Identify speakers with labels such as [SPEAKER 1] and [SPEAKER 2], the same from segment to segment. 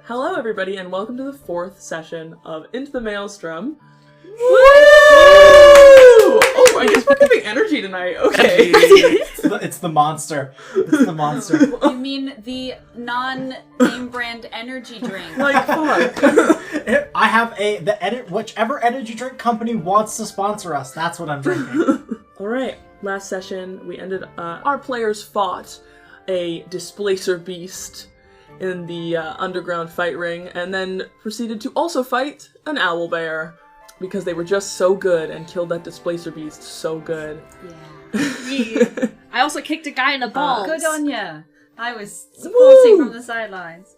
[SPEAKER 1] Hello, everybody, and welcome to the 4th session of Into the Maelstrom. Woo! Oh, I guess we're giving energy tonight. Okay.
[SPEAKER 2] It's the monster. It's the monster.
[SPEAKER 3] You mean the non-name brand energy drink?
[SPEAKER 1] Like, fuck.
[SPEAKER 2] I have whichever energy drink company wants to sponsor us. That's what I'm drinking.
[SPEAKER 1] All right. Last session, we ended. Our players fought a displacer beast in the underground fight ring, and then proceeded to also fight an owlbear because they were just so good and killed that displacer beast so good.
[SPEAKER 4] Yeah. I also kicked a guy in the balls.
[SPEAKER 3] Good on ya. I was supporting from the sidelines.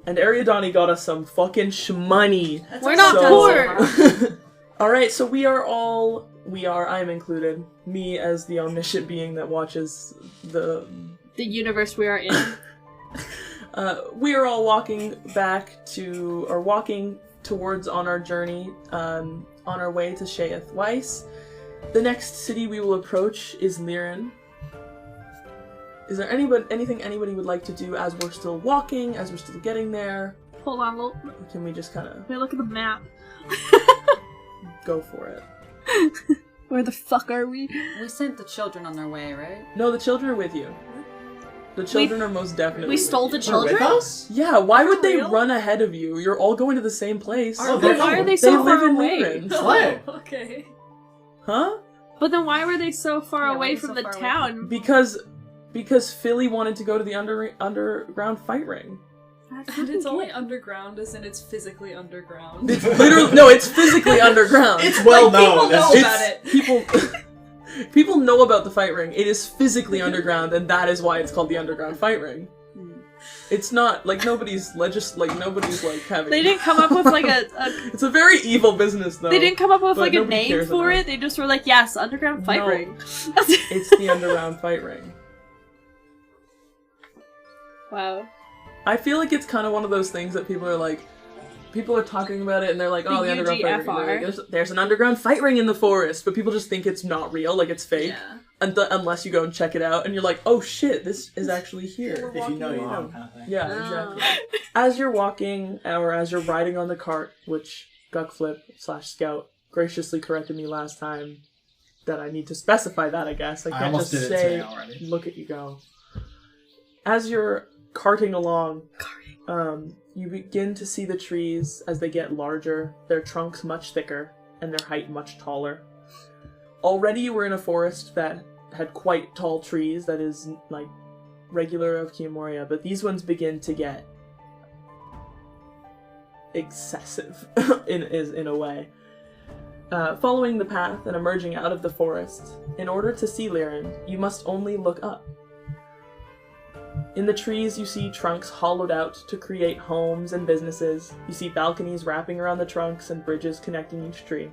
[SPEAKER 1] And Ariadne got us some fucking shmoney.
[SPEAKER 4] We're not poor.
[SPEAKER 1] Alright, so I am included, me as the omniscient being that watches the
[SPEAKER 4] universe we are in.
[SPEAKER 1] We are all walking towards on our journey, on our way to Sheath Weiss. The next city we will approach is Lierin. Is there anything anybody would like to do as we're still walking, as we're still getting there?
[SPEAKER 4] Hold on,
[SPEAKER 1] Can we just kind of...
[SPEAKER 4] let me look at the map.
[SPEAKER 1] Go for it.
[SPEAKER 4] Where the fuck are we?
[SPEAKER 3] We sent the children on their way, right?
[SPEAKER 1] No, the children are with you. The children are most definitely
[SPEAKER 4] We stole
[SPEAKER 1] with
[SPEAKER 4] the
[SPEAKER 1] you.
[SPEAKER 4] children?
[SPEAKER 2] With us?
[SPEAKER 1] Yeah, why would they
[SPEAKER 4] real?
[SPEAKER 1] run ahead of you? You're all going to the same place.
[SPEAKER 4] But why are they so
[SPEAKER 1] live
[SPEAKER 4] far
[SPEAKER 1] in
[SPEAKER 4] away?
[SPEAKER 1] Lierin.
[SPEAKER 2] Slay.
[SPEAKER 4] Okay.
[SPEAKER 1] Huh?
[SPEAKER 4] But then why were they so far
[SPEAKER 3] Yeah, why
[SPEAKER 4] away
[SPEAKER 3] are they
[SPEAKER 4] from
[SPEAKER 3] so
[SPEAKER 4] the
[SPEAKER 3] far away?
[SPEAKER 4] town?
[SPEAKER 1] Because Philly wanted to go to the underground fight ring.
[SPEAKER 5] And it's only underground, as in it's physically underground.
[SPEAKER 1] It's literally no, it's physically underground.
[SPEAKER 2] It's well known.
[SPEAKER 5] People know about it.
[SPEAKER 1] People know about the fight ring. It is physically underground, and that is why it's called the underground fight ring. It's not like nobody's like having.
[SPEAKER 4] They didn't come up with like a
[SPEAKER 1] It's a very evil business, though.
[SPEAKER 4] they didn't come up with
[SPEAKER 1] But
[SPEAKER 4] like a
[SPEAKER 1] nobody
[SPEAKER 4] name
[SPEAKER 1] cares
[SPEAKER 4] for
[SPEAKER 1] enough.
[SPEAKER 4] it. They just were like, yes, underground fight
[SPEAKER 1] No.
[SPEAKER 4] ring.
[SPEAKER 1] It's the underground fight ring.
[SPEAKER 4] Wow.
[SPEAKER 1] I feel like it's kind of one of those things that people are talking about it and they're like, oh, the underground fight ring. They're like, there's an underground fight ring in the forest, but people just think it's not real, like it's fake.
[SPEAKER 4] Yeah.
[SPEAKER 1] Unless you go and check it out and you're like, oh shit, this is actually here.
[SPEAKER 2] If you know, you know, kind of thing.
[SPEAKER 1] Yeah, exactly. As you're walking, or as you're riding on the cart, which Guckflip/Scout graciously corrected me last time that I need to specify that, I guess. I can't
[SPEAKER 2] almost
[SPEAKER 1] just
[SPEAKER 2] did it
[SPEAKER 1] say,
[SPEAKER 2] today already.
[SPEAKER 1] look at you go. As you're carting along, you begin to see the trees as they get larger, their trunks much thicker, and their height much taller. Already you were in a forest that had quite tall trees, that is, like, regular of Kiyomoriya, but these ones begin to get excessive, in a way. Following the path and emerging out of the forest, in order to see Lierin, you must only look up. In the trees, you see trunks hollowed out to create homes and businesses. You see balconies wrapping around the trunks and bridges connecting each tree.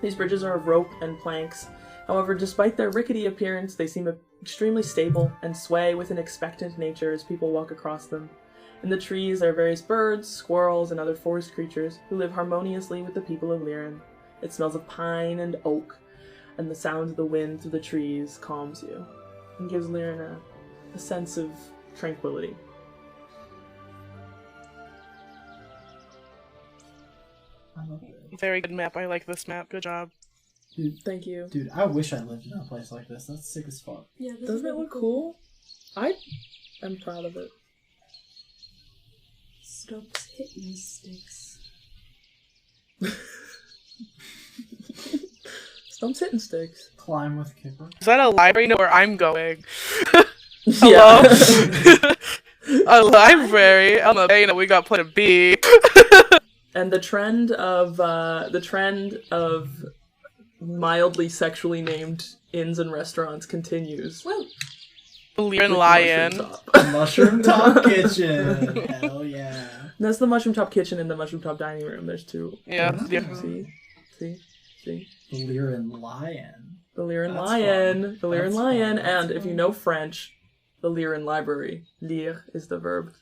[SPEAKER 1] These bridges are of rope and planks. However, despite their rickety appearance, they seem extremely stable and sway with an expectant nature as people walk across them. In the trees, there are various birds, squirrels, and other forest creatures who live harmoniously with the people of Lierin. It smells of pine and oak, and the sound of the wind through the trees calms you and gives Lierin a sense of tranquility.
[SPEAKER 6] Very good map. I like this map. Good job.
[SPEAKER 2] Dude,
[SPEAKER 1] Thank you.
[SPEAKER 2] dude, I wish I lived in a place like this. That's sick as fuck.
[SPEAKER 5] Yeah,
[SPEAKER 1] Doesn't it look cool? I am proud of it.
[SPEAKER 5] Stop hitting sticks.
[SPEAKER 1] Stumps hitting sticks.
[SPEAKER 2] Climb with Kipper.
[SPEAKER 6] Is that a library? No, where I'm going.
[SPEAKER 1] Yeah.
[SPEAKER 6] Hello? A library? I'm a we got plenty of B.
[SPEAKER 1] And the trend of mildly sexually named inns and restaurants continues.
[SPEAKER 3] Woo!
[SPEAKER 6] Lierin
[SPEAKER 1] With
[SPEAKER 6] Lion.
[SPEAKER 1] Mushroom Top.
[SPEAKER 2] Mushroom Top Kitchen. Hell yeah.
[SPEAKER 1] That's the Mushroom Top Kitchen and the Mushroom Top Dining Room. There's two.
[SPEAKER 6] Yeah.
[SPEAKER 1] See?
[SPEAKER 2] Lierin Lion.
[SPEAKER 1] The Lierin
[SPEAKER 2] That's
[SPEAKER 1] Lion.
[SPEAKER 2] fun.
[SPEAKER 1] The Lierin
[SPEAKER 2] That's
[SPEAKER 1] Lion.
[SPEAKER 2] fun.
[SPEAKER 1] And
[SPEAKER 2] That's
[SPEAKER 1] if you
[SPEAKER 2] fun.
[SPEAKER 1] know French, the Lierin Library. Lire is the verb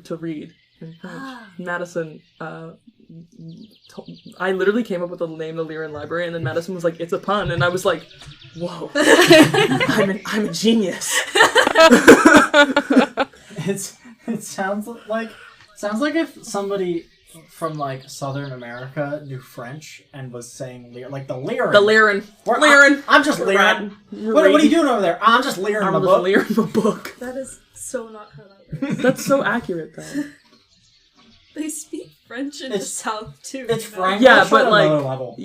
[SPEAKER 1] to read in French. Madison, I literally came up with the name of the Lierin Library, and then Madison was like, it's a pun, and I was like, whoa. I'm a genius.
[SPEAKER 2] It sounds like Sounds like if somebody from like Southern America knew French and was saying like the Lierin.
[SPEAKER 1] The Lierin. Lierin.
[SPEAKER 2] I'm just Lierin. What are you doing over there? I'm just Lierin the book.
[SPEAKER 1] Lierin the book.
[SPEAKER 5] That is so not how that works.
[SPEAKER 1] That's so accurate, though.
[SPEAKER 5] They speak French in the South too.
[SPEAKER 2] It's French.
[SPEAKER 1] Yeah, but
[SPEAKER 2] level.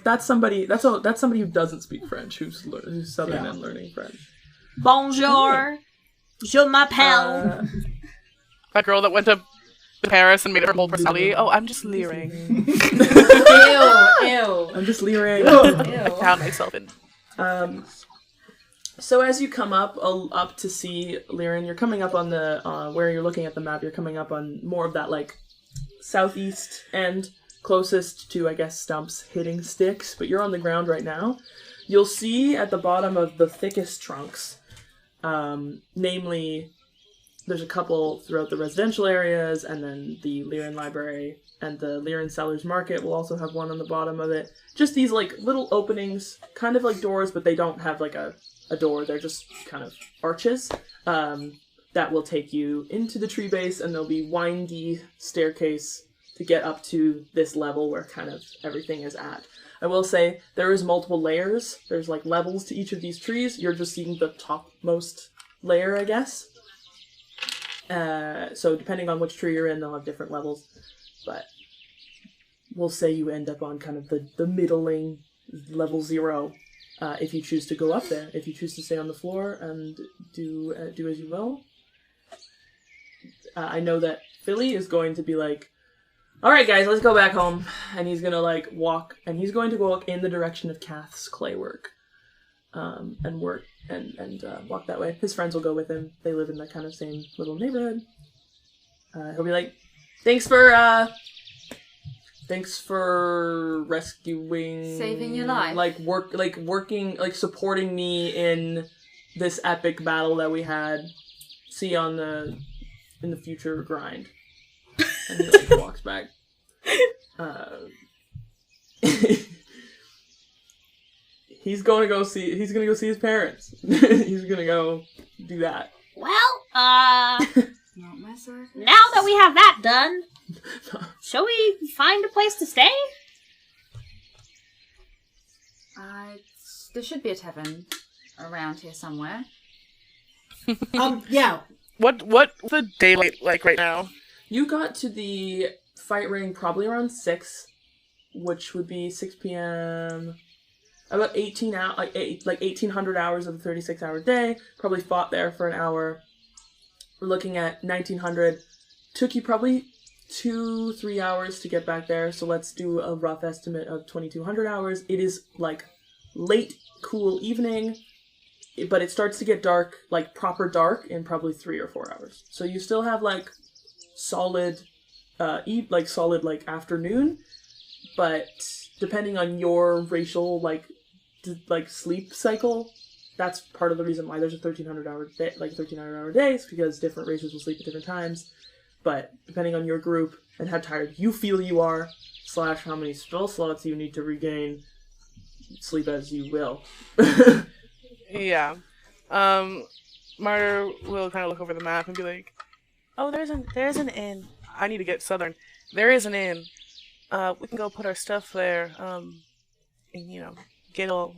[SPEAKER 1] that's somebody. That's somebody who doesn't speak French, who's Southern and learning French.
[SPEAKER 4] Bonjour. Je m'appelle.
[SPEAKER 6] That girl that went to Paris and made it her whole personality. Oh, I'm just Lierin.
[SPEAKER 3] Ew.
[SPEAKER 1] I'm just Lierin.
[SPEAKER 6] I found myself in.
[SPEAKER 1] So as you come up to see Lierin, you're coming up on the where you're looking at the map. You're coming up on more of that like southeast end, closest to I guess Stump's hitting sticks. But you're on the ground right now. You'll see at the bottom of the thickest trunks, namely. There's a couple throughout the residential areas, and then the Lierin Library and the Lierin Sellers Market will also have one on the bottom of it. Just these, like, little openings, kind of like doors, but they don't have, like, a door. They're just kind of arches that will take you into the tree base, and there'll be windy staircase to get up to this level where kind of everything is at. I will say, there is multiple layers. There's, like, levels to each of these trees. You're just seeing the topmost layer, I guess. So depending on which tree you're in, they'll have different levels, but we'll say you end up on kind of the middling level 0 if you choose to go up there. If you choose to stay on the floor and do as you will. I know that Philly is going to be like, all right guys, let's go back home, and he's gonna like walk, and he's going to walk in the direction of Kath's claywork and work and walk that way. His friends will go with him. They live in that kind of same little neighborhood. He'll be like, thanks for rescuing,
[SPEAKER 3] Saving your life.
[SPEAKER 1] Working, supporting me in this epic battle that we had. See you in the future grind. And he walks back. He's gonna go see his parents. He's gonna go do that.
[SPEAKER 4] Well,
[SPEAKER 3] Not my circus.
[SPEAKER 4] now that we have that done, shall we find a place to stay?
[SPEAKER 3] There should be a tavern around here somewhere.
[SPEAKER 2] Yeah.
[SPEAKER 6] What's the daylight like right now?
[SPEAKER 1] You got to the fight ring probably around 6, which would be 6 p.m. About 1,800 hours of the 36-hour day. Probably fought there for an hour. We're looking at 1,900. Took you probably 2-3 hours to get back there. So let's do a rough estimate of 2,200 hours. It is like late, cool evening, but it starts to get dark, like proper dark, in probably 3 or 4 hours. So you still have like solid afternoon, but depending on your racial sleep cycle, that's part of the reason why there's a 1,300-hour day, 1,300-hour days, because different races will sleep at different times. But depending on your group and how tired you feel you are, / how many spell slots you need to regain, sleep as you will.
[SPEAKER 6] Yeah. Martyr will kind of look over the map and be like, "Oh, there's an inn. I need to get southern. There is an inn. We can go put our stuff there. And get all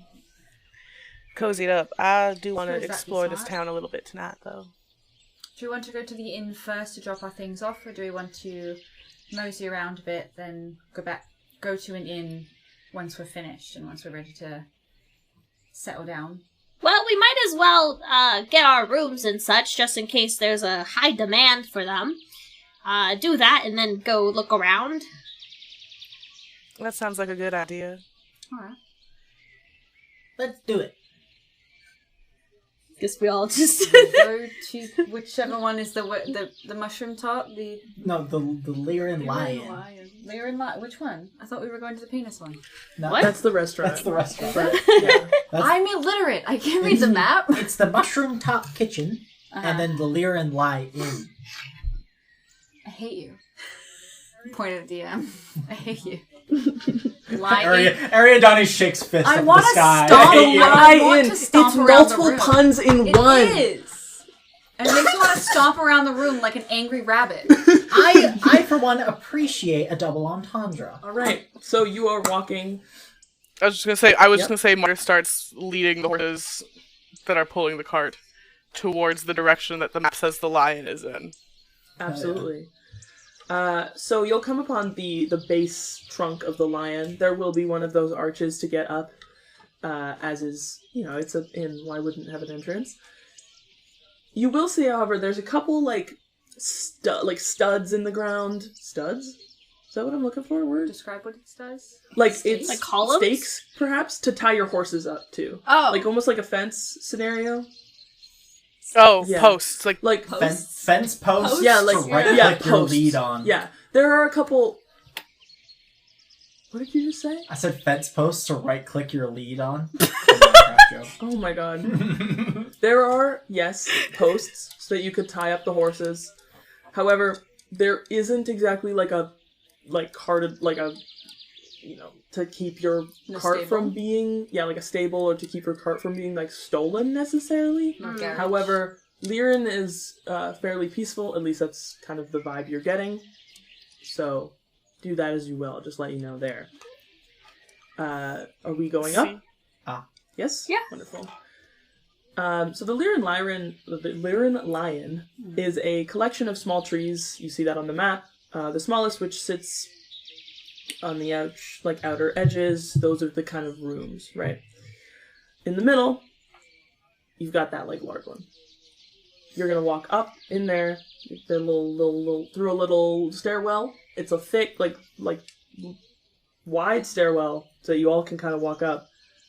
[SPEAKER 6] cozied up. I do want to explore this town a little bit tonight, though."
[SPEAKER 3] Do we want to go to the inn first to drop our things off, or do we want to mosey around a bit, then go to an inn once we're finished and once we're ready to settle down?
[SPEAKER 4] Well, we might as well get our rooms and such, just in case there's a high demand for them. Do that and then go look around.
[SPEAKER 6] That sounds like a good idea.
[SPEAKER 3] Alright.
[SPEAKER 2] Let's do it.
[SPEAKER 4] Guess we all just...
[SPEAKER 3] Go to whichever one is the mushroom top, the
[SPEAKER 2] Lierin Lion.
[SPEAKER 3] Lierin Lion. Which one? I thought we were going to the penis one.
[SPEAKER 2] No,
[SPEAKER 4] What?
[SPEAKER 1] That's the restaurant.
[SPEAKER 2] That's the restaurant.
[SPEAKER 1] Yeah.
[SPEAKER 3] I'm illiterate. I can't read the map.
[SPEAKER 2] It's the Mushroom Top Kitchen, and then the Lierin Lion.
[SPEAKER 3] I hate you. Point at DM. I hate you.
[SPEAKER 2] Ariadne shakes fist
[SPEAKER 3] I
[SPEAKER 2] up
[SPEAKER 3] want
[SPEAKER 2] the
[SPEAKER 3] to
[SPEAKER 2] sky.
[SPEAKER 3] stomp.
[SPEAKER 1] The
[SPEAKER 3] I want
[SPEAKER 1] lion.
[SPEAKER 3] to
[SPEAKER 1] It's
[SPEAKER 3] stomp around the
[SPEAKER 1] multiple
[SPEAKER 3] room.
[SPEAKER 1] puns in
[SPEAKER 3] It
[SPEAKER 1] one.
[SPEAKER 3] is. And it makes me want to stomp around the room like an angry rabbit.
[SPEAKER 2] I for one, appreciate a double entendre.
[SPEAKER 1] All right. So you are walking.
[SPEAKER 6] I was just gonna say, Martyr starts leading the horses that are pulling the cart towards the direction that the map says the lion is in.
[SPEAKER 1] Absolutely. So you'll come upon the base trunk of the lion. There will be one of those arches to get up, as is, it's an inn. Why wouldn't it have an entrance? You will see, however, there's a couple studs in the ground. Studs? Is that what I'm looking for? A word?
[SPEAKER 3] Describe what it does.
[SPEAKER 1] It's
[SPEAKER 4] like columns?
[SPEAKER 1] Stakes, perhaps, to tie your horses up to.
[SPEAKER 4] Oh.
[SPEAKER 1] Like almost like a fence scenario.
[SPEAKER 6] Oh,
[SPEAKER 1] Yeah.
[SPEAKER 6] posts.
[SPEAKER 1] Like
[SPEAKER 2] Fence posts
[SPEAKER 1] Yeah, like
[SPEAKER 2] to right-click your
[SPEAKER 1] posts.
[SPEAKER 2] lead on.
[SPEAKER 1] Yeah, there are a couple. What did you just say?
[SPEAKER 2] I said fence posts to right-click your lead on. Minecraft joke.
[SPEAKER 1] Oh my god. There are, yes, posts so that you could tie up the horses. However, there isn't exactly to keep your cart from being, like a stable, or to keep your cart from being stolen necessarily. However, Lierin is fairly peaceful, at least that's kind of the vibe you're getting. So, do that as you will, just let you know there. Are we going up? Yes?
[SPEAKER 4] Yeah.
[SPEAKER 1] Wonderful. So the Lierin Lion is a collection of small trees. You see that on the map. The smallest, which sits on the outer edges, those are the kind of rooms, right? In the middle, you've got that large one. You're gonna walk up in there, the little through a little stairwell. It's a thick, wide stairwell, so you all can kind of walk up.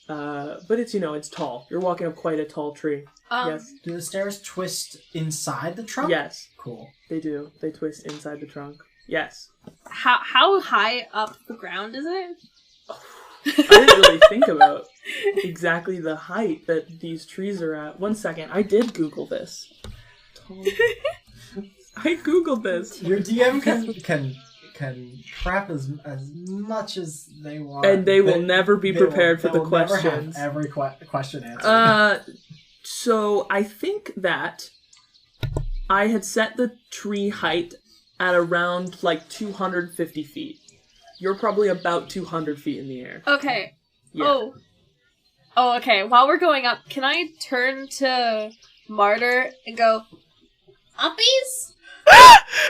[SPEAKER 1] But it's tall. You're walking up quite a tall tree. Yes.
[SPEAKER 2] Do the stairs twist inside the trunk?
[SPEAKER 1] Yes.
[SPEAKER 2] Cool.
[SPEAKER 1] They do. They twist inside the trunk. Yes.
[SPEAKER 4] How high up the ground is it?
[SPEAKER 1] I didn't really think about exactly the height that these trees are at. 1 second. I did Google this. I Googled this.
[SPEAKER 2] Your DM can prep as much as they want.
[SPEAKER 1] And they will never be prepared for the questions.
[SPEAKER 2] Never have every question answered.
[SPEAKER 1] So I think that I had set the tree height at around 250 feet. You're probably about 200 feet in the air.
[SPEAKER 4] Okay.
[SPEAKER 1] Yeah.
[SPEAKER 4] Oh, okay. While we're going up, can I turn to Martyr and go, Uppies?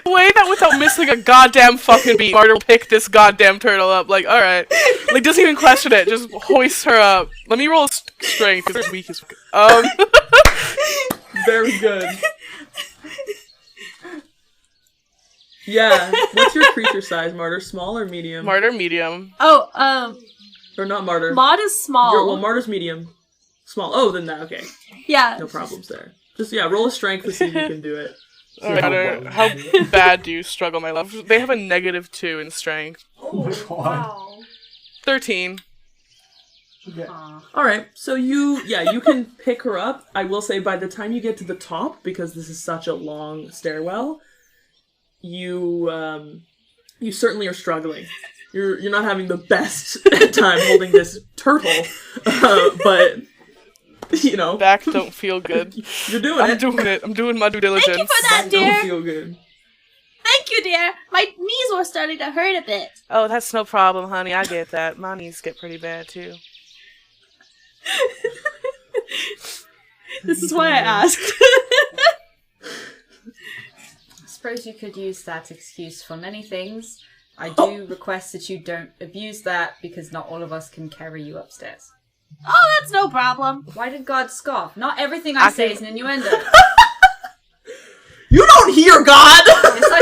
[SPEAKER 6] Way that without missing a goddamn fucking beat. Martyr will pick this goddamn turtle up. Alright. Doesn't even question it. Just hoist her up. Let me roll strength, because it's weak as
[SPEAKER 1] Very good. Yeah. What's your creature size, Martyr? Small or medium?
[SPEAKER 6] Martyr medium.
[SPEAKER 4] Oh,
[SPEAKER 1] Or not Martyr.
[SPEAKER 4] Maud is small.
[SPEAKER 1] Martyr's medium. Small. Oh, then that, okay.
[SPEAKER 4] Yeah.
[SPEAKER 1] No problems there. Just, roll a strength to see if you can do it.
[SPEAKER 6] Alright, Martyr, how bad do you struggle, my love? They have a -2 in strength.
[SPEAKER 2] Oh, wow.
[SPEAKER 6] 13.
[SPEAKER 2] Yeah.
[SPEAKER 1] Alright, so you can pick her up. I will say by the time you get to the top, because this is such a long stairwell, you certainly are struggling. You're not having the best time holding this turtle, but
[SPEAKER 6] Back don't feel good.
[SPEAKER 1] You're doing it.
[SPEAKER 6] I'm doing it. I'm doing my due diligence.
[SPEAKER 4] Thank you for that,
[SPEAKER 1] Don't
[SPEAKER 4] dear.
[SPEAKER 1] feel good.
[SPEAKER 4] Thank you, dear. My knees were starting to hurt a bit.
[SPEAKER 6] Oh, that's no problem, honey. I get that. My knees get pretty bad, too.
[SPEAKER 4] This is why I asked.
[SPEAKER 3] I suppose you could use that excuse for many things. I do request that you don't abuse that, because not all of us can carry you upstairs.
[SPEAKER 4] Oh, that's no problem.
[SPEAKER 3] Why did God scoff? Not everything I say is an innuendo.
[SPEAKER 1] You don't hear God!
[SPEAKER 3] Yes, I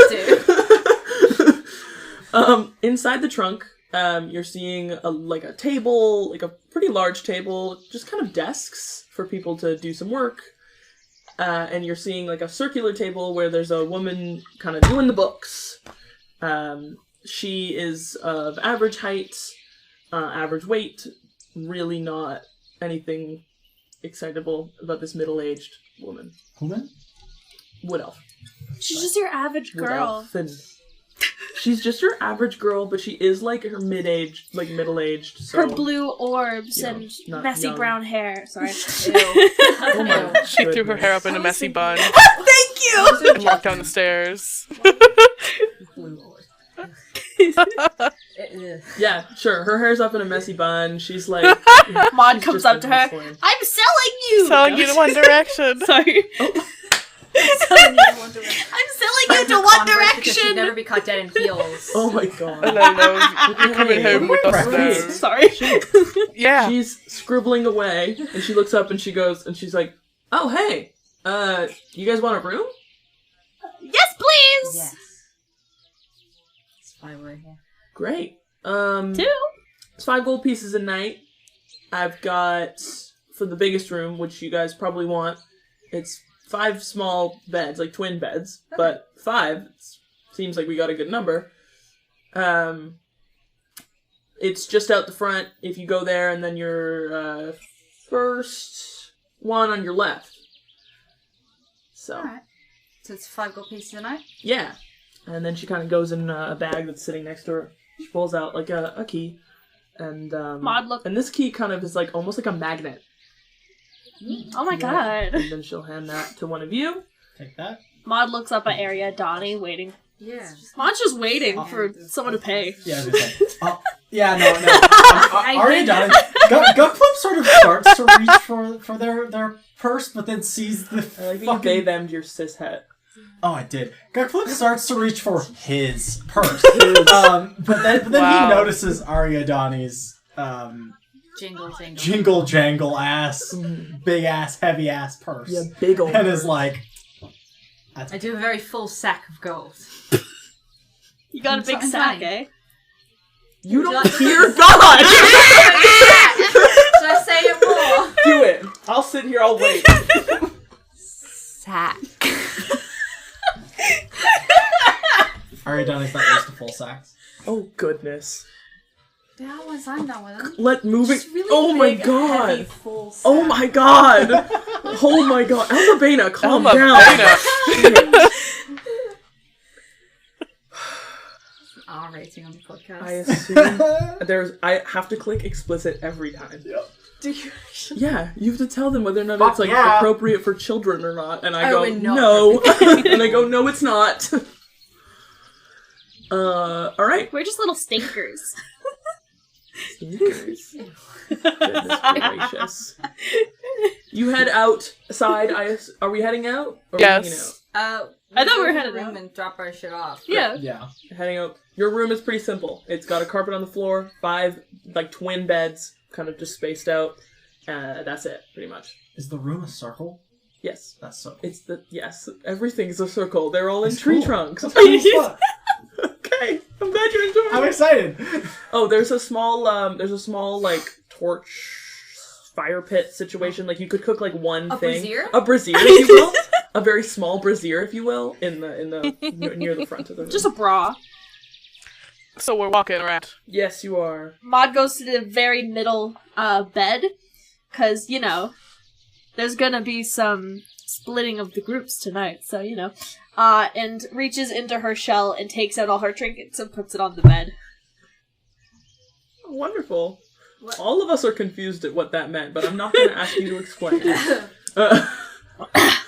[SPEAKER 3] do.
[SPEAKER 1] Inside the trunk, you're seeing a table, a pretty large table, just kind of desks for people to do some work. And you're seeing a circular table where there's a woman kind of doing the books. She is of average height, average weight, really not anything excitable about this middle-aged woman.
[SPEAKER 2] Woman?
[SPEAKER 1] Wood elf.
[SPEAKER 4] She's just your average
[SPEAKER 1] Wood
[SPEAKER 4] girl.
[SPEAKER 1] elf. And she's just your average girl, but she is her mid-aged, middle-aged. So,
[SPEAKER 4] Her blue orbs and
[SPEAKER 1] not
[SPEAKER 4] messy
[SPEAKER 1] young.
[SPEAKER 4] brown hair. Sorry.
[SPEAKER 1] Oh my
[SPEAKER 6] She threw her
[SPEAKER 1] goodness.
[SPEAKER 6] hair up in a messy bun.
[SPEAKER 4] you!
[SPEAKER 6] And walk down the stairs.
[SPEAKER 1] Yeah, sure. Her hair's up in a messy bun. She's like...
[SPEAKER 4] Maud
[SPEAKER 1] she's
[SPEAKER 4] comes
[SPEAKER 1] just
[SPEAKER 4] up to
[SPEAKER 1] been
[SPEAKER 4] her.
[SPEAKER 1] hustling.
[SPEAKER 4] I'm selling you!
[SPEAKER 6] Telling you to One Direction.
[SPEAKER 4] Sorry. I'm selling you to One
[SPEAKER 3] Because she'd
[SPEAKER 4] Direction!
[SPEAKER 3] never be caught dead in heels.
[SPEAKER 1] Oh my god.
[SPEAKER 6] And then you're coming home with us
[SPEAKER 1] Right.
[SPEAKER 6] now.
[SPEAKER 4] Sorry.
[SPEAKER 6] Yeah.
[SPEAKER 1] She's scribbling away, and she looks up and she goes, and she's like, "Oh hey, you guys want a room?"
[SPEAKER 4] Yes, please!
[SPEAKER 3] Yes. That's why we're here.
[SPEAKER 1] Great.
[SPEAKER 4] 2.
[SPEAKER 1] It's 5 gold pieces a night. I've got for the biggest room, which you guys probably want. It's 5 small beds, like twin beds, but 5 seems like we got a good number. It's just out the front. If you go there, and then your first one on your left. So,
[SPEAKER 3] Alright. So it's 5 gold pieces a night?
[SPEAKER 1] yeah. And then she kind of goes in a bag that's sitting next to her. She pulls out like a key, and
[SPEAKER 4] Maud, look.
[SPEAKER 1] and this key kind of is like almost like a magnet.
[SPEAKER 4] Oh my god.
[SPEAKER 1] And then she'll hand that to one of you.
[SPEAKER 2] Take that.
[SPEAKER 4] Maud looks up at Area Donnie, waiting.
[SPEAKER 3] Yeah.
[SPEAKER 4] Maud's just waiting for someone to pay.
[SPEAKER 2] Yeah, I was gonna say. Yeah, no. Arya Donnie. Gutflip sort of starts to reach for their purse, but then sees the
[SPEAKER 1] I like that you
[SPEAKER 2] fucking...
[SPEAKER 1] they them'd your cis het.
[SPEAKER 2] Oh, I did. Gutflip starts to reach for his purse. But then
[SPEAKER 6] Wow.
[SPEAKER 2] he notices Arya Donnie's
[SPEAKER 3] Jingle, jingle.
[SPEAKER 2] jingle jangle ass, big ass, heavy ass purse.
[SPEAKER 1] Yeah, big old.
[SPEAKER 2] And is like,
[SPEAKER 3] I do a very full sack of gold.
[SPEAKER 4] You got a big
[SPEAKER 3] Something
[SPEAKER 4] sack,
[SPEAKER 3] funny.
[SPEAKER 4] eh?
[SPEAKER 1] You
[SPEAKER 3] Would you
[SPEAKER 1] don't
[SPEAKER 3] like to
[SPEAKER 1] hear
[SPEAKER 3] listen?
[SPEAKER 1] God!
[SPEAKER 3] Should I say it more?
[SPEAKER 1] Do it. I'll sit here, I'll wait.
[SPEAKER 3] Sack.
[SPEAKER 2] Arya Donnie's not used to full sacks.
[SPEAKER 1] Oh, goodness.
[SPEAKER 3] Yeah, once I'm done with them.
[SPEAKER 1] Let moving.
[SPEAKER 5] Just really
[SPEAKER 1] Oh my
[SPEAKER 5] big,
[SPEAKER 1] god.
[SPEAKER 5] heavy, full
[SPEAKER 1] Oh
[SPEAKER 5] sack.
[SPEAKER 1] my god. Oh my god. Alabama, calm down.
[SPEAKER 6] Alabama.
[SPEAKER 3] R rating on the podcast.
[SPEAKER 1] I assume I have to click explicit every time.
[SPEAKER 5] Do you?
[SPEAKER 1] Yeah, you have to tell them whether or not
[SPEAKER 2] Fuck
[SPEAKER 1] it's like
[SPEAKER 2] yeah.
[SPEAKER 1] appropriate for children or not, and I
[SPEAKER 3] Oh,
[SPEAKER 1] go
[SPEAKER 3] and not
[SPEAKER 1] no, and I go no, it's not. All right.
[SPEAKER 4] We're just little stinkers.
[SPEAKER 1] Goodness gracious. You head outside. Are we heading out? Or
[SPEAKER 6] Yes.
[SPEAKER 1] Are we hanging out?
[SPEAKER 4] I thought we were
[SPEAKER 3] go to
[SPEAKER 4] headed
[SPEAKER 3] the room
[SPEAKER 4] out.
[SPEAKER 3] and drop our shit off.
[SPEAKER 4] Yeah.
[SPEAKER 2] Yeah.
[SPEAKER 1] Heading out. Your room is pretty simple. It's got a carpet on the floor, 5 like twin beds, kind of just spaced out. That's it, pretty much.
[SPEAKER 2] Is the room a circle?
[SPEAKER 1] Yes.
[SPEAKER 2] That's so cool.
[SPEAKER 1] It's yes. Everything's a circle. They're all in
[SPEAKER 2] It's
[SPEAKER 1] tree
[SPEAKER 2] cool.
[SPEAKER 1] trunks.
[SPEAKER 2] That's cool as fuck.
[SPEAKER 1] Okay, I'm glad you're enjoying
[SPEAKER 2] I'm
[SPEAKER 1] it.
[SPEAKER 2] excited.
[SPEAKER 1] Oh, there's a small like torch fire pit situation. Like you could cook like one
[SPEAKER 3] A
[SPEAKER 1] thing.
[SPEAKER 3] brazier?
[SPEAKER 1] A brazier, if you will. A very small brazier, if you will, in the near the front of the room.
[SPEAKER 4] Just a bra.
[SPEAKER 6] So we're walking around.
[SPEAKER 1] Yes, you are.
[SPEAKER 4] Maud goes to the very middle bed, because, you know, there's gonna be some splitting of the groups tonight, so, you know. And reaches into her shell and takes out all her trinkets and puts it on the bed.
[SPEAKER 1] Wonderful. All of us are confused at what that meant, but I'm not going to ask you to explain.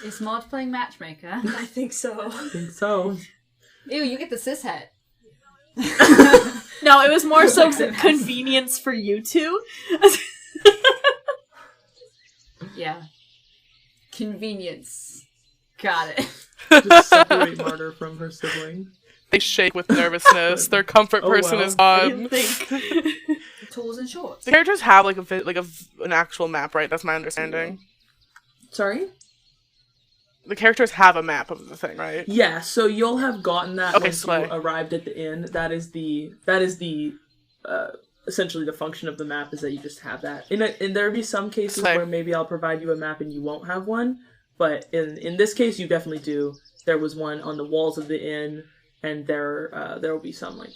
[SPEAKER 3] Is Maud playing matchmaker?
[SPEAKER 5] I think so.
[SPEAKER 1] I think so.
[SPEAKER 3] Ew, you get the cis hat.
[SPEAKER 4] No, it was more so convenience for you two.
[SPEAKER 3] Yeah. Convenience. Got it.
[SPEAKER 1] Just separate Martyr from her sibling.
[SPEAKER 6] They shake with nervousness. Their comfort
[SPEAKER 1] Oh,
[SPEAKER 6] person
[SPEAKER 1] well.
[SPEAKER 6] is
[SPEAKER 4] I
[SPEAKER 6] gone.
[SPEAKER 4] didn't think.
[SPEAKER 3] Tools and shorts.
[SPEAKER 6] The characters have an actual map, right? That's my understanding.
[SPEAKER 1] Sorry?
[SPEAKER 6] The characters have a map of the thing, right?
[SPEAKER 1] Yeah, so you'll have gotten that
[SPEAKER 6] Okay,
[SPEAKER 1] once
[SPEAKER 6] slay.
[SPEAKER 1] you arrived at the inn. That is the essentially the function of the map is that you just have that. And there'll be some cases
[SPEAKER 6] Slay.
[SPEAKER 1] where maybe I'll provide you a map and you won't have one, but in this case you definitely do. There was one on the walls of the inn, and there will be some like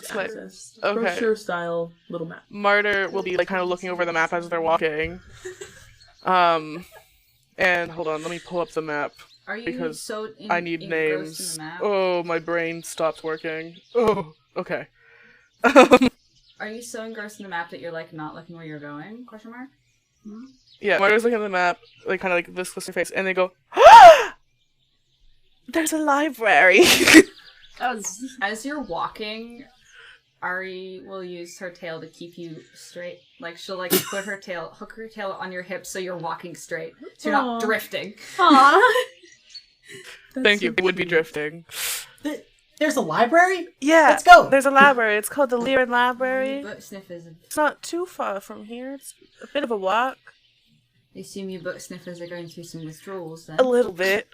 [SPEAKER 6] Slay.
[SPEAKER 1] access
[SPEAKER 6] Okay.
[SPEAKER 1] brochure style little map.
[SPEAKER 6] Martyr will be like kind of looking over the map as they're walking. And hold on, let me pull up the map.
[SPEAKER 3] Are you
[SPEAKER 6] Because
[SPEAKER 3] so
[SPEAKER 6] I need
[SPEAKER 3] engrossed
[SPEAKER 6] names.
[SPEAKER 3] in the map?
[SPEAKER 6] Oh, my brain stopped working. Oh, okay.
[SPEAKER 3] Are you so engrossed in the map that you're like not looking where you're going? Question mark.
[SPEAKER 6] Yeah, Martyr's looking at the map, like kind of like this with her face, and they go, There's a library.
[SPEAKER 4] That was
[SPEAKER 3] As you're walking, Ari will use her tail to keep you straight. Like, she'll, like, hook her tail on your hips so you're walking straight. So you're not
[SPEAKER 1] Aw.
[SPEAKER 3] drifting.
[SPEAKER 4] Aww.
[SPEAKER 6] Thank you. It would be drifting.
[SPEAKER 2] There's a library?
[SPEAKER 6] Yeah.
[SPEAKER 2] Let's go.
[SPEAKER 6] There's a library. It's called the Lierin Library.
[SPEAKER 3] Book sniffers.
[SPEAKER 6] It's not too far from here. It's a bit of a walk.
[SPEAKER 3] I assume you book sniffers are going through some withdrawals then.
[SPEAKER 6] A little bit.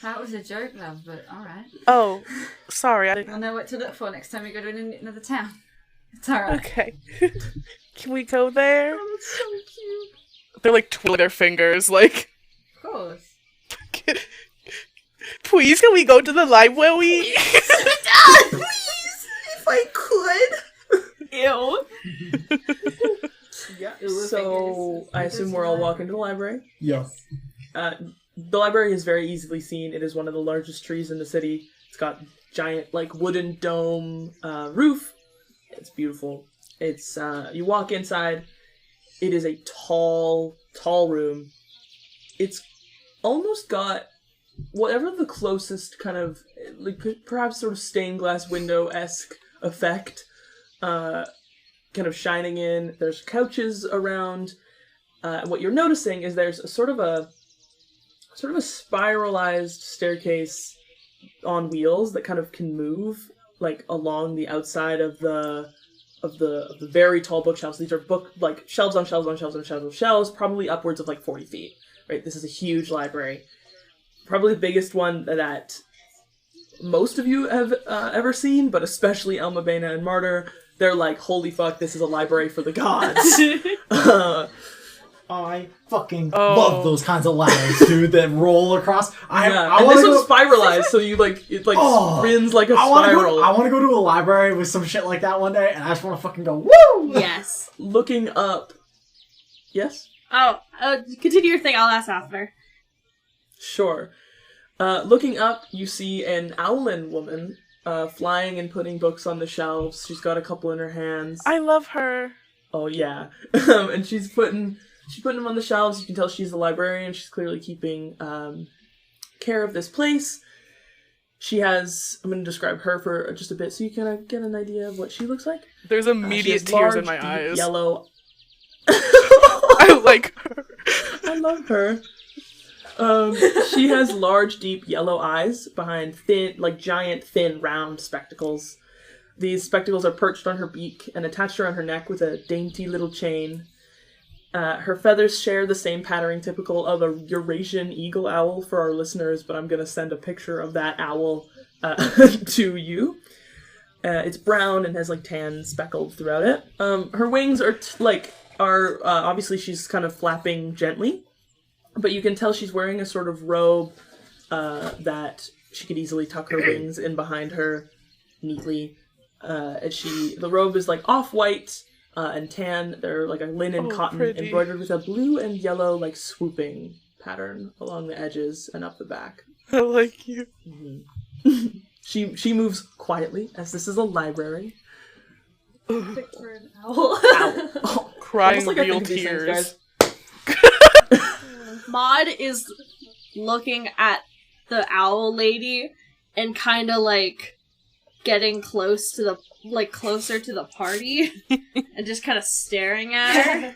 [SPEAKER 3] That was a joke, love, but alright.
[SPEAKER 6] Oh, sorry. I
[SPEAKER 3] I'll
[SPEAKER 6] didn't.
[SPEAKER 3] know what to look for next time we go to another town. It's alright.
[SPEAKER 6] Okay. Can we go there?
[SPEAKER 3] Oh, that's so cute.
[SPEAKER 6] They're like twiddling their fingers, like.
[SPEAKER 3] Of course.
[SPEAKER 6] Please, can we go to the library?
[SPEAKER 1] Please, if I could.
[SPEAKER 4] Ew.
[SPEAKER 1] Yeah.
[SPEAKER 3] Ooh,
[SPEAKER 1] So
[SPEAKER 3] fingers.
[SPEAKER 1] I assume we're all walking to the library.
[SPEAKER 2] Yeah.
[SPEAKER 1] The library is very easily seen. It is one of the largest trees in the city. It's got giant, like, wooden dome roof. It's beautiful. It's you walk inside. It is a tall room. It's almost got whatever the closest kind of, like, perhaps sort of stained glass window-esque effect kind of shining in. There's couches around. What you're noticing is there's a sort of a spiralized staircase on wheels that kind of can move, like, along the outside of the very tall bookshelves. These are like shelves on shelves on shelves on shelves on shelves, probably upwards of like 40 feet. Right, this is a huge library, probably the biggest one that most of you have ever seen, but especially Elma, Bena, and Martyr. They're like, holy fuck, this is a library for the gods.
[SPEAKER 2] I fucking
[SPEAKER 6] Oh.
[SPEAKER 2] love those kinds of ladders, dude, that roll across. I
[SPEAKER 1] and
[SPEAKER 2] want
[SPEAKER 1] this
[SPEAKER 2] to
[SPEAKER 1] one's
[SPEAKER 2] go.
[SPEAKER 1] spiralized, so you like it like
[SPEAKER 2] Oh,
[SPEAKER 1] spins like a
[SPEAKER 2] I want
[SPEAKER 1] spiral.
[SPEAKER 2] to go to a library with some shit like that one day, and I just want to fucking go woo.
[SPEAKER 4] Yes.
[SPEAKER 1] Looking up. Yes?
[SPEAKER 4] Oh, continue your thing. I'll ask after.
[SPEAKER 1] Sure. Looking up, you see an owlin woman flying and putting books on the shelves. She's got a couple in her hands.
[SPEAKER 6] I love her.
[SPEAKER 1] Oh, yeah. And she's putting them on the shelves. You can tell she's the librarian. She's clearly keeping care of this place. She has... I'm going to describe her for just a bit so you can get an idea of what she looks like.
[SPEAKER 6] There's
[SPEAKER 1] She
[SPEAKER 6] immediate
[SPEAKER 1] has
[SPEAKER 6] tears in
[SPEAKER 1] large,
[SPEAKER 6] my
[SPEAKER 1] deep
[SPEAKER 6] eyes.
[SPEAKER 1] yellow...
[SPEAKER 6] I like her.
[SPEAKER 1] I love her. She has large, deep yellow eyes behind giant, thin, round spectacles. These spectacles are perched on her beak and attached around her neck with a dainty little chain. Her feathers share the same patterning typical of a Eurasian eagle owl for our listeners, but I'm going to send a picture of that owl to you. It's brown and has like tan speckled throughout it. Her wings are obviously she's kind of flapping gently, but you can tell she's wearing a sort of robe that she could easily tuck her wings in behind her neatly. The robe is like off-white and tan. They're like a linen cotton
[SPEAKER 6] pretty.
[SPEAKER 1] embroidered with a blue and yellow like swooping pattern along the edges and up the back.
[SPEAKER 6] I like you.
[SPEAKER 1] She moves quietly as this is a library.
[SPEAKER 5] For an owl.
[SPEAKER 1] Ow.
[SPEAKER 6] Crying
[SPEAKER 1] Almost like I
[SPEAKER 6] real
[SPEAKER 1] think of these things,
[SPEAKER 6] tears.
[SPEAKER 1] guys.
[SPEAKER 4] Maud is looking at the owl lady and kind of like getting closer to the party and just kind of staring at her.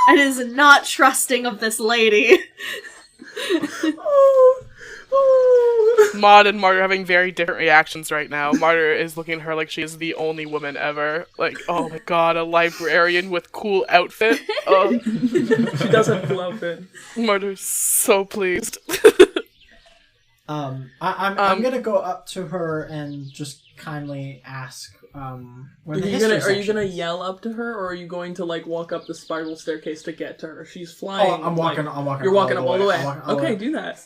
[SPEAKER 4] And is not trusting of this lady.
[SPEAKER 6] Maud and Martyr are having very different reactions right now. Martyr is looking at her like she is the only woman ever. Like, oh my god, a librarian with cool outfit. Oh,
[SPEAKER 1] She does have a cool outfit.
[SPEAKER 6] Martyr's so pleased.
[SPEAKER 2] I'm gonna go up to her and just kindly ask where the history
[SPEAKER 1] Are you
[SPEAKER 2] section
[SPEAKER 1] gonna
[SPEAKER 2] is.
[SPEAKER 1] yell up to her, or are you going to like walk up the spiral staircase to get to her? She's flying.
[SPEAKER 2] Oh, I'm walking.
[SPEAKER 1] You're walking up all the way.
[SPEAKER 2] I'm walking all the
[SPEAKER 1] Okay,
[SPEAKER 2] way.
[SPEAKER 1] do that.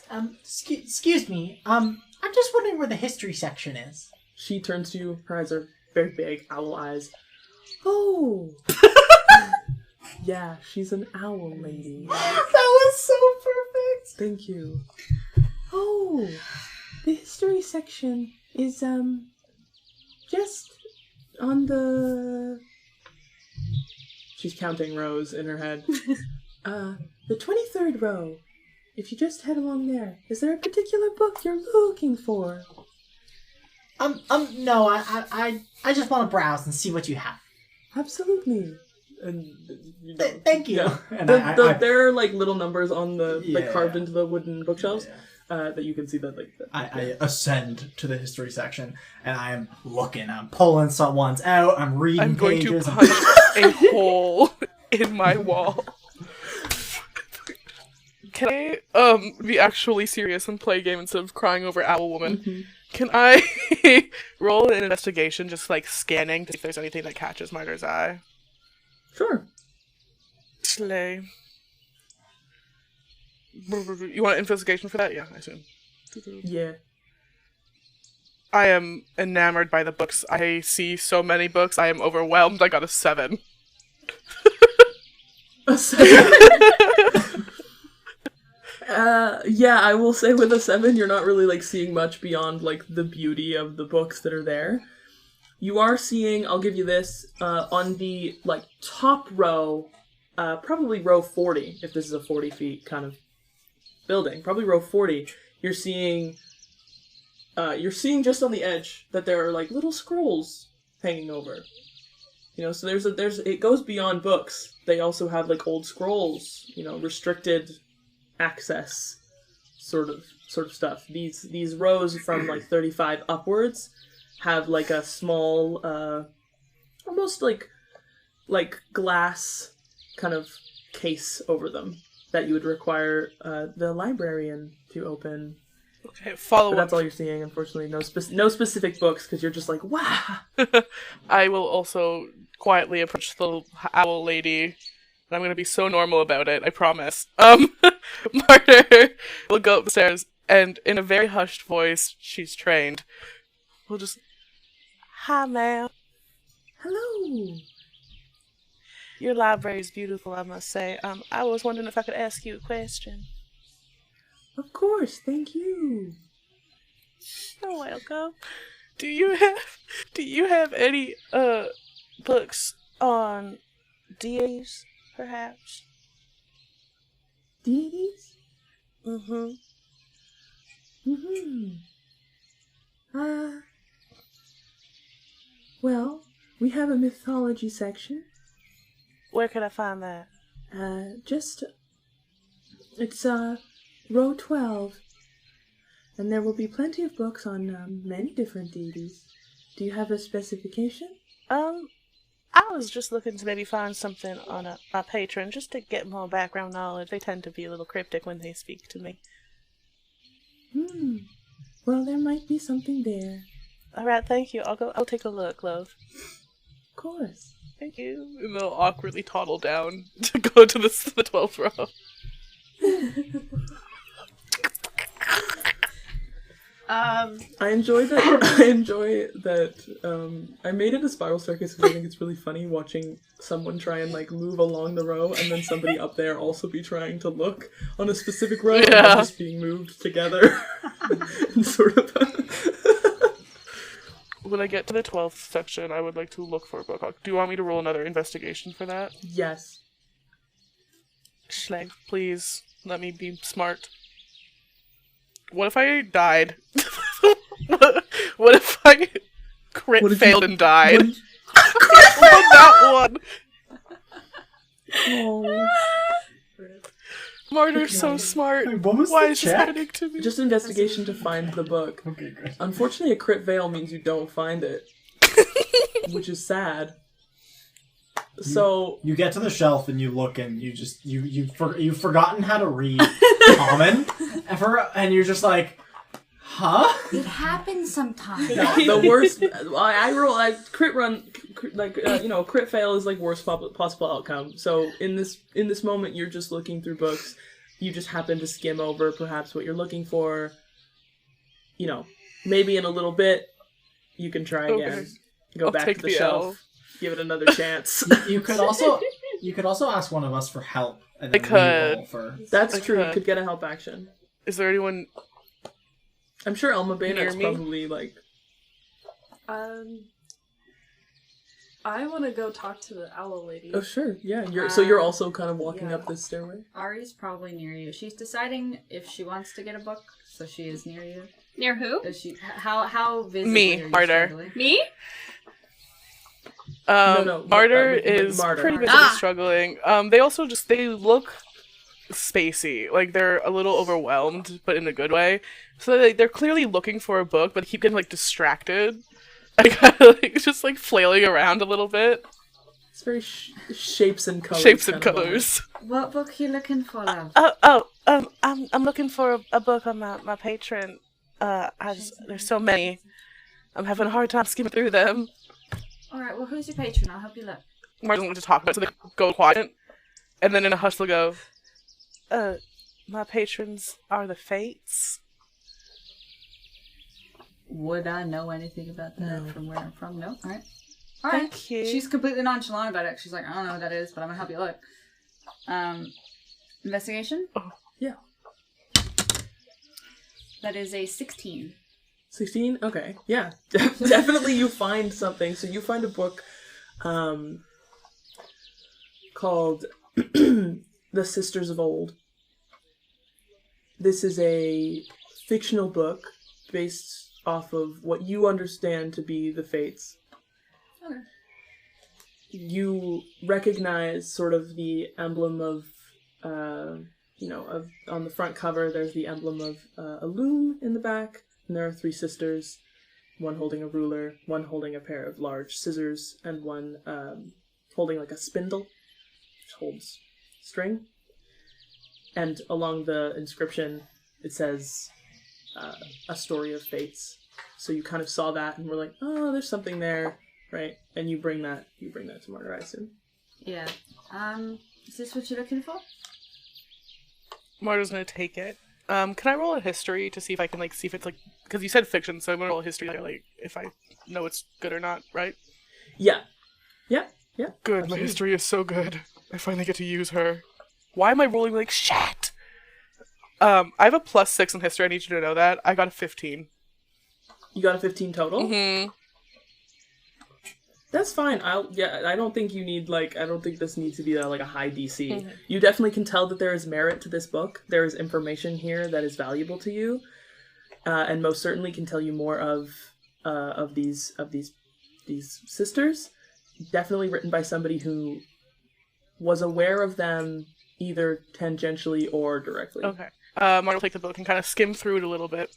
[SPEAKER 2] Excuse me. I'm just wondering where the history section is.
[SPEAKER 1] She turns to you. Her eyes are very big, owl eyes. Oh. Yeah, she's an owl lady.
[SPEAKER 2] That was so perfect.
[SPEAKER 1] Thank you. Oh, the history section is just on the She's counting rows in her head. The 23rd row. If you just head along there, is there a particular book you're looking for?
[SPEAKER 2] No, I just want to browse and see what you have.
[SPEAKER 1] Absolutely. And you know,
[SPEAKER 2] Thank you.
[SPEAKER 1] Yeah.
[SPEAKER 2] And
[SPEAKER 1] there are like little numbers on the like carved into the wooden bookshelves that you can see that like.
[SPEAKER 2] I ascend to the history section and I am looking. I'm pulling some ones out. I'm reading
[SPEAKER 6] I'm going
[SPEAKER 2] pages.
[SPEAKER 6] to punch a hole in my wall. Can I be actually serious and play a game instead of crying over Owl Woman?
[SPEAKER 1] Mm-hmm.
[SPEAKER 6] Can I roll an investigation, just like scanning to see if there's anything that catches Martyr's eye?
[SPEAKER 1] Sure.
[SPEAKER 6] Slay. You want an investigation for that? Yeah, I assume.
[SPEAKER 1] Yeah.
[SPEAKER 6] I am enamored by the books. I see so many books. I am overwhelmed. I got a 7.
[SPEAKER 1] A 7? Yeah, I will say with a 7, you're not really, like, seeing much beyond, like, the beauty of the books that are there. You are seeing, I'll give you this, on the, like, top row, probably row 40, if this is a 40 feet kind of building, probably row 40, you're seeing just on the edge that there are, like, little scrolls hanging over. You know, so it goes beyond books. They also have, like, old scrolls, you know, restricted access sort of stuff. These rows from like 35 upwards have like a small almost like glass kind of case over them that you would require the librarian to open.
[SPEAKER 6] Okay, follow
[SPEAKER 1] But
[SPEAKER 6] up.
[SPEAKER 1] that's all you're seeing, unfortunately. No specific books, because you're just like, wow.
[SPEAKER 6] I will also quietly approach the owl lady. And I'm gonna be so normal about it, I promise. Martyr will go up the stairs, and in a very hushed voice, she's trained, we'll just, hi ma'am.
[SPEAKER 1] Hello.
[SPEAKER 6] Your library is beautiful, I must say. I was wondering if I could ask you a question.
[SPEAKER 1] Of course, thank you.
[SPEAKER 6] You're welcome. Do you have any, books on deities? Perhaps.
[SPEAKER 1] Deities?
[SPEAKER 6] Mm-hmm.
[SPEAKER 1] Well, we have a mythology section.
[SPEAKER 6] Where could I find that?
[SPEAKER 1] It's row 12. And there will be plenty of books on many different deities. Do you have a specification?
[SPEAKER 6] I was just looking to maybe find something on a patron, just to get more background knowledge. They tend to be a little cryptic when they speak to me.
[SPEAKER 1] Well, there might be something there.
[SPEAKER 6] Alright, thank you. I'll take a look, love.
[SPEAKER 1] Of course.
[SPEAKER 6] Thank you. And they'll awkwardly toddle down to go to the 12th row.
[SPEAKER 1] I enjoy that. I made it a spiral staircase because I think it's really funny watching someone try and like move along the row, and then somebody up there also be trying to look on a specific row, and then just being moved together, and sort of.
[SPEAKER 6] When I get to the 12th section, I would like to look for a book. Do you want me to roll another investigation for that?
[SPEAKER 1] Yes.
[SPEAKER 6] Schleg, please let me be smart. What if I died? What if I failed and died? That one!
[SPEAKER 1] Oh.
[SPEAKER 6] Martyr's so smart.
[SPEAKER 2] Wait, what was
[SPEAKER 6] Why
[SPEAKER 2] the
[SPEAKER 6] is this
[SPEAKER 2] check?
[SPEAKER 6] happening to me?
[SPEAKER 1] Just investigation to find the book.
[SPEAKER 2] Okay, great.
[SPEAKER 1] Unfortunately, a crit fail means you don't find it, which is sad. So
[SPEAKER 2] You get to the shelf and you look and you've forgotten how to read common, and you're just like, huh?
[SPEAKER 3] It happens sometimes.
[SPEAKER 1] the worst. I crit run, crit fail is like worst possible outcome. So in this moment, you're just looking through books. You just happen to skim over perhaps what you're looking for. You know, maybe in a little bit, you can try again.
[SPEAKER 6] Okay.
[SPEAKER 1] Go
[SPEAKER 6] I'll
[SPEAKER 1] back
[SPEAKER 6] take
[SPEAKER 1] to the
[SPEAKER 6] the
[SPEAKER 1] shelf.
[SPEAKER 6] L.
[SPEAKER 1] Give it another chance.
[SPEAKER 2] You could also ask one of us for help. And then
[SPEAKER 6] I could.
[SPEAKER 2] re-roll for.
[SPEAKER 1] That's
[SPEAKER 6] I
[SPEAKER 1] true. You
[SPEAKER 6] could.
[SPEAKER 1] could get a help action.
[SPEAKER 6] Is there anyone...
[SPEAKER 1] I'm sure Elma Baynard's
[SPEAKER 6] Near me?
[SPEAKER 1] probably like.
[SPEAKER 5] I want to go talk to the owl lady.
[SPEAKER 1] Oh, sure. Yeah. You're also kind of walking
[SPEAKER 5] yeah.
[SPEAKER 1] up this stairway?
[SPEAKER 3] Ari's probably near you. She's deciding if she wants to get a book, so she is near you.
[SPEAKER 4] Near who?
[SPEAKER 3] Does she? How visibly
[SPEAKER 6] Me,
[SPEAKER 3] are you
[SPEAKER 6] Martyr.
[SPEAKER 3] struggling?
[SPEAKER 4] Me?
[SPEAKER 6] Martyr is
[SPEAKER 1] Martyr.
[SPEAKER 6] pretty busy struggling. They also they look spacey. Like, they're a little overwhelmed, but in a good way. So they're clearly looking for a book, but keep getting, like, distracted. And kind of, like, just, like, flailing around a little bit.
[SPEAKER 1] It's very shapes and colors.
[SPEAKER 6] Shapes and colors.
[SPEAKER 3] What book are you looking for, love?
[SPEAKER 6] I'm looking for a book on my patron. There's so many. I'm having a hard time skimming through them.
[SPEAKER 3] Alright, well, who's your patron? I'll help you look.
[SPEAKER 6] Martin doesn't want to talk about it, so they go quiet. And then in a hush they'll go, my patrons are the Fates.
[SPEAKER 3] Would I know anything about that from where I'm from? No? Alright.
[SPEAKER 6] Thank you.
[SPEAKER 3] She's completely nonchalant about it. She's like, I don't know what that is, but I'm gonna help you look. Investigation?
[SPEAKER 6] Oh,
[SPEAKER 1] yeah.
[SPEAKER 3] That is a 16.
[SPEAKER 1] 16? Okay. Yeah. Definitely you find something. So you find a book called The Sisters of Old. This is a fictional book based off of what you understand to be the Fates.
[SPEAKER 3] Okay.
[SPEAKER 1] You recognize sort of the emblem of, on the front cover, there's the emblem of a loom in the back, and there are 3 sisters, one holding a ruler, one holding a pair of large scissors, and one holding like a spindle, which holds string. And along the inscription, it says, a story of fates. So you kind of saw that and were like, oh, there's something there, right? And you bring that to Martyr, I assume.
[SPEAKER 3] Yeah. Is this what you're looking for?
[SPEAKER 6] Martyr's gonna take it. Can I roll a history to see if I can, like, see if it's, like, because you said fiction, so I'm gonna roll a history, like, if I know it's good or not, right?
[SPEAKER 1] Yeah. Yeah.
[SPEAKER 6] Good,
[SPEAKER 1] Absolutely.
[SPEAKER 6] my history is so good. I finally get to use her. Why am I rolling like shit? I have a +6 in history, I need you to know that. I got a 15.
[SPEAKER 1] You got a 15 total?
[SPEAKER 6] Mm-hmm.
[SPEAKER 1] That's fine. I don't think you need, I don't think this needs to be like a high DC.
[SPEAKER 6] Mm-hmm.
[SPEAKER 1] You definitely can tell that there is merit to this book. There is information here that is valuable to you, and most certainly can tell you more of these sisters. Definitely written by somebody who was aware of them either tangentially or directly.
[SPEAKER 6] Okay. Martin will take the book and kind of skim through it a little bit.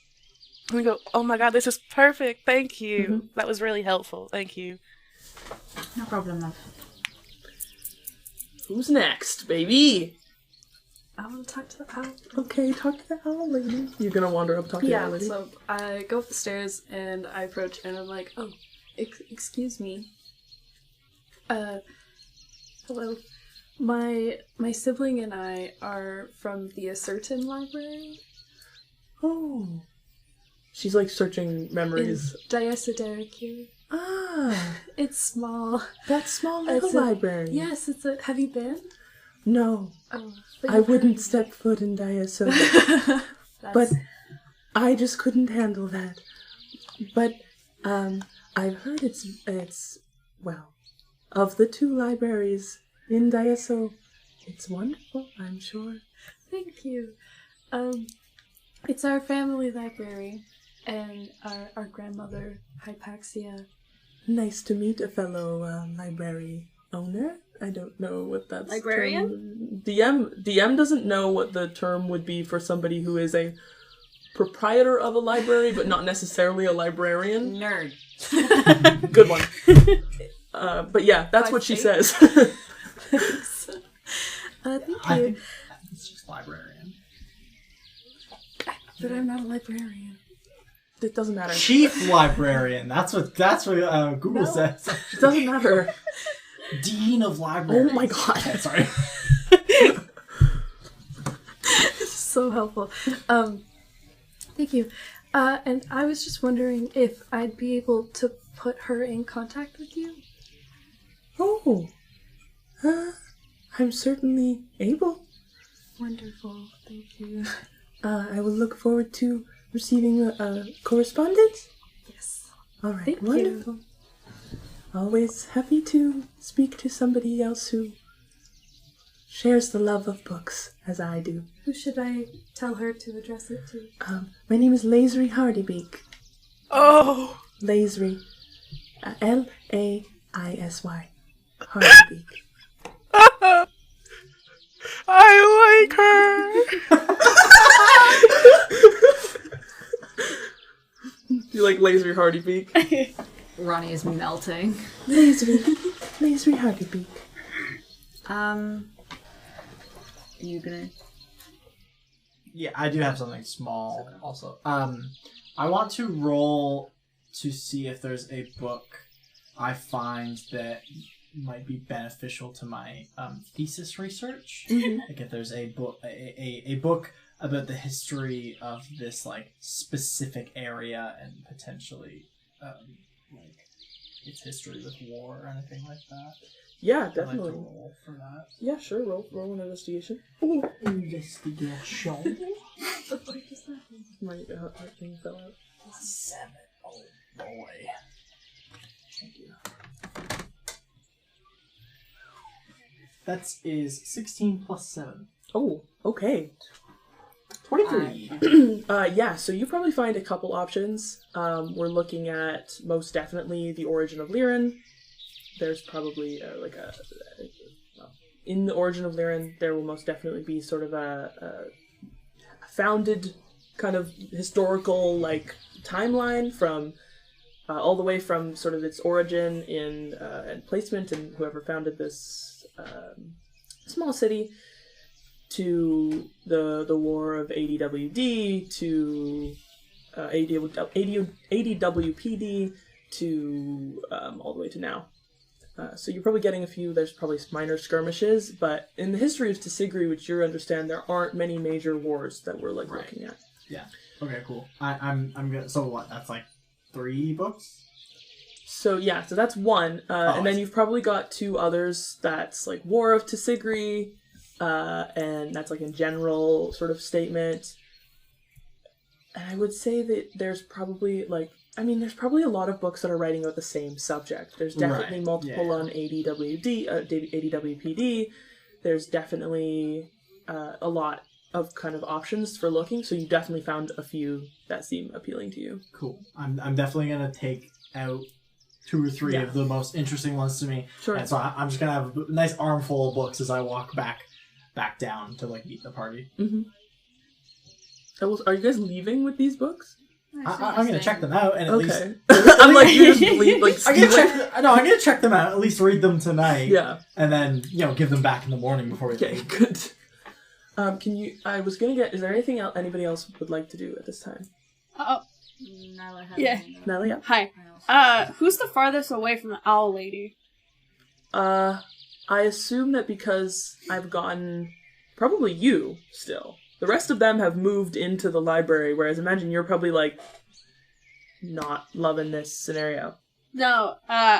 [SPEAKER 6] And we go, oh my god, this is perfect. Thank you.
[SPEAKER 1] Mm-hmm.
[SPEAKER 6] That was really helpful. Thank you.
[SPEAKER 3] No problem, love.
[SPEAKER 1] Who's next, baby?
[SPEAKER 5] I want to talk to the owl.
[SPEAKER 1] Okay, talk to the owl lady. You're gonna wander up, talk to the owl
[SPEAKER 5] Yeah,
[SPEAKER 1] lady?
[SPEAKER 5] so I go up the stairs and I approach and I'm like, oh, excuse me. Hello. My sibling and I are from the certain library
[SPEAKER 1] Oh. She's like searching
[SPEAKER 5] in
[SPEAKER 1] memories.
[SPEAKER 5] Diacedaricure.
[SPEAKER 1] Ah,
[SPEAKER 5] It's small.
[SPEAKER 1] that small little
[SPEAKER 5] It's a-
[SPEAKER 1] library.
[SPEAKER 5] Yes, it's a. Have you been?
[SPEAKER 1] No,
[SPEAKER 5] Oh, but
[SPEAKER 1] I
[SPEAKER 5] you've
[SPEAKER 1] wouldn't
[SPEAKER 5] heard
[SPEAKER 1] step foot in Diaso,
[SPEAKER 5] of it.
[SPEAKER 1] but
[SPEAKER 5] That's-
[SPEAKER 1] I just couldn't handle that. But I've heard it's well, of the 2 libraries in Diaso, it's wonderful, I'm sure.
[SPEAKER 5] Thank you. It's our family library, and our grandmother, Hypaxia.
[SPEAKER 1] Nice to meet a fellow library owner. I don't know what that's
[SPEAKER 4] Librarian?
[SPEAKER 1] DM doesn't know what the term would be for somebody who is a proprietor of a library, but not necessarily a librarian.
[SPEAKER 3] Nerd.
[SPEAKER 1] Good one. But yeah, that's
[SPEAKER 5] By
[SPEAKER 1] what she
[SPEAKER 5] fate.
[SPEAKER 1] says.
[SPEAKER 5] Thanks. Thank
[SPEAKER 2] I
[SPEAKER 5] you.
[SPEAKER 2] think it's just librarian.
[SPEAKER 5] But I'm not a librarian.
[SPEAKER 1] It doesn't matter.
[SPEAKER 2] Chief librarian. That's what Google
[SPEAKER 5] No.
[SPEAKER 2] says.
[SPEAKER 1] It doesn't matter.
[SPEAKER 2] Dean of libraries.
[SPEAKER 1] Oh my god.
[SPEAKER 2] Okay, sorry.
[SPEAKER 5] So helpful. Thank you. And I was just wondering if I'd be able to put her in contact with you.
[SPEAKER 1] Oh. I'm certainly able.
[SPEAKER 5] Wonderful. Thank you.
[SPEAKER 1] I will look forward to receiving correspondence.
[SPEAKER 5] Yes.
[SPEAKER 1] All right,
[SPEAKER 5] Thank you.
[SPEAKER 1] wonderful. Always happy to speak to somebody else who shares the love of books, as I do.
[SPEAKER 5] Who should I tell her to address it to?
[SPEAKER 1] My name is Laisry Hardybeak.
[SPEAKER 6] Oh!
[SPEAKER 1] Laisry. Laisy. Hardybeak.
[SPEAKER 6] I like her!
[SPEAKER 1] You like Laisry Hardybeak?
[SPEAKER 3] Ronnie is melting.
[SPEAKER 1] Laisry Hardybeak.
[SPEAKER 3] You gonna...
[SPEAKER 2] Yeah, I do have something small also. I want to roll to see if there's a book I find that might be beneficial to my thesis research. Like if there's a book, a book about the history of this like specific area and potentially like its history with war or anything like that.
[SPEAKER 1] Yeah,
[SPEAKER 2] I'd like to
[SPEAKER 1] definitely.
[SPEAKER 2] roll for that.
[SPEAKER 1] Yeah, sure. Roll an investigation.
[SPEAKER 2] Investigation.
[SPEAKER 1] My thing fell out.
[SPEAKER 2] 7. Oh boy. Thank you. That is 16 plus 7.
[SPEAKER 1] Oh, okay.
[SPEAKER 2] 23.
[SPEAKER 1] Yeah, so you probably find a couple options. We're looking at most definitely the origin of Lierin. There's probably in the origin of Lierin, there will most definitely be sort of a founded kind of historical like timeline from all the way from sort of its origin in and placement and whoever founded this small city to the War of ADWD to ADWPD to all the way to now. So you're probably getting a few, there's probably minor skirmishes, but in the history of Tisigri, which you understand, there aren't many major wars that we're like looking at.
[SPEAKER 2] Yeah. Okay, cool. I'm gonna, so what, that's like 3 books?
[SPEAKER 1] So yeah, so that's one. And then you've probably got 2 others that's like War of Tisigri, and that's like a general sort of statement. And I would say that there's probably there's probably a lot of books that are writing about the same subject. There's definitely multiple on ADWPD. There's definitely a lot of kind of options for looking. So you definitely found a few that seem appealing to you.
[SPEAKER 2] Cool. I'm definitely gonna take out 2 or 3 of the most interesting ones to me.
[SPEAKER 1] Sure.
[SPEAKER 2] And so I'm just gonna have a nice armful of books as I walk back down to like meet the party.
[SPEAKER 1] Mm-hmm. Are you guys leaving with these books?
[SPEAKER 2] I'm gonna check them out and at least
[SPEAKER 1] I'm like you just leave, like
[SPEAKER 2] I'm gonna check them out. At least read them tonight.
[SPEAKER 1] Yeah.
[SPEAKER 2] And then give them back in the morning before we
[SPEAKER 1] Okay,
[SPEAKER 2] leave.
[SPEAKER 1] good. Is there anything else anybody else would like to do at this time?
[SPEAKER 3] Nyla has
[SPEAKER 4] Yeah.
[SPEAKER 1] Nelly, yeah.
[SPEAKER 4] Hi. Who's the farthest away from the owl lady?
[SPEAKER 1] I assume that because I've gotten probably you still. The rest of them have moved into the library, whereas imagine you're probably like not loving this scenario.
[SPEAKER 4] No.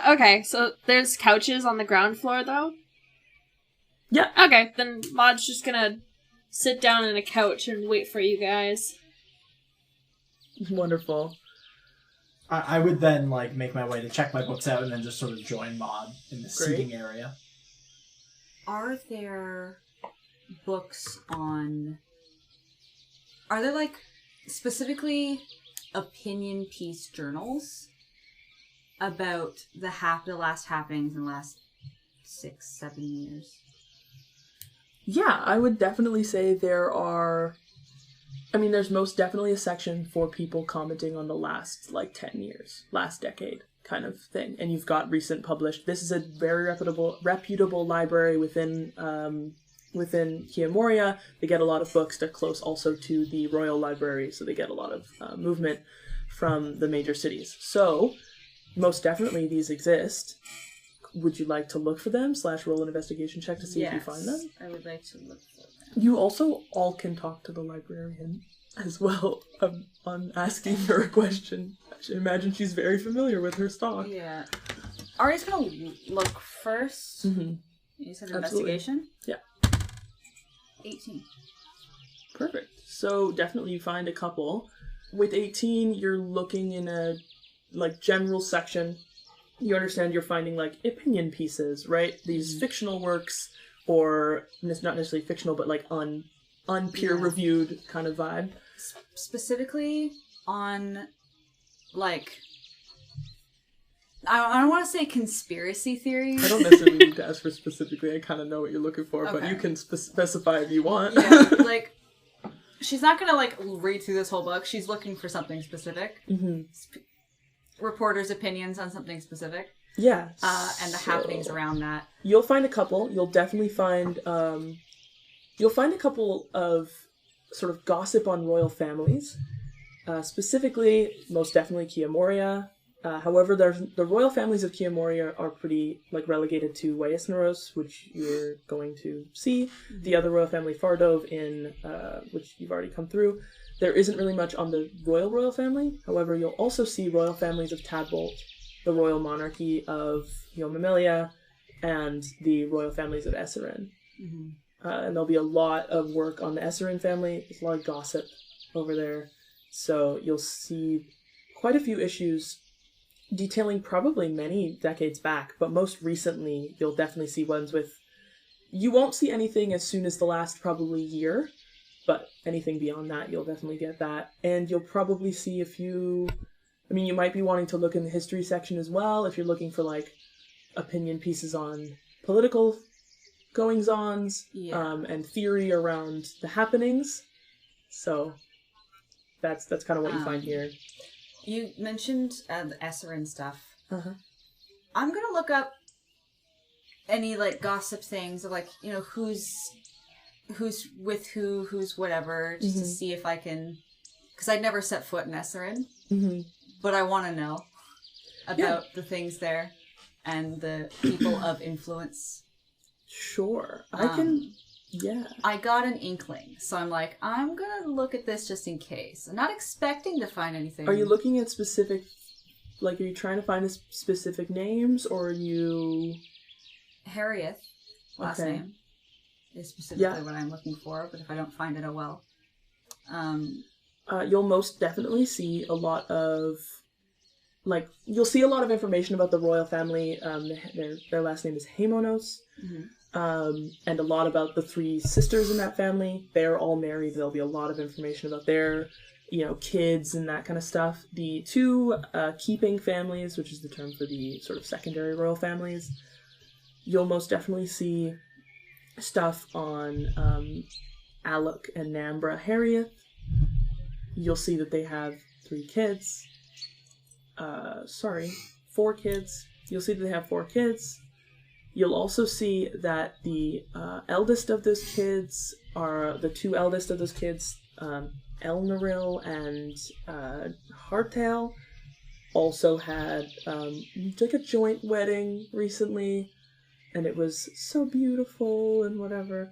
[SPEAKER 4] Okay. So there's couches on the ground floor, though.
[SPEAKER 1] Yeah.
[SPEAKER 4] Okay. Then Maud's just gonna sit down on a couch and wait for you guys.
[SPEAKER 1] Wonderful.
[SPEAKER 2] I would then like make my way to check my books out and then just sort of join Maud in the seating area.
[SPEAKER 3] Are there books on... Are there, like, specifically opinion piece journals about the last happenings in the last 6-7 years?
[SPEAKER 1] Yeah, I would definitely say there's most definitely a section for people commenting on the last, 10 years, last decade kind of thing. And you've got recent published. This is a very reputable library within Kiamoria. They get a lot of books. They're close also to the Royal Library, so they get a lot of movement from the major cities. So, most definitely these exist. Would you like to look for them / roll an investigation check to see if you find them?
[SPEAKER 3] I would like to look for them.
[SPEAKER 1] You also all can talk to the librarian as well on asking her a question. I imagine she's very familiar with her stock.
[SPEAKER 3] Yeah. Ari's gonna look first.
[SPEAKER 1] Mm-hmm.
[SPEAKER 3] You said
[SPEAKER 1] Absolutely.
[SPEAKER 3] investigation?
[SPEAKER 1] Yeah.
[SPEAKER 3] 18.
[SPEAKER 1] Perfect. So definitely you find a couple. With 18, you're looking in a general section you understand you're finding, like, opinion pieces, right? These fictional works, or not necessarily fictional, but, like, un-peer-reviewed kind of vibe.
[SPEAKER 3] Specifically on, like... I don't want to say conspiracy theories.
[SPEAKER 1] I don't necessarily need to ask for specifically. I kind of know what you're looking for, but you can specify if you want.
[SPEAKER 3] Yeah, like, she's not going to, like, read through this whole book. She's looking for something specific.
[SPEAKER 1] Mm-hmm.
[SPEAKER 3] Reporters' opinions on something specific.
[SPEAKER 1] Yeah.
[SPEAKER 3] And the happenings around that.
[SPEAKER 1] You'll find a couple. You'll definitely find... you'll find a couple of sort of gossip on royal families. Specifically, most definitely Kiamoria. However, the royal families of Kiamoria are pretty, like, relegated to Waesneros, which you're going to see. Mm-hmm. The other royal family, Fardov, which you've already come through. There isn't really much on the royal family. However, you'll also see royal families of Tadbolt, the royal monarchy of Yomamelia, and the royal families of Esserin. Mm-hmm. And there'll be a lot of work on the Esserin family. There's a lot of gossip over there. So you'll see quite a few issues detailing probably many decades back, but most recently you'll definitely see ones with... You won't see anything as soon as the last probably year, but anything beyond that, you'll definitely get that. And you'll probably see a few... I mean, you might be wanting to look in the history section as well, if you're looking for, like, opinion pieces on political goings-ons, and theory around the happenings. So that's kind of what you find here.
[SPEAKER 3] You mentioned the Esserin stuff.
[SPEAKER 1] Uh-huh.
[SPEAKER 3] I'm going to look up any, like, gossip things of, like, you know, who's with who, who's whatever, just to see if I can... Because I'd never set foot in Esserin, but I want to know about the things there and the people of influence.
[SPEAKER 1] Sure. I can... Yeah.
[SPEAKER 3] I got an inkling, so I'm like, I'm gonna look at this just in case. I'm not expecting to find anything.
[SPEAKER 1] Are you looking at specific, like, are you trying to find specific names, or are you...
[SPEAKER 3] Harriet, last name, is specifically what I'm looking for, but if I don't find it, oh well.
[SPEAKER 1] You'll most definitely see a lot of, like, you'll see a lot of information about the royal family. Their last name is Haimonos. Mm-hmm. And a lot about the three sisters in that family. They're all married. There'll be a lot of information about their, you know, kids and that kind of stuff. The two keeping families, which is the term for the sort of secondary royal families, you'll most definitely see stuff on Alec and Nambra Harriet. You'll see that they have 4 kids. You'll see that they have 4 kids. You'll also see that the eldest of those kids are the 2 eldest of those kids, Elnoril and Hardtail, also had like a joint wedding recently, and it was so beautiful and whatever.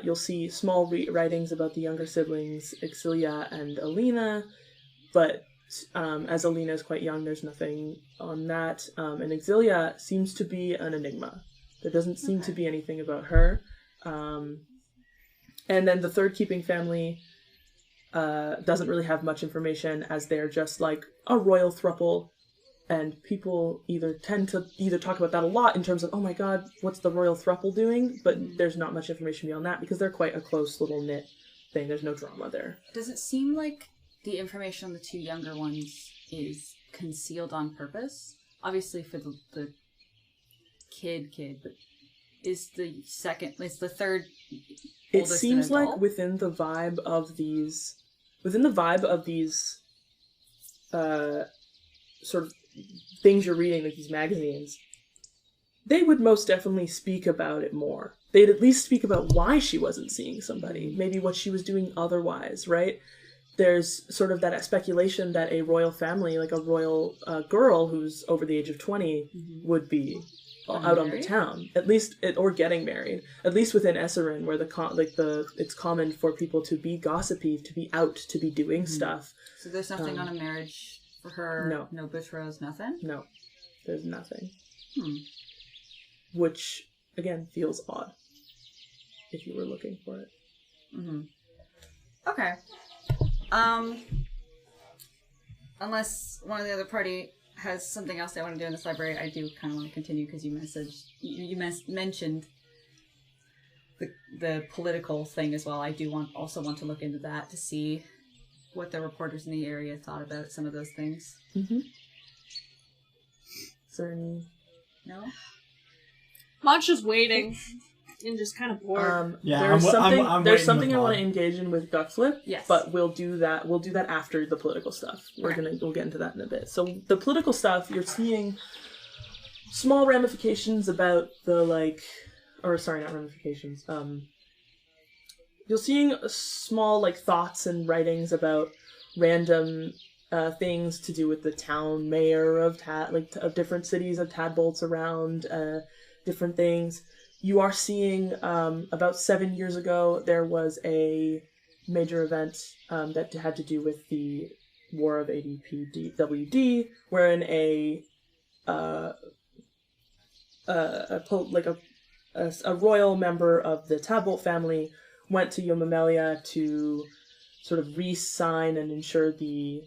[SPEAKER 1] You'll see small writings about the younger siblings, Exilia and Alina, but as Alina is quite young, there's nothing on that. And Exilia seems to be an enigma. There doesn't seem to be anything about her. And then the third keeping family doesn't really have much information, as they're just like a royal throuple. And people tend to talk about that a lot in terms of, oh my god, what's the royal throuple doing? But there's not much information beyond that, because they're quite a close little knit thing. There's no drama there.
[SPEAKER 3] Does it seem like the information on the 2 younger ones is concealed on purpose? Obviously for the kid, but is the third
[SPEAKER 1] It seems like within the vibe of these sort of things you're reading, like these magazines, they would most definitely speak about it more. They'd at least speak about why she wasn't seeing somebody, maybe what she was doing otherwise, right? There's sort of that speculation that a royal family, like a royal girl who's over the age of 20, would be out on the town, at least, or getting married. At least within Esserin, where it's common for people to be gossipy, to be out, to be doing stuff.
[SPEAKER 3] So there's nothing on a marriage for her. No bush rose, nothing. No,
[SPEAKER 1] there's nothing. Which again feels odd if you were looking for it.
[SPEAKER 3] Okay. Unless one of the other party has something else I want to do in this library. I do kind of want to continue because you mentioned the political thing as well. I do also want to look into that to see what the reporters in the area thought about some of those things.
[SPEAKER 1] Mm-hmm. Is there any...
[SPEAKER 3] No?
[SPEAKER 4] Mon's just waiting and just kind of bored.
[SPEAKER 1] There's something
[SPEAKER 2] I'm
[SPEAKER 1] there's
[SPEAKER 2] waiting
[SPEAKER 1] something
[SPEAKER 2] with
[SPEAKER 1] I want to
[SPEAKER 2] Mon.
[SPEAKER 1] engage in with Gutflip.
[SPEAKER 3] Yes.
[SPEAKER 1] But we'll do that after the political stuff. We'll get into that in a bit. So the political stuff, you're seeing small ramifications about the not ramifications. You're seeing small thoughts and writings about random things to do with the town mayor of of different cities of Tadbolts around, different things. You are seeing about 7 years ago there was a major event that had to do with the War of ADPWD, wherein a royal member of the Tadbolt family went to Yomamelia to sort of re-sign and ensure the...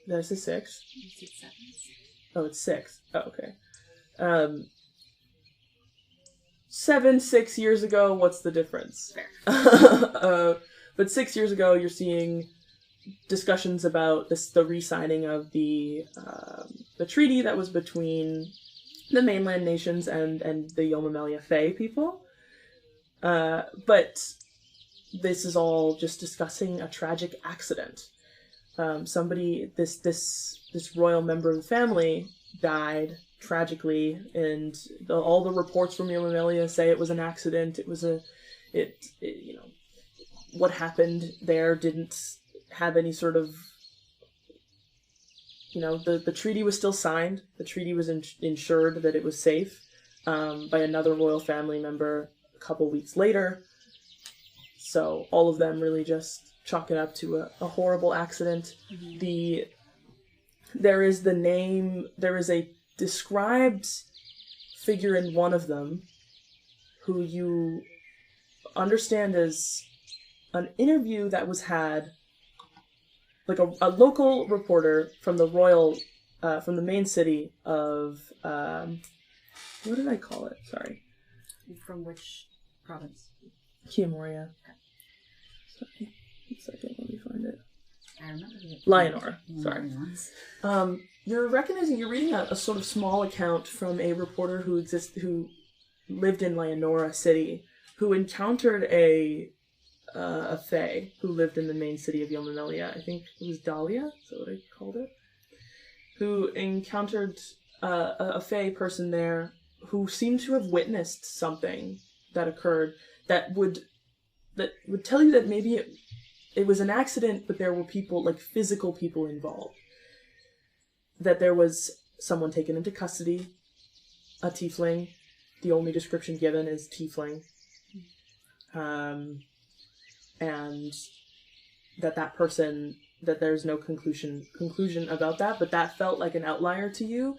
[SPEAKER 1] Did I say 6? Oh, it's 6. Oh, okay. 6 years ago, what's the difference?
[SPEAKER 3] Fair.
[SPEAKER 1] But 6 years ago, you're seeing discussions about the re-signing of the treaty that was between the mainland nations and the Yomamelia Fae people. But this is all just discussing a tragic accident. This royal member of the family died tragically, and all the reports from Yomamelia say it was an accident. It was what happened there didn't have any sort of, the treaty was still signed. The treaty was ensured that it was safe by another royal family member a couple weeks later. So all of them really just chalk it up to a horrible accident. Mm-hmm. There is a described figure in one of them who you understand as an interview that was had, a local reporter from the royal, from the main city of, what did I call it? Sorry.
[SPEAKER 3] From which province?
[SPEAKER 1] Kiamoria. Sorry. A second, let me find it.
[SPEAKER 3] I remember
[SPEAKER 1] Lionor. Sorry. You're reading a sort of small account from a reporter who lived in Lionora City, who encountered a Fae who lived in the main city of Yomamelia. I think it was Dahlia, is that what I called it? Who encountered a Fae person there who seemed to have witnessed something that occurred that would tell you that maybe it was an accident, but there were people, physical people involved. That there was someone taken into custody, a tiefling. The only description given is tiefling. And that person, that there's no conclusion about that, but that felt like an outlier to you,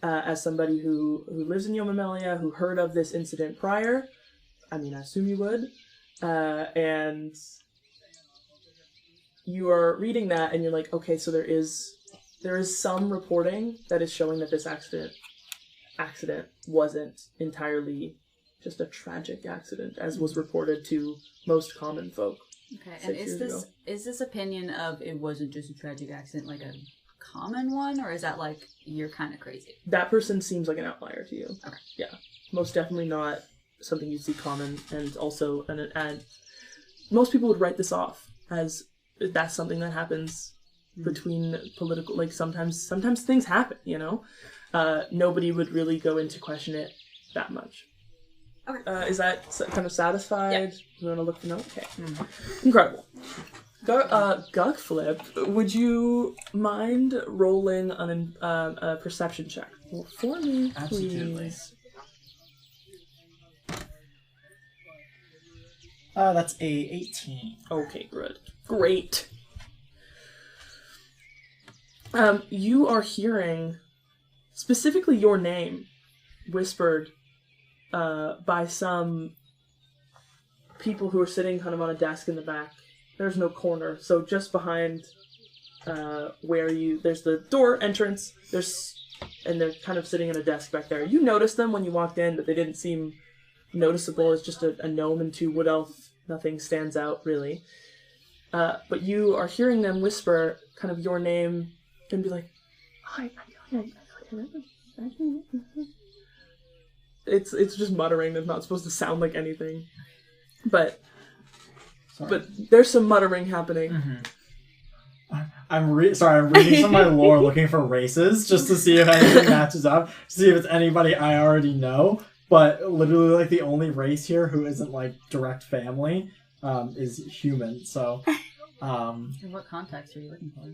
[SPEAKER 1] as somebody who lives in Yomamelia, who heard of this incident prior. I mean, I assume you would. And you are reading that and you're like, okay, so there is some reporting that is showing that this accident wasn't entirely just a tragic accident, as was reported to most common folk.
[SPEAKER 3] Okay, and is this opinion of it wasn't just a tragic accident a common one, or is that you're kind of crazy?
[SPEAKER 1] That person seems like an outlier to you.
[SPEAKER 3] Okay.
[SPEAKER 1] Yeah, most definitely not something you see common, and also and most people would write this off as that's something that happens between political, sometimes things happen, nobody would really go into question it that much.
[SPEAKER 3] Okay.
[SPEAKER 1] Is that kind of satisfied?
[SPEAKER 3] Yeah.
[SPEAKER 1] You want to look for note? Okay. Incredible. Gugflip, would you mind rolling a perception check for me,
[SPEAKER 2] Absolutely.
[SPEAKER 1] please?
[SPEAKER 2] That's a 18.
[SPEAKER 1] Okay, good. Great. You are hearing specifically your name whispered by some people who are sitting kind of on a desk in the back. There's no corner, so just behind where there's the door entrance. And they're kind of sitting at a desk back there. You noticed them when you walked in, but they didn't seem noticeable. It's just a gnome and 2 wood elf. Nothing stands out really. But you are hearing them whisper kind of your name and be like, "Hi, It's just muttering. That's not supposed to sound like anything, but there's some muttering happening.
[SPEAKER 2] Mm-hmm. I'm reading some of my lore, looking for races just to see if anything matches up, see if it's anybody I already know. But literally, like the only race here who isn't like direct family is human. So,
[SPEAKER 3] In what context are you looking for?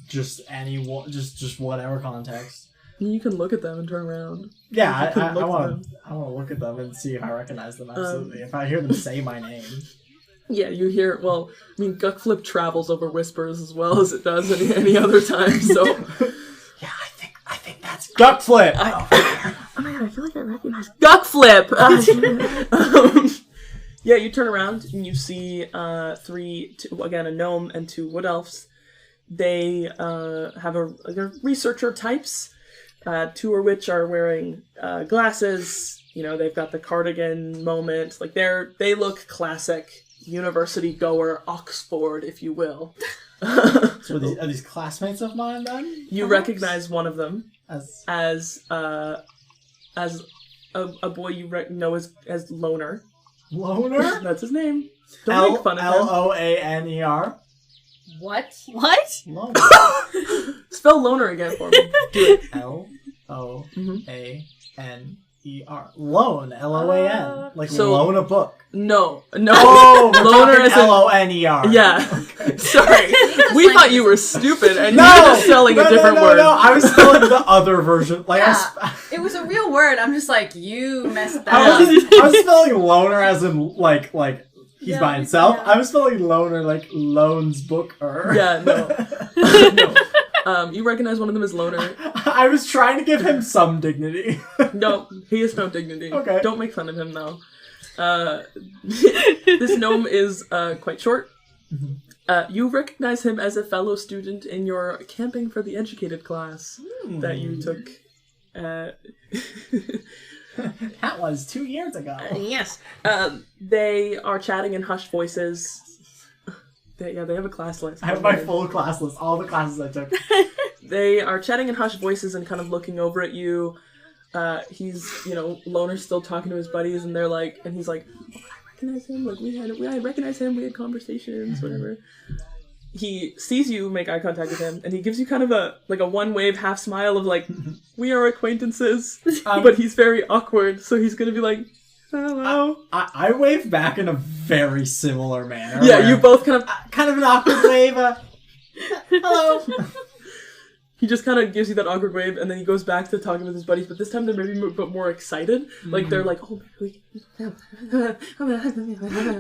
[SPEAKER 2] just just whatever context.
[SPEAKER 1] You can look at them and turn around.
[SPEAKER 2] Yeah,
[SPEAKER 1] You
[SPEAKER 2] I
[SPEAKER 1] can look at
[SPEAKER 2] want
[SPEAKER 1] them.
[SPEAKER 2] to look at them and see if I recognize them. Absolutely, if I hear them say my name.
[SPEAKER 1] Yeah, you hear. Well, I mean, Guckflip travels over whispers as well as it does any other time. So,
[SPEAKER 2] Yeah, I think that's Guckflip.
[SPEAKER 1] oh my god, I feel like I recognize Guckflip. Yeah, you turn around and you see a gnome and 2 wood elves. They have a researcher types. 2 of which are wearing glasses. You know, they've got the cardigan moment. Like they look classic university goer, Oxford, if you will.
[SPEAKER 2] So are these classmates of mine then?
[SPEAKER 1] You recognize one of them
[SPEAKER 2] as
[SPEAKER 1] a boy you know as Loner.
[SPEAKER 2] Loner?
[SPEAKER 1] That's his name. Don't make fun of him.
[SPEAKER 2] Loaner.
[SPEAKER 3] What?
[SPEAKER 4] What?
[SPEAKER 2] Loner.
[SPEAKER 1] Spell Loner again for me. Do it.
[SPEAKER 2] Loaner. Loan. LOAN. Like
[SPEAKER 1] So-
[SPEAKER 2] loan a book.
[SPEAKER 1] No.
[SPEAKER 2] Oh,
[SPEAKER 1] Loner is
[SPEAKER 2] LONER.
[SPEAKER 1] Yeah.
[SPEAKER 2] Okay.
[SPEAKER 1] Sorry. We thought you were stupid and
[SPEAKER 2] No!
[SPEAKER 1] you were spelling a different word.
[SPEAKER 2] No, I was spelling the other version. Like
[SPEAKER 3] Yeah. It was a real word. I'm just like, you messed that
[SPEAKER 2] I
[SPEAKER 3] up.
[SPEAKER 2] was spelling loner as in like he's
[SPEAKER 3] Yeah,
[SPEAKER 2] by himself.
[SPEAKER 3] yeah.
[SPEAKER 2] I was spelling loner like loans booker.
[SPEAKER 1] Yeah, no. No. You recognize one of them as Loner.
[SPEAKER 2] I was trying to give him some dignity.
[SPEAKER 1] No, he has no dignity.
[SPEAKER 2] Okay.
[SPEAKER 1] Don't make fun of him, though. This gnome is quite short. You recognize him as a fellow student in your Camping for the Educated class that you took.
[SPEAKER 2] That was 2 years ago.
[SPEAKER 1] Yes. They are chatting in hushed voices. They have a class list.
[SPEAKER 2] I have my full class list, all the classes I took.
[SPEAKER 1] They are chatting in hushed voices and kind of looking over at you. He's, Loner's still talking to his buddies, and they're like, and he's like, oh, I recognize him. Like I recognize him. We had conversations, whatever. He sees you make eye contact with him, and he gives you kind of a one wave half smile of like, we are acquaintances, but he's very awkward, so he's gonna be like, hello.
[SPEAKER 2] I wave back in a very similar manner.
[SPEAKER 1] Yeah,
[SPEAKER 2] where-
[SPEAKER 1] you both kind of
[SPEAKER 2] an awkward wave. Hello.
[SPEAKER 1] He just kind of gives you that awkward wave, and then he goes back to talking with his buddies, but this time they're maybe more excited. Like, they're like, oh,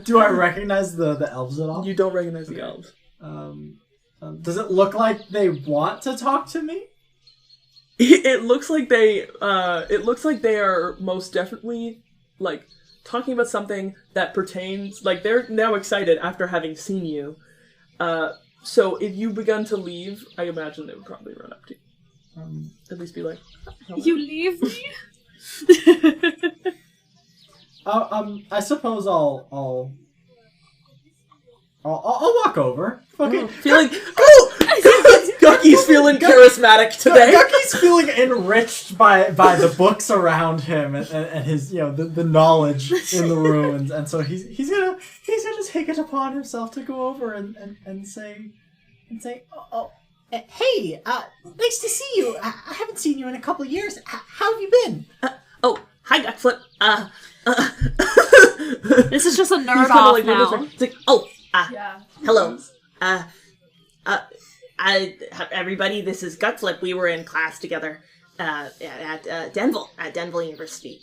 [SPEAKER 2] Do I recognize the elves at all?
[SPEAKER 1] You don't recognize the elves.
[SPEAKER 2] Does it look like they want to talk to me?
[SPEAKER 1] It looks like they are most definitely, like, talking about something that pertains, like, they're now excited after having seen you. So if you begun to leave, I imagine they would probably run up to you. At least be like, hello.
[SPEAKER 4] You leave me?
[SPEAKER 2] I suppose I'll walk over. Okay.
[SPEAKER 1] Feeling, Gucky's feeling charismatic today.
[SPEAKER 2] Gucky's feeling enriched by the books around him and his the knowledge in the room and so he's gonna take it upon himself to go over and say hey, nice to see you. I haven't seen you in a couple of years. How have you been?
[SPEAKER 1] Oh, hi, Guckflip.
[SPEAKER 4] This is just a
[SPEAKER 1] He's
[SPEAKER 4] nerd
[SPEAKER 1] kinda
[SPEAKER 4] off
[SPEAKER 1] like,
[SPEAKER 4] now.
[SPEAKER 1] it's like, oh,
[SPEAKER 3] Yeah.
[SPEAKER 7] Hello. Everybody, this is Guckflip. We were in class together at Denville University.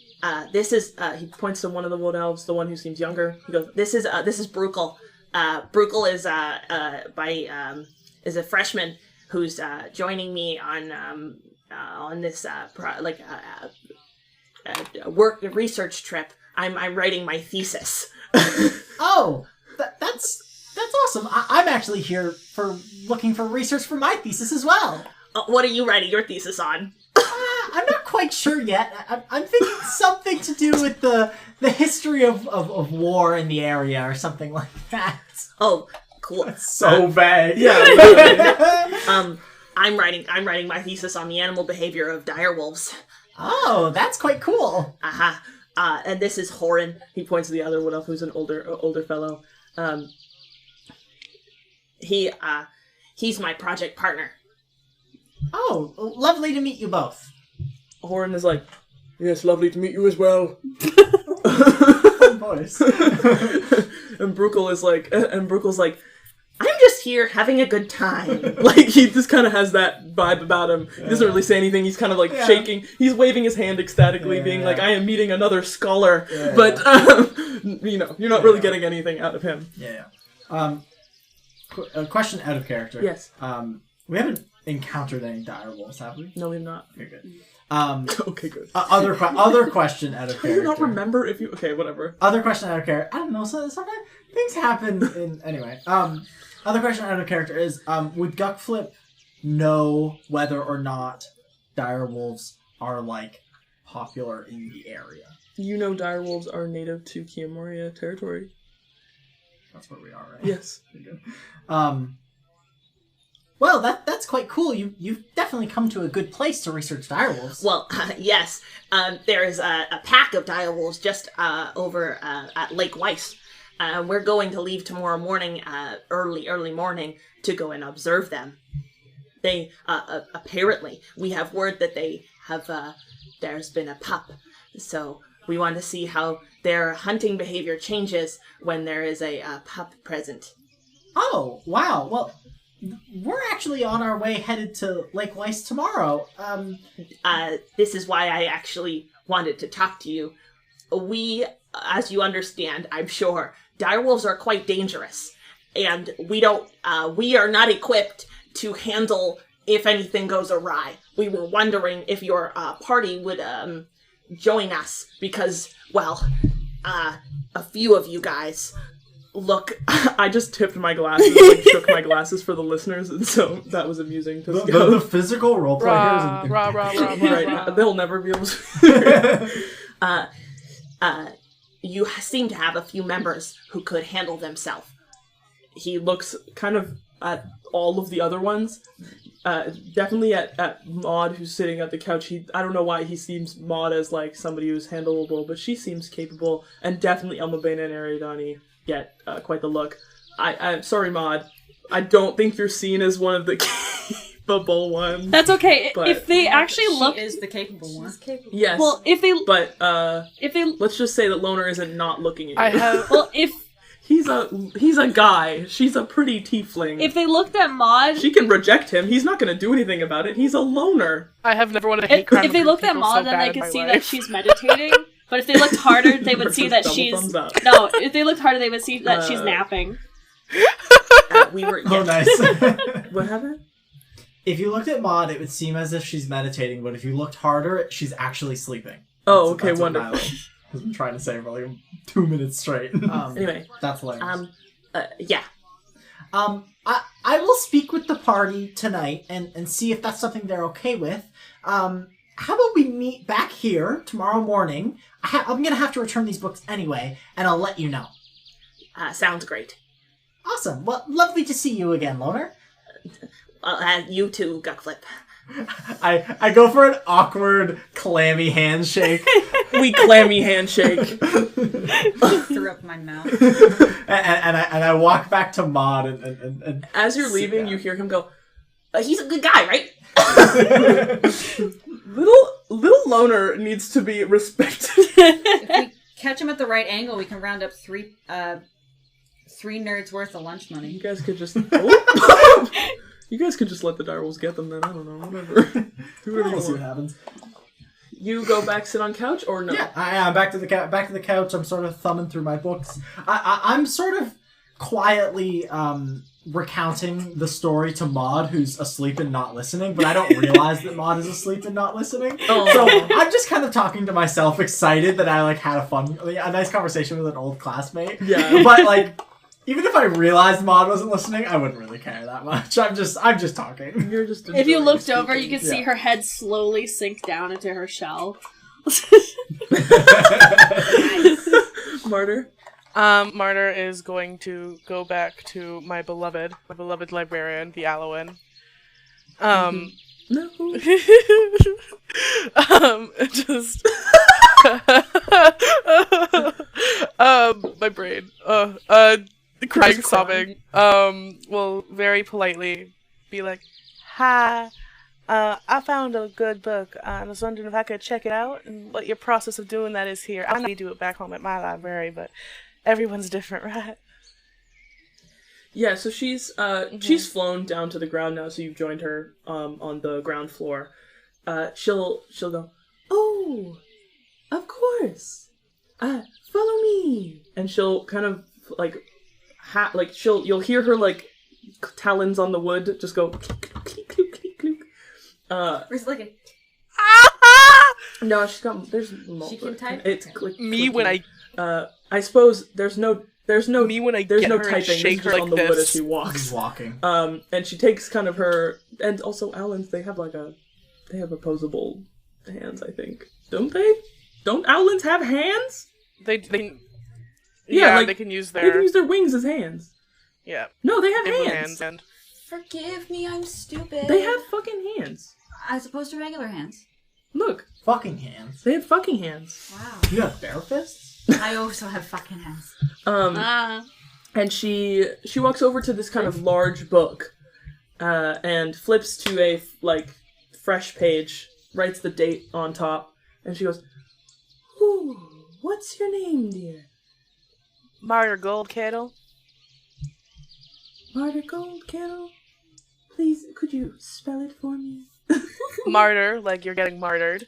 [SPEAKER 7] This is,
[SPEAKER 1] he points to one of the wood elves, the one who seems younger. He goes,
[SPEAKER 7] this is Brukel. Brukel is a freshman who's joining me on this work research trip. I'm writing my thesis.
[SPEAKER 2] Oh, that's awesome. I'm actually here for looking for research for my thesis as well.
[SPEAKER 7] What are you writing your thesis on?
[SPEAKER 2] I'm not quite sure yet. I'm thinking something to do with the history of war in the area or something like that.
[SPEAKER 7] Oh, cool.
[SPEAKER 2] So vague.
[SPEAKER 7] Yeah. I'm writing my thesis on the animal behavior of direwolves.
[SPEAKER 2] Oh, that's quite cool.
[SPEAKER 7] And this is Horan.
[SPEAKER 1] He points to the other one up, who's an older fellow.
[SPEAKER 7] He's my project partner.
[SPEAKER 2] Oh, lovely to meet you both.
[SPEAKER 1] Horan is like, yes, lovely to meet you as well.
[SPEAKER 2] Fun voice.
[SPEAKER 1] And Brukel's like,
[SPEAKER 7] I'm just here having a good time.
[SPEAKER 1] like, he just kind of has that vibe about him. He doesn't really say anything. He's kind of like shaking. He's waving his hand ecstatically, being like, I am meeting another scholar.
[SPEAKER 2] Yeah.
[SPEAKER 1] But, you're not really getting anything out of him.
[SPEAKER 2] Yeah. A question out of character.
[SPEAKER 1] Yes.
[SPEAKER 2] We haven't encountered any direwolves, have we?
[SPEAKER 1] No, we've not.
[SPEAKER 2] Okay, good.
[SPEAKER 1] Okay, good.
[SPEAKER 2] Other question out of character.
[SPEAKER 1] Do you not remember if you... Okay, whatever.
[SPEAKER 2] Other question out of character. I don't know, sometimes things happen in... Anyway. Other question out of character is, would Guckflip know whether or not direwolves are, like, popular in the area?
[SPEAKER 1] You know direwolves are native to Kiamoria territory.
[SPEAKER 2] That's where we are, right?
[SPEAKER 1] Yes.
[SPEAKER 2] Well, that's quite cool. You've definitely come to a good place to research direwolves.
[SPEAKER 7] Well, yes. There is a pack of direwolves just over at Lake Weiss. We're going to leave tomorrow morning, early morning, to go and observe them. They, apparently, we have word that they have, there's been a pup. So we want to see how their hunting behavior changes when there is a pup present.
[SPEAKER 2] Oh, wow. Well, we're actually on our way headed to Lake Weiss tomorrow.
[SPEAKER 7] This is why I actually wanted to talk to you. We, as you understand, I'm sure, direwolves are quite dangerous. And we are not equipped to handle if anything goes awry. We were wondering if your party would join us because, well, a few of you guys look...
[SPEAKER 1] I just tipped my glasses, like shook my glasses for the listeners, and so that was amusing to
[SPEAKER 2] The physical roleplay here is...
[SPEAKER 1] Right, they'll never be able to...
[SPEAKER 7] You seem to have a few members who could handle themselves.
[SPEAKER 1] He looks kind of at all of the other ones. Definitely at Maud, who's sitting at the couch. I don't know why he seems Maud as like somebody who's handleable, but she seems capable, and definitely Elmabena and Ariadani get quite the look. I'm sorry, Maud. I don't think you're seen as one of the capable ones.
[SPEAKER 4] That's okay.
[SPEAKER 1] But
[SPEAKER 4] if they actually look...
[SPEAKER 3] She is the capable one.
[SPEAKER 5] She's capable.
[SPEAKER 1] yes.
[SPEAKER 4] Well, if they...
[SPEAKER 1] let's just say that Loner isn't not looking at you.
[SPEAKER 6] I have.
[SPEAKER 4] Well, if...
[SPEAKER 1] He's a guy. She's a pretty tiefling.
[SPEAKER 4] If they looked at Maud...
[SPEAKER 1] She can reject him. He's not going to do anything about it. He's a loner.
[SPEAKER 6] I have never wanted to hate crime.
[SPEAKER 4] If they looked at Maud, then they could see that she's meditating. But if they looked harder, they would see that
[SPEAKER 1] Double
[SPEAKER 4] she's...
[SPEAKER 1] thumbs up.
[SPEAKER 4] No, if they looked harder, they would see that she's napping.
[SPEAKER 7] We were...
[SPEAKER 2] Oh, nice.
[SPEAKER 1] What happened?
[SPEAKER 2] If you looked at Maud, it would seem as if she's meditating, but if you looked harder, she's actually sleeping.
[SPEAKER 1] Oh, okay, wonderful.
[SPEAKER 2] I've been trying to say for like 2 minutes straight.
[SPEAKER 1] Anyway.
[SPEAKER 2] That's hilarious.
[SPEAKER 7] Yeah.
[SPEAKER 2] I will speak with the party tonight and see if that's something they're okay with. How about we meet back here tomorrow morning? I'm going to have to return these books anyway, and I'll let you know.
[SPEAKER 7] Sounds great.
[SPEAKER 2] Awesome. Well, lovely to see you again, Loner.
[SPEAKER 7] You too, Guckflip.
[SPEAKER 2] I go for an awkward, clammy handshake.
[SPEAKER 1] We clammy handshake.
[SPEAKER 3] Threw up my mouth.
[SPEAKER 2] and I walk back to Maud and
[SPEAKER 1] As you're leaving, you hear him go,
[SPEAKER 7] He's a good guy, right?
[SPEAKER 1] Little Loner needs to be respected.
[SPEAKER 3] If we catch him at the right angle, we can round up three nerds worth of lunch money.
[SPEAKER 1] You guys could just... Oh. You guys could just let the direwolves get them then. I don't know. Whatever. Do whatever
[SPEAKER 2] we'll see
[SPEAKER 1] you
[SPEAKER 2] what
[SPEAKER 1] want.
[SPEAKER 2] happens.
[SPEAKER 1] You go back, sit on couch, or no?
[SPEAKER 2] Yeah, I am back to the couch. I'm sort of thumbing through my books. I'm sort of quietly recounting the story to Maud, who's asleep and not listening, but I don't realize that Maud is asleep and not listening.
[SPEAKER 1] Oh.
[SPEAKER 2] So I'm just kind of talking to myself, excited that I like had a nice conversation with an old classmate.
[SPEAKER 1] Yeah.
[SPEAKER 2] But like, Even if I realized Maud wasn't listening, I wouldn't really care that much. I'm just talking.
[SPEAKER 1] You're just.
[SPEAKER 4] If you
[SPEAKER 1] enjoying
[SPEAKER 4] looked over,
[SPEAKER 1] speaking.
[SPEAKER 4] you could see her head slowly sink down into her shell.
[SPEAKER 1] Martyr.
[SPEAKER 6] Martyr is going to go back to my beloved librarian, the Aloin.
[SPEAKER 1] No.
[SPEAKER 6] Just my brain. Crying, sobbing. Will very politely be like, "Hi, I found a good book. I was wondering if I could check it out and what your process of doing that is here. I know you do it back home at my library, but everyone's different, right?"
[SPEAKER 1] Yeah, so she's flown down to the ground now, so you've joined her on the ground floor. She'll go, "Oh, of course. Follow me." And she'll kind of you'll hear her like talons on the wood just go clink, clink, clink, clink, clink.
[SPEAKER 3] Or is it like a...
[SPEAKER 1] No, there's multiple.
[SPEAKER 3] She can type?
[SPEAKER 1] It's
[SPEAKER 6] Me when
[SPEAKER 1] I suppose there's no
[SPEAKER 6] me when I
[SPEAKER 1] there's
[SPEAKER 6] get
[SPEAKER 1] no
[SPEAKER 6] her
[SPEAKER 1] typing.
[SPEAKER 6] and shake
[SPEAKER 1] This is
[SPEAKER 6] her
[SPEAKER 1] just
[SPEAKER 6] like
[SPEAKER 1] on the wood as
[SPEAKER 6] this.
[SPEAKER 1] she walks.
[SPEAKER 2] He's walking.
[SPEAKER 1] And she takes kind of her, and also Owlins, they have opposable hands, I think. Don't they? Don't Owlins have hands?
[SPEAKER 6] They
[SPEAKER 1] Yeah, like,
[SPEAKER 6] they can use
[SPEAKER 1] They can
[SPEAKER 6] their
[SPEAKER 1] use their wings as hands.
[SPEAKER 6] yeah.
[SPEAKER 1] No, they have
[SPEAKER 6] They have
[SPEAKER 1] hands.
[SPEAKER 6] and
[SPEAKER 3] Forgive me, I'm stupid.
[SPEAKER 1] They have fucking hands.
[SPEAKER 3] As opposed to regular hands.
[SPEAKER 1] Look,
[SPEAKER 2] Fucking hands.
[SPEAKER 1] they have fucking hands.
[SPEAKER 3] Wow.
[SPEAKER 2] You have bare fists?
[SPEAKER 3] I also have fucking hands.
[SPEAKER 1] And she walks over to this kind of large book, and flips to a fresh page, writes the date on top, and she goes, "Ooh, what's your name, dear?"
[SPEAKER 6] Martyr Gold Kettle.
[SPEAKER 1] Martyr Gold Kettle? Please, could you spell it for me?
[SPEAKER 6] Martyr, like you're getting martyred.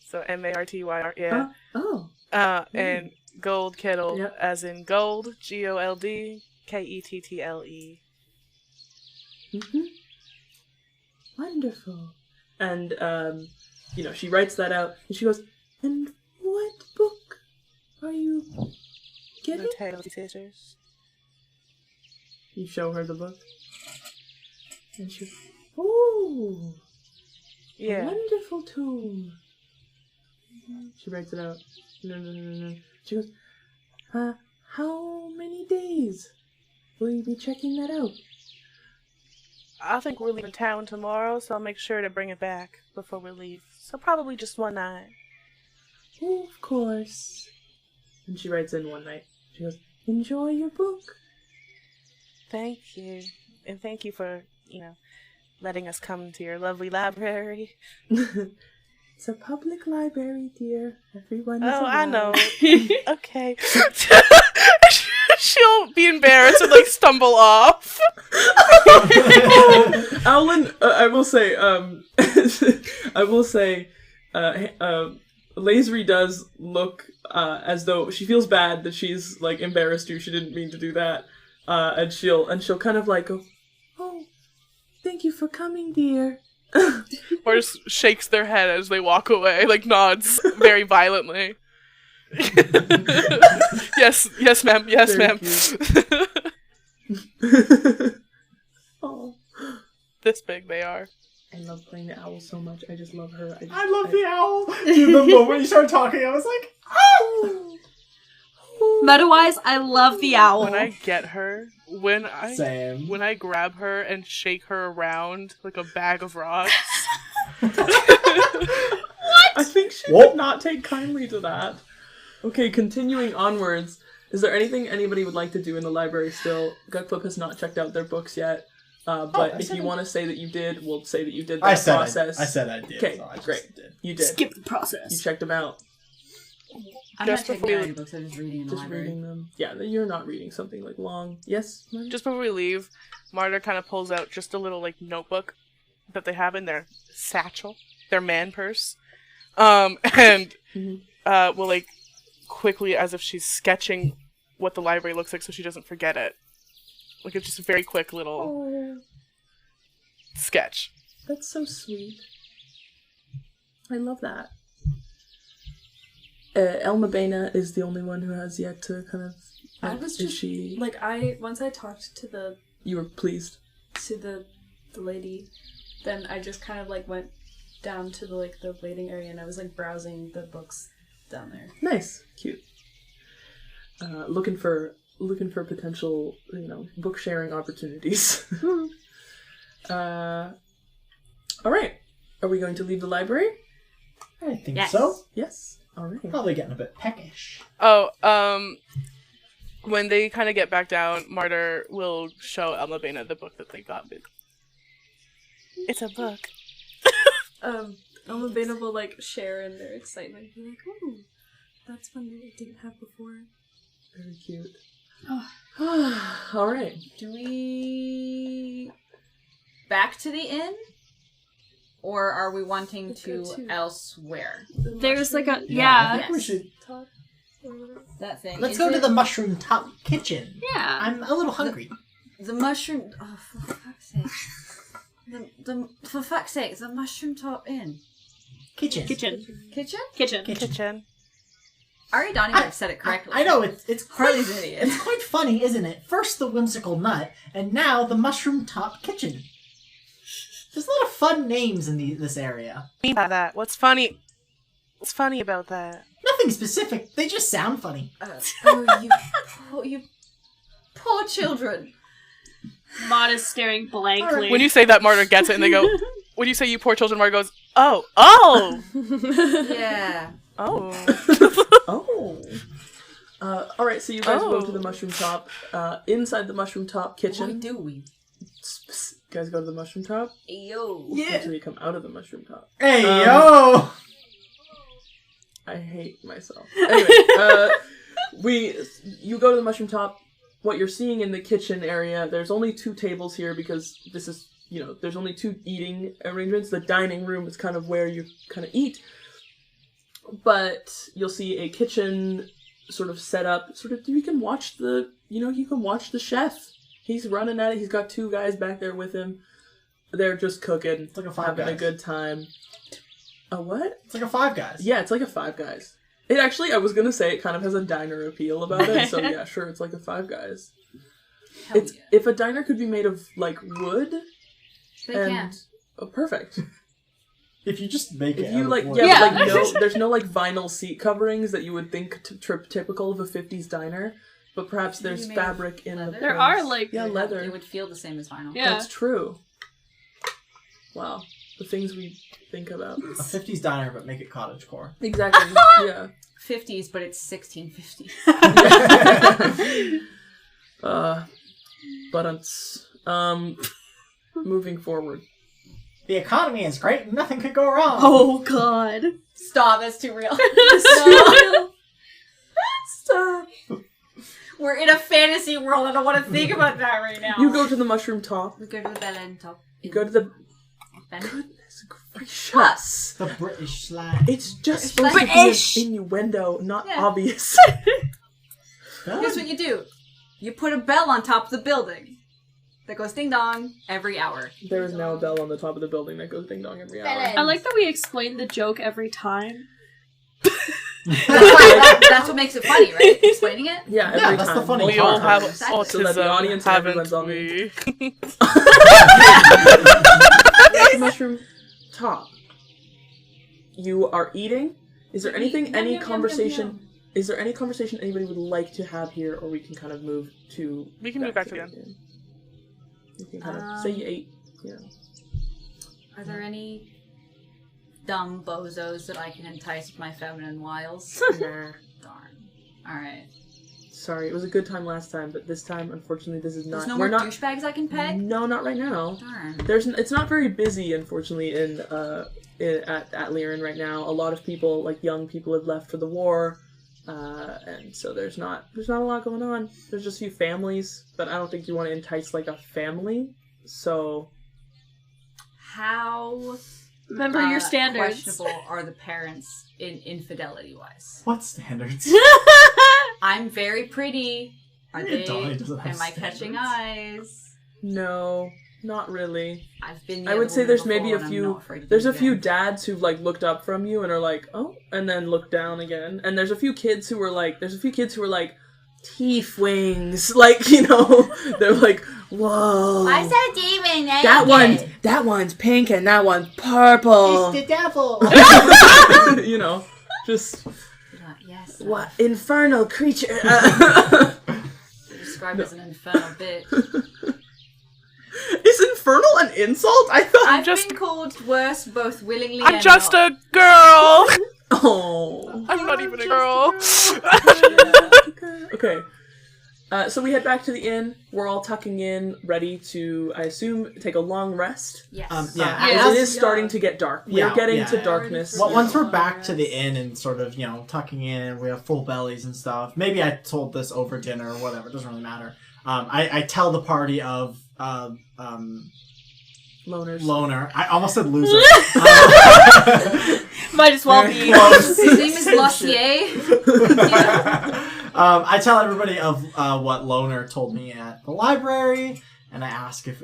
[SPEAKER 6] So MARTYR, yeah.
[SPEAKER 1] Oh.
[SPEAKER 6] And Gold Kettle,
[SPEAKER 1] Yep.
[SPEAKER 6] as in gold, GOLD, KETTLE.
[SPEAKER 1] Mm-hmm. Wonderful. And, she writes that out, and she goes, "And what book are you getting?"
[SPEAKER 6] The Tale of the Sisters.
[SPEAKER 1] You show her the book. And she, "Oh,
[SPEAKER 6] Yeah.
[SPEAKER 1] wonderful tome." She writes it out. No. She goes, "How many days will you be checking that out?"
[SPEAKER 6] I think we're leaving town tomorrow, so I'll make sure to bring it back before we leave. So probably just one night.
[SPEAKER 1] "Oh, of course." And she writes in one night. She goes, "Enjoy your book."
[SPEAKER 6] Thank you. And thank you for, letting us come to your lovely library.
[SPEAKER 1] It's a public library, dear. Everyone is
[SPEAKER 6] Oh, I know.
[SPEAKER 1] allowed.
[SPEAKER 6] Okay. She'll be embarrassed and, stumble off.
[SPEAKER 1] Owlin, I will say, Laisry does look as though she feels bad that she's embarrassed you. She didn't mean to do that, and she'll kind of go, "Oh, thank you for coming, dear."
[SPEAKER 6] Or just shakes their head as they walk away, nods very violently. Yes, ma'am. Yes,
[SPEAKER 1] Very
[SPEAKER 6] ma'am.
[SPEAKER 1] Oh,
[SPEAKER 6] This big they are.
[SPEAKER 1] I love playing the owl so much. I just love her.
[SPEAKER 2] I love the owl. Dude, the moment you started talking, I was like, oh!
[SPEAKER 4] Meta-wise, I love the owl.
[SPEAKER 6] When I get her, when
[SPEAKER 2] Same.
[SPEAKER 6] I grab her and shake her around like a bag of rocks.
[SPEAKER 1] I think she would not take kindly to that. Okay, continuing onwards. Is there anything anybody would like to do in the library still? Gutflip has not checked out their books yet. But if you want to say that you did, we'll say that you did that process.
[SPEAKER 2] I said I did.
[SPEAKER 1] Okay,
[SPEAKER 2] so I just
[SPEAKER 1] great.
[SPEAKER 2] did.
[SPEAKER 1] You did.
[SPEAKER 4] Skip the process.
[SPEAKER 1] You checked them out.
[SPEAKER 3] I'm
[SPEAKER 6] Just
[SPEAKER 3] not taking
[SPEAKER 6] before
[SPEAKER 3] any books, I'm just reading in the
[SPEAKER 1] Just
[SPEAKER 3] library.
[SPEAKER 1] reading them. Yeah, you're not reading something long. Yes? Marty?
[SPEAKER 6] Just before we leave, Martyr kind of pulls out just a little notebook that they have in their satchel, their man purse, and will quickly, as if she's sketching what the library looks like, so she doesn't forget it. It's just a very quick little sketch.
[SPEAKER 1] That's so sweet. I love that. Elma Baina is the only one who has yet to kind of
[SPEAKER 5] I was
[SPEAKER 1] Is
[SPEAKER 5] just
[SPEAKER 1] she?
[SPEAKER 5] like once I talked to the
[SPEAKER 1] You were pleased.
[SPEAKER 5] lady, then I just kind of like went down to the waiting area and I was like browsing the books down there.
[SPEAKER 1] Nice, cute. Looking for potential, book sharing opportunities. All right. Are we going to leave the library?
[SPEAKER 2] I think
[SPEAKER 3] Yes.
[SPEAKER 2] so.
[SPEAKER 1] Yes. All right.
[SPEAKER 2] Probably getting a bit peckish.
[SPEAKER 6] Oh, when they kind of get back down, Martyr will show Elmabena the book that they got. It's a book.
[SPEAKER 5] Elmabena will like share in their excitement. Be like, oh, that's one that I didn't have before.
[SPEAKER 1] Very cute. All right.
[SPEAKER 3] Do we back to the inn, or are we wanting
[SPEAKER 5] Let's
[SPEAKER 3] to
[SPEAKER 5] go to-
[SPEAKER 3] elsewhere?
[SPEAKER 4] There's like a
[SPEAKER 2] Yeah, I
[SPEAKER 4] yeah.
[SPEAKER 2] think we should.
[SPEAKER 5] Top or whatever.
[SPEAKER 3] That thing.
[SPEAKER 2] Let's
[SPEAKER 3] Is
[SPEAKER 2] go to
[SPEAKER 3] it
[SPEAKER 2] the mushroom top kitchen.
[SPEAKER 4] Yeah.
[SPEAKER 2] I'm a little hungry.
[SPEAKER 3] the mushroom. Oh, for fuck's sake! For fuck's sake, the mushroom top inn
[SPEAKER 2] Kitchen.
[SPEAKER 3] kitchen.
[SPEAKER 6] Kitchen.
[SPEAKER 3] Aridani might have said it correctly.
[SPEAKER 2] I know it's
[SPEAKER 3] Harley's
[SPEAKER 2] quite,
[SPEAKER 3] an idiot.
[SPEAKER 2] It's quite funny, isn't it? First the whimsical nut, and now the mushroom top kitchen. There's a lot of fun names in this area.
[SPEAKER 6] Mean by that? What's funny? What's funny about that?
[SPEAKER 2] Nothing specific. They just sound funny.
[SPEAKER 3] You poor children.
[SPEAKER 4] Maud is staring blankly.
[SPEAKER 6] When you say that, Martyr gets it, and they go. When you say "you poor children," Martyr goes, "Oh,
[SPEAKER 3] Yeah.
[SPEAKER 6] oh."
[SPEAKER 1] Oh. All right. So you guys go to the mushroom top. Inside the mushroom top
[SPEAKER 3] Why
[SPEAKER 1] kitchen.
[SPEAKER 3] do we?
[SPEAKER 1] You guys go to the mushroom top.
[SPEAKER 3] Yo.
[SPEAKER 1] Until you come out of the mushroom top.
[SPEAKER 2] Hey yo!
[SPEAKER 1] I hate myself. Anyway, you go to the mushroom top. What you're seeing in the kitchen area, there's only 2 tables here because this is, there's only 2 eating arrangements. The dining room is kind of where you kind of eat. But you'll see a kitchen sort of set up, you can watch the chef. He's running at it. He's got 2 guys back there with him. They're just cooking.
[SPEAKER 2] It's like a Five
[SPEAKER 1] having a
[SPEAKER 2] Guys.
[SPEAKER 1] good time. A what?
[SPEAKER 2] It's like a Five Guys.
[SPEAKER 1] Yeah, it's like a Five Guys. It actually, I was gonna say, it kind of has a diner appeal about it, so yeah, sure, it's like a Five Guys.
[SPEAKER 3] Hell yeah.
[SPEAKER 1] If a diner could be made of, wood,
[SPEAKER 3] They can.
[SPEAKER 1] Oh, perfect.
[SPEAKER 2] If you just make it.
[SPEAKER 1] If you,
[SPEAKER 2] out
[SPEAKER 1] like,
[SPEAKER 2] of wood.
[SPEAKER 1] yeah, but, there's no, vinyl seat coverings that you would think typical of a 50s diner, but perhaps there's
[SPEAKER 3] You made of
[SPEAKER 1] fabric in the
[SPEAKER 3] leather?
[SPEAKER 4] There
[SPEAKER 1] place.
[SPEAKER 4] are like
[SPEAKER 1] Yeah, leather.
[SPEAKER 3] It would feel the same as vinyl.
[SPEAKER 4] Yeah.
[SPEAKER 1] That's true. Wow. The things we think about.
[SPEAKER 2] A 50s diner, but make it cottagecore.
[SPEAKER 1] Exactly, yeah.
[SPEAKER 3] 50s, but it's 1650.
[SPEAKER 1] Moving forward.
[SPEAKER 2] The economy is great and nothing could go wrong.
[SPEAKER 4] Oh god.
[SPEAKER 3] Stop, that's too real.
[SPEAKER 5] Stop.
[SPEAKER 3] We're in a fantasy world. I don't want to think about that right now.
[SPEAKER 1] You go to the mushroom top.
[SPEAKER 3] We go to the Belen top.
[SPEAKER 1] You go to the...
[SPEAKER 3] Ben?
[SPEAKER 1] Goodness gracious.
[SPEAKER 2] The British slang.
[SPEAKER 1] It's just
[SPEAKER 3] British
[SPEAKER 1] supposed
[SPEAKER 4] British.
[SPEAKER 1] to be an innuendo, not
[SPEAKER 3] Yeah.
[SPEAKER 1] obvious.
[SPEAKER 3] Here's what you do. You put a bell on top of the building that goes ding dong every hour.
[SPEAKER 1] There is now a bell on the top of the building that goes ding dong every hour.
[SPEAKER 4] I like that we explain the joke every time.
[SPEAKER 3] That's what makes it funny, right? Explaining it?
[SPEAKER 1] Yeah, every
[SPEAKER 2] Yeah, that's
[SPEAKER 1] time.
[SPEAKER 2] the funny
[SPEAKER 6] We
[SPEAKER 2] part.
[SPEAKER 6] all have
[SPEAKER 3] Exactly.
[SPEAKER 6] autism.
[SPEAKER 1] So that the audience and everyone's
[SPEAKER 6] haven't
[SPEAKER 1] on
[SPEAKER 6] we?
[SPEAKER 1] Mushroom top. You are eating. Is there anything, any conversation? Is there any conversation anybody would like to have here, or we can kind of move to?
[SPEAKER 6] We can move back to
[SPEAKER 1] the
[SPEAKER 6] them.
[SPEAKER 1] inn? You can kind of say you ate.
[SPEAKER 3] Are there any dumb bozos that I can entice with my feminine wiles?
[SPEAKER 1] Nah.
[SPEAKER 3] Darn. Alright.
[SPEAKER 1] Sorry, it was a good time last time, but this time, unfortunately, this is not.
[SPEAKER 3] There's no
[SPEAKER 1] we're
[SPEAKER 3] more
[SPEAKER 1] not.
[SPEAKER 3] douchebags I can peg?
[SPEAKER 1] No, not right now.
[SPEAKER 3] Darn.
[SPEAKER 1] It's not very busy, unfortunately, at Lierin right now. A lot of people, like young people, have left for the war, and so there's not a lot going on. There's just a few families, but I don't think you want to entice like a family. So
[SPEAKER 3] How
[SPEAKER 4] Remember your standards.
[SPEAKER 3] questionable are the parents in infidelity-wise?
[SPEAKER 2] What standards?
[SPEAKER 3] I'm very pretty. Are
[SPEAKER 2] Your
[SPEAKER 3] they?
[SPEAKER 2] daughter doesn't have
[SPEAKER 3] Am I catching
[SPEAKER 2] standards.
[SPEAKER 3] eyes?
[SPEAKER 1] no, not really.
[SPEAKER 3] I've been.
[SPEAKER 1] I would say there's maybe a
[SPEAKER 3] a
[SPEAKER 1] few. There's a few dads who've like looked up from you and are like, oh, and then look down again. And there's a few kids who were like, tieflings. Like, you know, they're like, whoa.
[SPEAKER 3] I said demon.
[SPEAKER 1] That one's pink and that one's purple.
[SPEAKER 2] It's the devil.
[SPEAKER 1] You know, just
[SPEAKER 3] Yes.
[SPEAKER 1] what infernal creature.
[SPEAKER 3] Described as an infernal bitch.
[SPEAKER 1] Is infernal an insult? I thought.
[SPEAKER 3] I've been called worse both willingly
[SPEAKER 6] I'm
[SPEAKER 3] and
[SPEAKER 6] just
[SPEAKER 3] not.
[SPEAKER 6] a girl.
[SPEAKER 1] Oh.
[SPEAKER 6] I'm not even a girl.
[SPEAKER 1] Okay. So we head back to the inn. We're all tucking in, ready to, I assume, take a long rest.
[SPEAKER 3] Yes.
[SPEAKER 1] As it is starting to get dark. We're getting to darkness.
[SPEAKER 2] Well, once we're back to the inn and sort of, tucking in, we have full bellies and stuff. Maybe I told this over dinner or whatever. It doesn't really matter. I tell the party of
[SPEAKER 1] Loners.
[SPEAKER 2] Loner. I almost said loser.
[SPEAKER 4] Might as well be.
[SPEAKER 2] Close.
[SPEAKER 3] His name is Laisry.
[SPEAKER 2] I tell everybody of what Loner told me at the library, and I ask if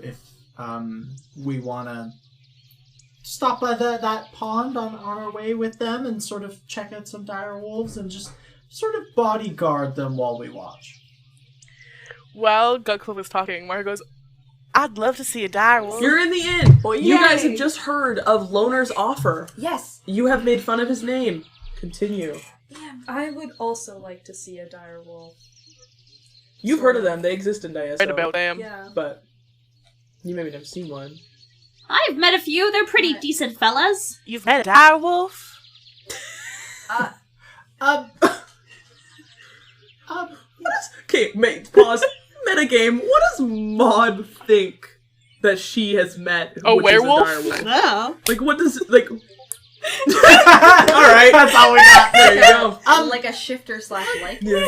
[SPEAKER 2] we want to stop by that pond on our way with them and sort of check out some dire wolves and just sort of bodyguard them while we watch.
[SPEAKER 6] While Gutcliffe is talking, Mario goes, I'd love to see a dire wolf.
[SPEAKER 1] You're in the inn. You guys have just heard of Loner's offer.
[SPEAKER 3] Yes.
[SPEAKER 1] You have made fun of his name. Continue.
[SPEAKER 5] I would also like to see a dire wolf.
[SPEAKER 1] You've heard of them. They exist in Diaso.
[SPEAKER 6] Right about them.
[SPEAKER 5] Yeah.
[SPEAKER 1] But you maybe never seen one.
[SPEAKER 4] I've met a few. They're pretty decent fellas.
[SPEAKER 6] You've met a dire wolf?
[SPEAKER 1] Okay, pause. Metagame. What does Maud think that she has met?
[SPEAKER 6] A
[SPEAKER 1] which
[SPEAKER 6] werewolf?
[SPEAKER 1] Is a dire wolf?
[SPEAKER 4] Oh.
[SPEAKER 1] Like, what does like?
[SPEAKER 2] All right, that's all we got.
[SPEAKER 1] There you go.
[SPEAKER 3] Like a shifter / like.
[SPEAKER 1] Yeah.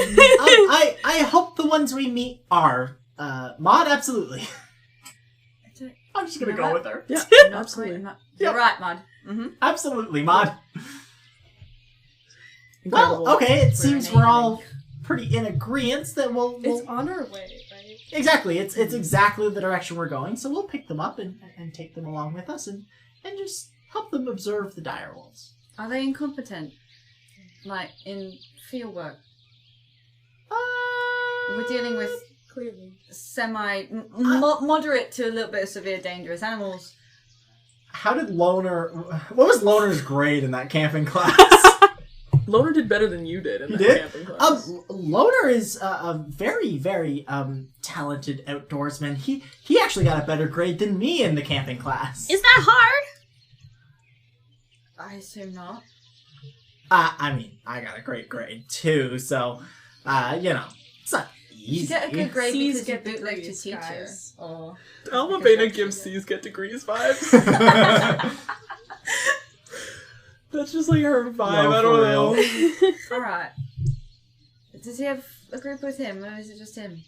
[SPEAKER 2] I hope the ones we meet are Maud. Absolutely. I'm just gonna go with her.
[SPEAKER 1] Yeah.
[SPEAKER 3] I'm not
[SPEAKER 1] Absolutely.
[SPEAKER 3] quite- I'm not- You're right, Maud. Mm-hmm.
[SPEAKER 2] Absolutely, Maud.
[SPEAKER 1] Incredible.
[SPEAKER 2] Well, okay. It
[SPEAKER 3] We're
[SPEAKER 2] seems
[SPEAKER 3] an
[SPEAKER 2] we're all pretty in agreement that we'll
[SPEAKER 5] It's on our way, right?
[SPEAKER 2] exactly. It's exactly the direction we're going. So we'll pick them up and take them along with us and just help them observe the dire wolves.
[SPEAKER 3] Are they incompetent? Like, in field work? We're dealing with
[SPEAKER 5] Clearly.
[SPEAKER 3] moderate to a little bit of severe dangerous animals.
[SPEAKER 2] How did Loner? What was Loner's grade in that camping class?
[SPEAKER 1] Loner did better than you did in
[SPEAKER 2] He
[SPEAKER 1] that
[SPEAKER 2] did?
[SPEAKER 1] camping class.
[SPEAKER 2] Loner is a very, very talented outdoorsman. He actually got a better grade than me in the camping class.
[SPEAKER 4] Is that hard?
[SPEAKER 3] I assume not.
[SPEAKER 2] I mean, I got a great grade too, so it's not easy.
[SPEAKER 3] You get a good grade
[SPEAKER 5] C's
[SPEAKER 3] because you
[SPEAKER 5] get
[SPEAKER 3] bootleg to
[SPEAKER 5] degrees,
[SPEAKER 3] teacher.
[SPEAKER 5] guys.
[SPEAKER 3] Or
[SPEAKER 1] Alma
[SPEAKER 3] because
[SPEAKER 1] Beta
[SPEAKER 3] you're
[SPEAKER 1] gives
[SPEAKER 3] actually
[SPEAKER 1] C's get degrees vibes. That's just like her vibe.
[SPEAKER 2] No,
[SPEAKER 1] I don't
[SPEAKER 2] for
[SPEAKER 1] know.
[SPEAKER 3] Alright. Does he have a group with him, or is it just him?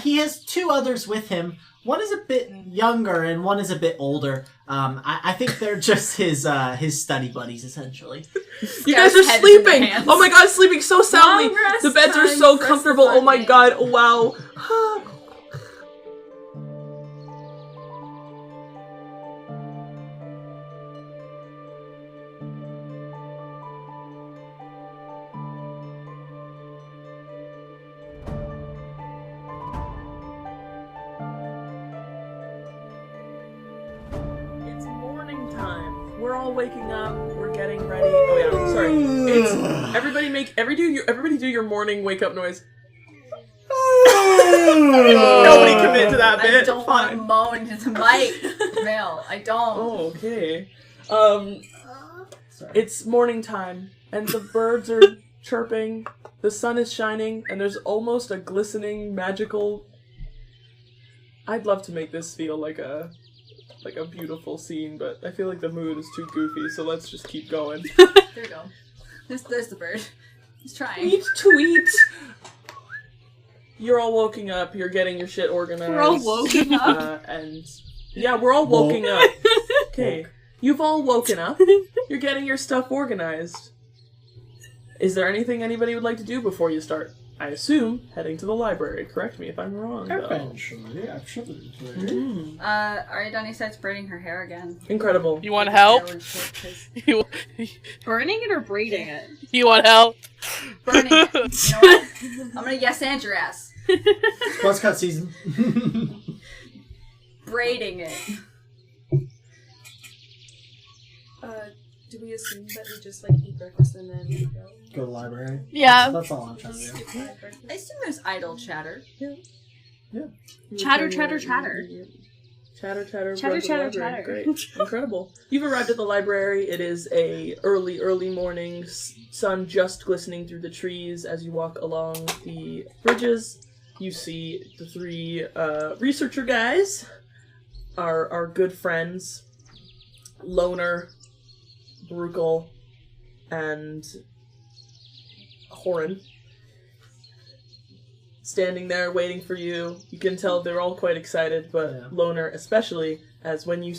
[SPEAKER 2] He has two others with him. One is a bit younger and one is a bit older. I think they're just his study buddies, essentially.
[SPEAKER 1] You guys are
[SPEAKER 3] Heads in their
[SPEAKER 1] sleeping.
[SPEAKER 3] hands.
[SPEAKER 1] Oh my god, sleeping so soundly.
[SPEAKER 5] Long rest
[SPEAKER 1] The beds are
[SPEAKER 5] time,
[SPEAKER 1] so
[SPEAKER 5] press
[SPEAKER 1] comfortable.
[SPEAKER 5] the
[SPEAKER 1] Oh my
[SPEAKER 5] button.
[SPEAKER 1] god. Wow. It's morning time. We're all waking up. We're getting ready. Oh yeah, sorry. It's everybody do your morning wake up noise. Nobody commit to that bit.
[SPEAKER 3] I don't
[SPEAKER 1] Fine.
[SPEAKER 3] want to moan into the mic, Mel. I don't.
[SPEAKER 1] Oh, okay.
[SPEAKER 2] Sorry.
[SPEAKER 1] It's morning time, and the birds are chirping. The sun is shining, and there's almost a glistening, magical. I'd love to make this feel like a beautiful scene, but I feel like the mood is too goofy, so let's just keep going.
[SPEAKER 3] There we go. There's the bird. He's trying.
[SPEAKER 1] Tweet. You're all woken up. You're getting your shit organized.
[SPEAKER 4] We're all woken up.
[SPEAKER 1] And yeah, we're all woken up. Okay, you've all woken up. You're getting your stuff organized. Is there anything anybody would like to do before you start? I assume heading to the library. Correct me if I'm wrong, though.
[SPEAKER 2] Eventually, absolutely.
[SPEAKER 3] Ariadne starts braiding her hair again.
[SPEAKER 6] You
[SPEAKER 1] Incredible.
[SPEAKER 6] want help?
[SPEAKER 3] Because
[SPEAKER 6] You,
[SPEAKER 4] Burning it or braiding it?
[SPEAKER 6] you want help?
[SPEAKER 3] Burning it. You know what? I'm gonna yes and your ass.
[SPEAKER 2] Buzz cut season.
[SPEAKER 3] Braiding it.
[SPEAKER 5] Do we assume that we just like eat breakfast and then go?
[SPEAKER 2] Go to the library.
[SPEAKER 4] Yeah.
[SPEAKER 2] That's all I'm trying to do.
[SPEAKER 3] I assume there's idle chatter.
[SPEAKER 4] Chatter,
[SPEAKER 1] Return
[SPEAKER 4] chatter,
[SPEAKER 1] your-
[SPEAKER 4] chatter.
[SPEAKER 1] Chatter, chatter,
[SPEAKER 4] Chatter,
[SPEAKER 1] run to the
[SPEAKER 4] chatter,
[SPEAKER 1] library.
[SPEAKER 4] chatter.
[SPEAKER 1] Great. Incredible. You've arrived at the library. It is a early morning. Sun just glistening through the trees as you walk along the bridges. You see the three researcher guys, our good friends, Loner, Brukel, and Horan. Standing there waiting for you. You can tell they're all quite excited, but
[SPEAKER 2] Yeah.
[SPEAKER 1] Loner especially, as when you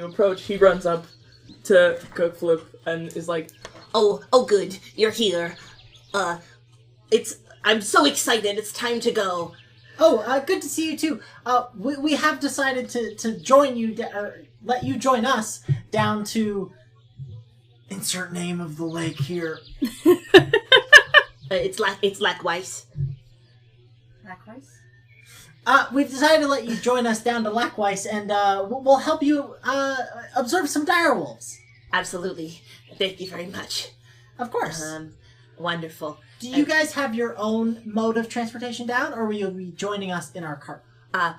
[SPEAKER 1] approach, he runs up to Cookflip and is like,
[SPEAKER 7] Oh, good, you're here. I'm so excited. It's time to go.
[SPEAKER 2] Oh, good to see you too. We have decided to join you, let you join us down to insert name of the lake here.
[SPEAKER 7] It's likewise.
[SPEAKER 3] Likewise.
[SPEAKER 2] We've decided to let you join us down to Lackweiss, and we'll help you observe some direwolves.
[SPEAKER 7] Absolutely. Thank you very much.
[SPEAKER 2] Of course.
[SPEAKER 7] Wonderful.
[SPEAKER 2] Do you guys have your own mode of transportation down, or will you be joining us in our cart?
[SPEAKER 7] I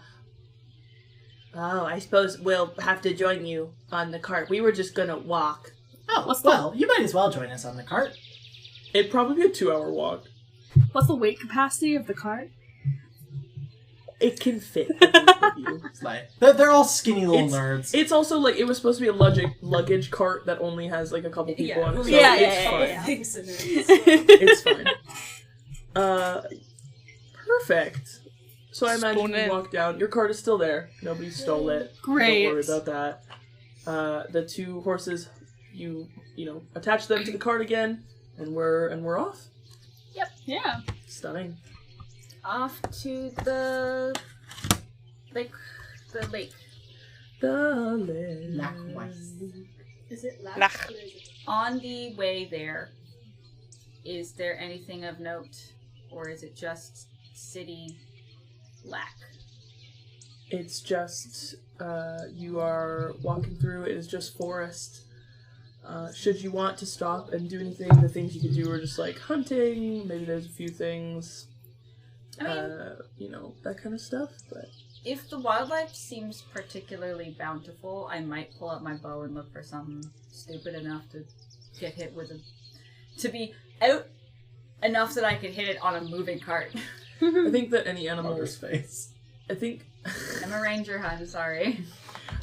[SPEAKER 7] suppose we'll have to join you on the cart. We were just gonna walk.
[SPEAKER 2] Oh, well, you might as well join us on the cart.
[SPEAKER 1] it'd probably be a 2-hour walk.
[SPEAKER 4] What's the weight capacity of the cart?
[SPEAKER 1] It can fit the both of you.
[SPEAKER 2] It's like, they're all skinny little
[SPEAKER 1] It's-
[SPEAKER 2] nerds.
[SPEAKER 1] It's also like, it was supposed to be a luggage cart that only has like a couple people on it, so
[SPEAKER 4] Yeah,
[SPEAKER 1] it's
[SPEAKER 4] yeah,
[SPEAKER 1] fine.
[SPEAKER 4] yeah.
[SPEAKER 5] Thanks,
[SPEAKER 1] It's fine. Perfect. So I imagine
[SPEAKER 6] Spoon
[SPEAKER 1] you
[SPEAKER 6] in.
[SPEAKER 1] walk down. Your cart is still there. Nobody stole it.
[SPEAKER 4] Great.
[SPEAKER 1] Don't worry about that. The two horses, you attach them to the cart again, and we're off.
[SPEAKER 4] Yeah.
[SPEAKER 1] Stunning.
[SPEAKER 3] Off to the lake. The lake.
[SPEAKER 1] The lake.
[SPEAKER 2] Lackweiss.
[SPEAKER 5] Is it
[SPEAKER 6] Lach.
[SPEAKER 5] Lach? Or is it...
[SPEAKER 3] On the way there, is there anything of note, or is it just city lack?
[SPEAKER 1] It's just you are walking through. It is just forest. Should you want to stop and do anything, the things you could do are just like hunting. Maybe there's a few things,
[SPEAKER 3] I mean,
[SPEAKER 1] that kind of stuff. But
[SPEAKER 3] if the wildlife seems particularly bountiful, I might pull out my bow and look for something stupid enough to get hit with to be out enough that I could hit it on a moving cart.
[SPEAKER 1] I think that any animal.
[SPEAKER 2] Mother's face.
[SPEAKER 1] I think
[SPEAKER 3] I'm a ranger, hun. Sorry.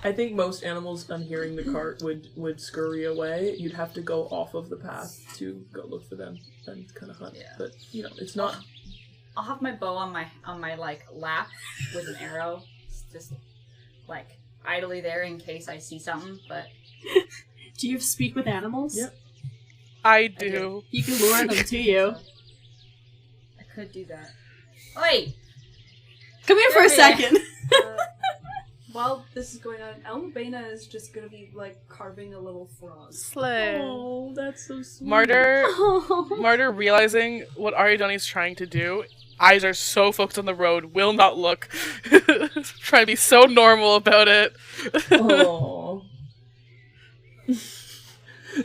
[SPEAKER 1] I think most animals on hearing the cart would scurry away. You'd have to go off of the path to go look for them and kind of hunt.
[SPEAKER 3] Yeah.
[SPEAKER 1] But it's not.
[SPEAKER 3] I'll have my bow on my like lap with an arrow, just like idly there in case I see something. But
[SPEAKER 4] Do you speak with animals?
[SPEAKER 1] Yep.
[SPEAKER 6] I do.
[SPEAKER 4] You can lure them to you.
[SPEAKER 3] I could do that. Oi!
[SPEAKER 4] Come here for a second.
[SPEAKER 5] While this is going on, Almabena is just gonna be like carving a little frog.
[SPEAKER 6] Slay.
[SPEAKER 1] Oh, that's so sweet.
[SPEAKER 6] Martyr realizing what Ariadne's trying to do. Eyes are so focused on the road, will not look. Trying to be so normal about it.
[SPEAKER 1] Oh.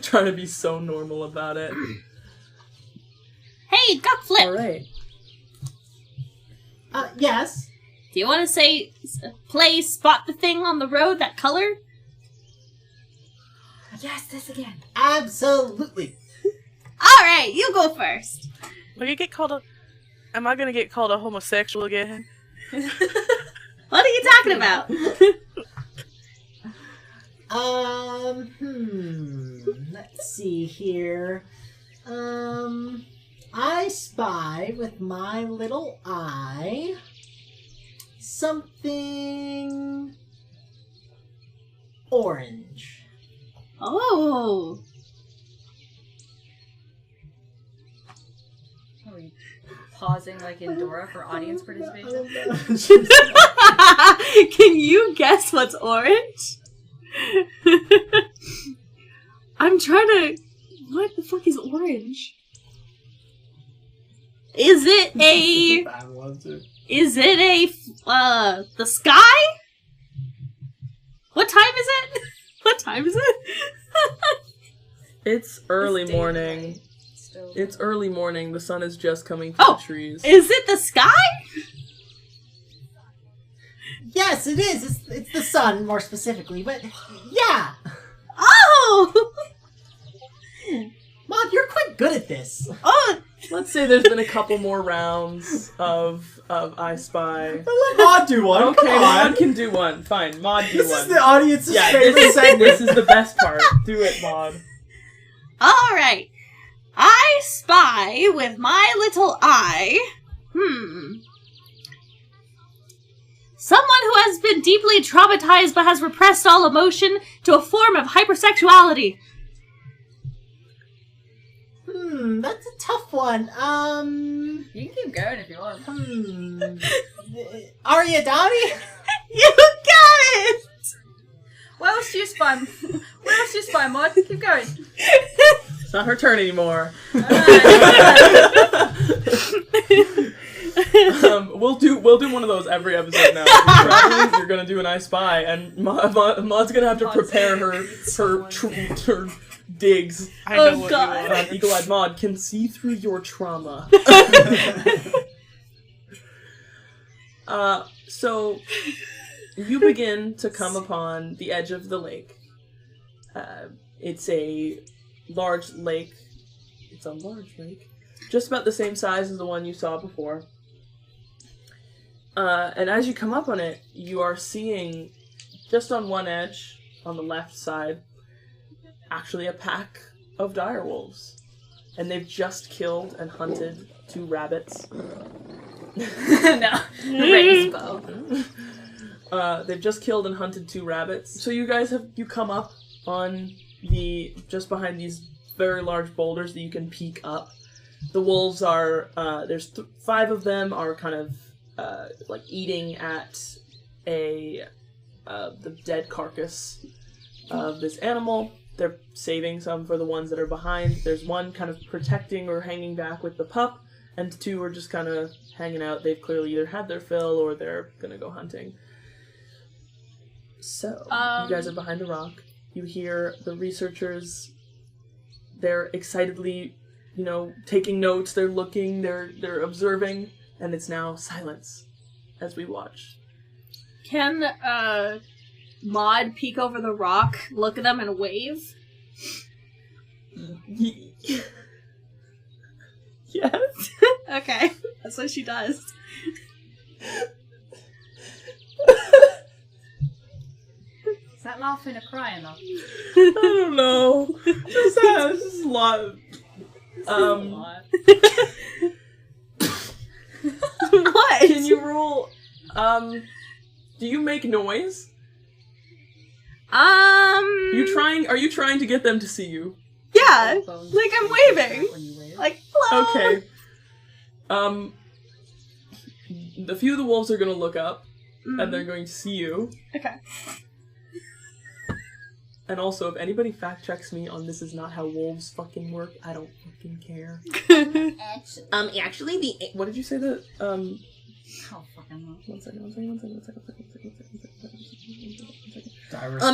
[SPEAKER 1] Trying to be so normal about it.
[SPEAKER 4] Hey, Gupflip!
[SPEAKER 1] All right.
[SPEAKER 2] Yes.
[SPEAKER 4] Do you want to play spot the thing on the road, that color?
[SPEAKER 3] Yes, this again.
[SPEAKER 2] Absolutely.
[SPEAKER 4] Alright, you go first.
[SPEAKER 6] Will you get called a... Am I gonna get called a homosexual again?
[SPEAKER 4] What are you talking about?
[SPEAKER 2] Let's see here. I spy with my little eye something orange.
[SPEAKER 4] Oh.
[SPEAKER 3] Are we pausing like in Dora for audience participation?
[SPEAKER 4] Can you guess what's orange? I'm trying to... What the fuck is orange? Is it a...
[SPEAKER 2] Bad one, too.
[SPEAKER 4] Is it the sky? What time is it? What time is it?
[SPEAKER 1] It's early
[SPEAKER 3] It's
[SPEAKER 1] morning.
[SPEAKER 3] daylight. Still.
[SPEAKER 1] It's early morning. The sun is just coming through
[SPEAKER 4] Oh,
[SPEAKER 1] the trees.
[SPEAKER 4] Is it the sky?
[SPEAKER 8] Yes, it is. It's the sun, more specifically. But yeah,
[SPEAKER 4] Oh!
[SPEAKER 8] Mom, you're quite good at this.
[SPEAKER 4] Oh!
[SPEAKER 1] Let's say there's been a couple more rounds of I Spy.
[SPEAKER 2] Let Maud do one.
[SPEAKER 1] Okay,
[SPEAKER 2] Come
[SPEAKER 1] Maud
[SPEAKER 2] on.
[SPEAKER 1] can do one. Fine, Maud do
[SPEAKER 2] This
[SPEAKER 1] one.
[SPEAKER 2] is the audience's
[SPEAKER 1] yeah,
[SPEAKER 2] favorite segment.
[SPEAKER 1] this is the best part. Do it, Maud.
[SPEAKER 4] Alright. I spy with my little eye. Someone who has been deeply traumatized but has repressed all emotion to a form of hypersexuality.
[SPEAKER 8] That's a tough one.
[SPEAKER 3] You can keep going if you want.
[SPEAKER 8] Arya Dowdy?
[SPEAKER 4] You got it!
[SPEAKER 3] Where else do you spy? Where else do you spy, Maud? Keep going.
[SPEAKER 1] It's not her turn anymore. We'll do one of those every episode now. Gradually, you're gonna do an I Spy, and Maud's gonna have to prepare her digs.
[SPEAKER 6] I know
[SPEAKER 4] Oh,
[SPEAKER 6] what
[SPEAKER 4] God.
[SPEAKER 6] you want.
[SPEAKER 1] Eagle-eyed Maud can see through your trauma. So you begin to come upon the edge of the lake. It's a large lake. It's a large lake. Just about the same size as the one you saw before. And as you come up on it, you are seeing, just on one edge, on the left side, actually a pack of direwolves. And they've just killed and hunted 2 rabbits.
[SPEAKER 3] No. Rainbow.
[SPEAKER 1] They've just killed and hunted 2 rabbits. So you guys you come up on just behind these very large boulders that you can peek up. The wolves are, there's 5 of them are kind of, like eating at the dead carcass of this animal. They're saving some for the ones that are behind. There's one kind of protecting or hanging back with the pup, and 2 are just kind of hanging out. They've clearly either had their fill or they're gonna go hunting. So, you guys are behind a rock. You hear the researchers, they're excitedly, taking notes, they're looking, they're observing, and it's now silence as we watch.
[SPEAKER 4] Can, Maud peek over the rock, look at them, and wave?
[SPEAKER 1] Yes.
[SPEAKER 4] Okay, that's what she does.
[SPEAKER 3] Is that laughing or crying? Or?
[SPEAKER 1] I don't know. Just a lot.
[SPEAKER 4] What?
[SPEAKER 1] Can you roll? Do you make noise? Are you trying to get them to see you?
[SPEAKER 4] Yeah, like I'm waving. Like, hello.
[SPEAKER 1] Okay. A few of the wolves are gonna look up, and they're going to see you.
[SPEAKER 4] Okay.
[SPEAKER 1] And also, if anybody fact checks me on this is not how wolves fucking work, I don't fucking care.
[SPEAKER 7] Actually,
[SPEAKER 1] What did you say that,
[SPEAKER 3] Oh, fucking hell.
[SPEAKER 1] One second.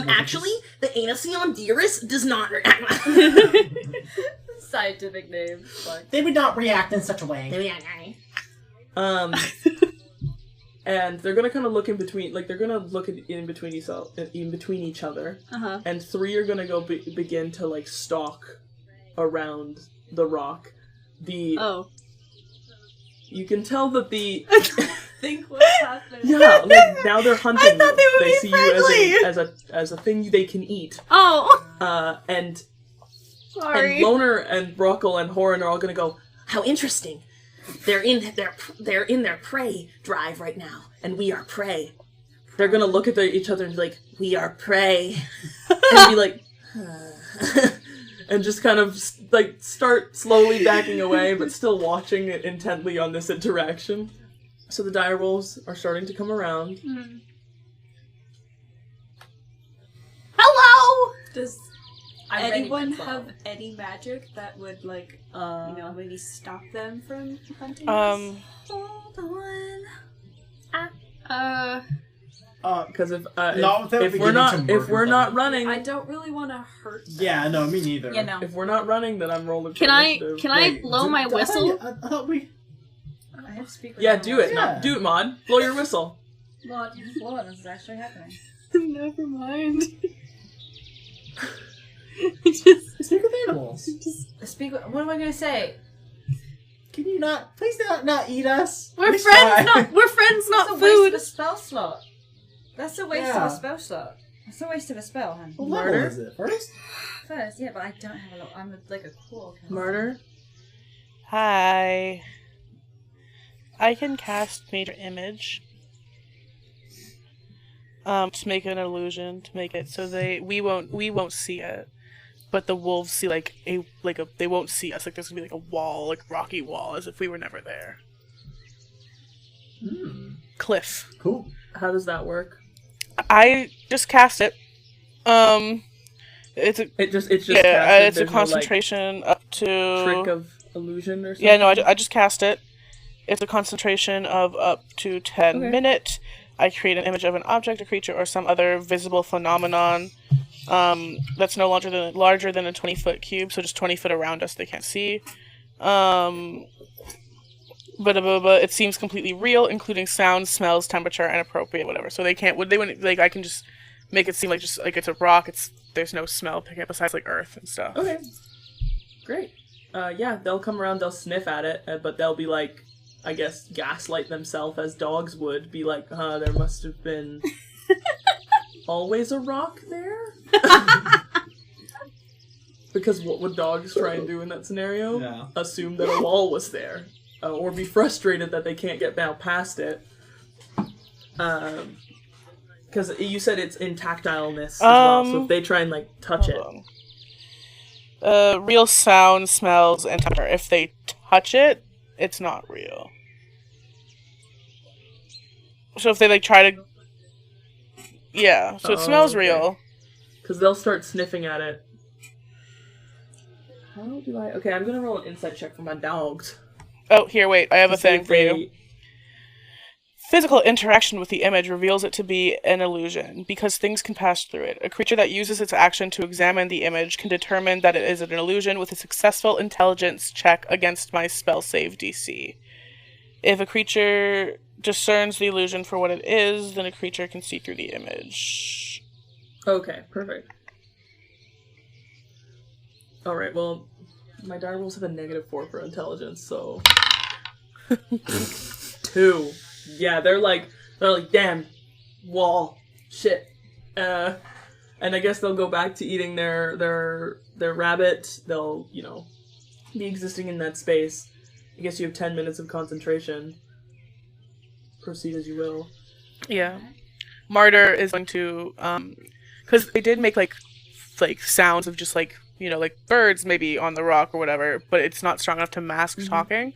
[SPEAKER 7] actually, the Anasion Dearest does not react.
[SPEAKER 3] Scientific name. Fuck.
[SPEAKER 8] They would not react in such a way.
[SPEAKER 1] And they're gonna kind of look in between, like they're gonna look in between each other,
[SPEAKER 4] Uh-huh.
[SPEAKER 1] and 3 are gonna go begin to like stalk around the rock.
[SPEAKER 4] Oh.
[SPEAKER 1] You can tell that the
[SPEAKER 3] Think what's happening.
[SPEAKER 1] yeah, like now they're hunting.
[SPEAKER 4] I thought they would be
[SPEAKER 1] see
[SPEAKER 4] friendly.
[SPEAKER 1] you as a thing they can eat.
[SPEAKER 4] Oh.
[SPEAKER 1] And
[SPEAKER 4] Sorry.
[SPEAKER 1] Loner and Brockle and Horan are all gonna go,
[SPEAKER 7] How interesting. They're in their prey drive right now, and we are prey.
[SPEAKER 1] they're gonna look at each other and be like, we are prey, and be like, and just kind of like start slowly backing away, but still watching it intently on this interaction. So the direwolves are starting to come around.
[SPEAKER 4] Hello.
[SPEAKER 9] anyone have any magic that would like maybe stop them from hunting us?
[SPEAKER 3] Hold on.
[SPEAKER 1] Because
[SPEAKER 2] Not without
[SPEAKER 1] if we're
[SPEAKER 2] beginning
[SPEAKER 1] not
[SPEAKER 2] to
[SPEAKER 1] if
[SPEAKER 2] murder
[SPEAKER 1] we're
[SPEAKER 2] them.
[SPEAKER 1] not running,
[SPEAKER 9] I don't really want to hurt them.
[SPEAKER 2] Yeah, no, me neither.
[SPEAKER 3] Yeah, no.
[SPEAKER 1] if we're not running, then I'm rolling.
[SPEAKER 4] Can
[SPEAKER 1] for
[SPEAKER 4] I
[SPEAKER 1] initiative.
[SPEAKER 4] blow my whistle?
[SPEAKER 2] I thought we.
[SPEAKER 3] I have to speak with
[SPEAKER 1] Yeah,
[SPEAKER 3] them.
[SPEAKER 1] do it.
[SPEAKER 2] Yeah.
[SPEAKER 1] Do it, Maud. Blow your whistle.
[SPEAKER 3] Well, you just blow it. This is actually happening.
[SPEAKER 4] Never mind.
[SPEAKER 2] Speak with animals.
[SPEAKER 3] Speak. What am I going to say?
[SPEAKER 2] Can you not? Please not eat us.
[SPEAKER 4] We're
[SPEAKER 2] Please
[SPEAKER 4] friends,
[SPEAKER 2] try.
[SPEAKER 4] we're friends,
[SPEAKER 3] That's
[SPEAKER 4] not
[SPEAKER 3] a waste
[SPEAKER 4] food.
[SPEAKER 3] of a spell slot. That's a waste of a spell slot. That's a waste of a spell, hun.
[SPEAKER 2] What level
[SPEAKER 1] Murder?
[SPEAKER 2] is it? First?
[SPEAKER 3] First, yeah, but I don't have a lot. I'm like a cool.
[SPEAKER 1] Murder.
[SPEAKER 6] Hi. I can cast Major Image. To make an illusion, to make it so we won't see it, but the wolves see they won't see us. Like there's gonna be like a wall, like rocky wall, as if we were never there. Cliff.
[SPEAKER 2] Cool.
[SPEAKER 1] How does that work?
[SPEAKER 6] I just cast it. It's a
[SPEAKER 1] It's just
[SPEAKER 6] yeah.
[SPEAKER 1] casted.
[SPEAKER 6] It's a
[SPEAKER 1] There's
[SPEAKER 6] concentration up to
[SPEAKER 1] no, trick of illusion or something.
[SPEAKER 6] Yeah, no, I just cast it. It's a concentration of up to 10
[SPEAKER 1] Okay.
[SPEAKER 6] minutes. I create an image of an object, a creature, or some other visible phenomenon that's no larger than a 20-foot cube, so just 20 foot around us they can't see. But it seems completely real, including sounds, smells, temperature, and appropriate whatever. So they wouldn't like I can just make it seem like just like it's a rock. There's no smell picking up besides like earth and stuff.
[SPEAKER 1] Okay. Great. Yeah, they'll come around, they'll sniff at it, but they'll be like, I guess, gaslight themselves as dogs would. Be like, there must have been always a rock there? Because what would dogs try and do in that scenario?
[SPEAKER 2] Yeah.
[SPEAKER 1] Assume that a wall was there. Or be frustrated that they can't get now past it. Because you said it's in tactileness as well, so if they try and, like, touch it.
[SPEAKER 6] Real sound, smells, and temperature. If they touch it, it's not real. So if they, like, try to... Yeah, so it smells
[SPEAKER 1] okay.
[SPEAKER 6] real.
[SPEAKER 1] Because they'll start sniffing at it. How do I... Okay, I'm gonna roll an insight check for my dogs.
[SPEAKER 6] Oh, here, wait, I have a
[SPEAKER 1] To see
[SPEAKER 6] thing
[SPEAKER 1] if
[SPEAKER 6] for you. Physical interaction with the image reveals it to be an illusion, because things can pass through it. A creature that uses its action to examine the image can determine that it is an illusion with a successful intelligence check against my spell save DC. If a creature discerns the illusion for what it is, then a creature can see through the image.
[SPEAKER 1] Okay, perfect. Alright, well, my die rolls have a -4 for intelligence, so... 2. Yeah, they're like, damn, wall, shit. And I guess they'll go back to eating their rabbit. They'll, be existing in that space. I guess you have 10 minutes of concentration. Proceed as you will.
[SPEAKER 6] Yeah. Martyr is going to, because they did make, like sounds of just, like birds maybe on the rock or whatever, but it's not strong enough to mask talking.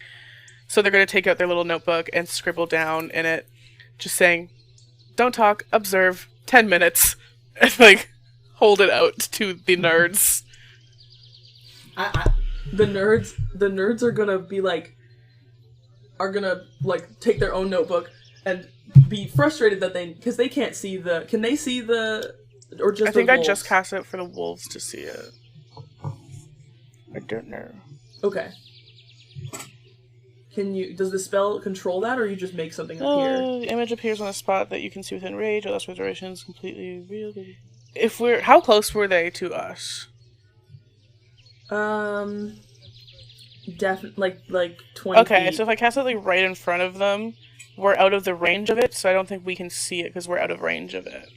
[SPEAKER 6] So they're going to take out their little notebook and scribble down in it, just saying, don't talk, observe, 10 minutes, and, like, hold it out to the nerds.
[SPEAKER 1] The nerds are gonna be like, take their own notebook and be frustrated that because they can't see can they see or just
[SPEAKER 6] I think
[SPEAKER 1] the
[SPEAKER 6] I
[SPEAKER 1] wolves?
[SPEAKER 6] just cast it for the wolves to see it. I don't know.
[SPEAKER 1] Okay. Does the spell control that, or you just make something appear?
[SPEAKER 6] The image appears on a spot that you can see within range, or less for duration is completely real. How close were they to us?
[SPEAKER 1] Definitely, like 20
[SPEAKER 6] Okay,
[SPEAKER 1] feet.
[SPEAKER 6] so if I cast it, like, right in front of them, we're out of the range of it, so I don't think we can see it, because we're out of range of it.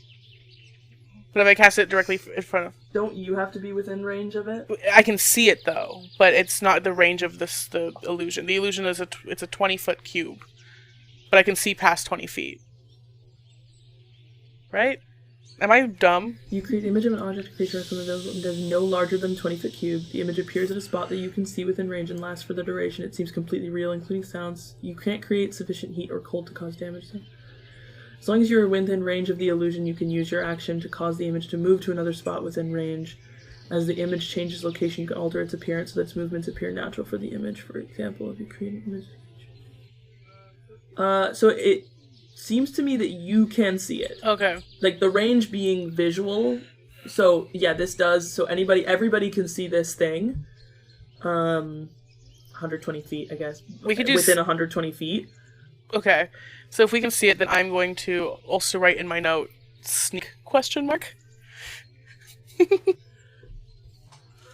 [SPEAKER 6] But if I cast it directly in front of...
[SPEAKER 1] Don't you have to be within range of it?
[SPEAKER 6] I can see it, though, but it's not the range of the illusion. The illusion is it's a 20-foot cube, but I can see past 20 feet. Right? Am I dumb?
[SPEAKER 1] You create an image of an object, creature, or something that is no larger than 20-foot cube. The image appears at a spot that you can see within range and lasts for the duration. It seems completely real, including sounds. You can't create sufficient heat or cold to cause damage. As long as you are within range of the illusion, you can use your action to cause the image to move to another spot within range. As the image changes location, you can alter its appearance so that its movements appear natural for the image. For example, if you create an image. So it seems to me that you can see it.
[SPEAKER 6] Okay.
[SPEAKER 1] Like, the range being visual. So, yeah, this does. So everybody can see this thing. 120 feet, I guess.
[SPEAKER 6] We could do
[SPEAKER 1] within 120 feet.
[SPEAKER 6] Okay. So if we can see it, then I'm going to also write in my note, sneak question mark?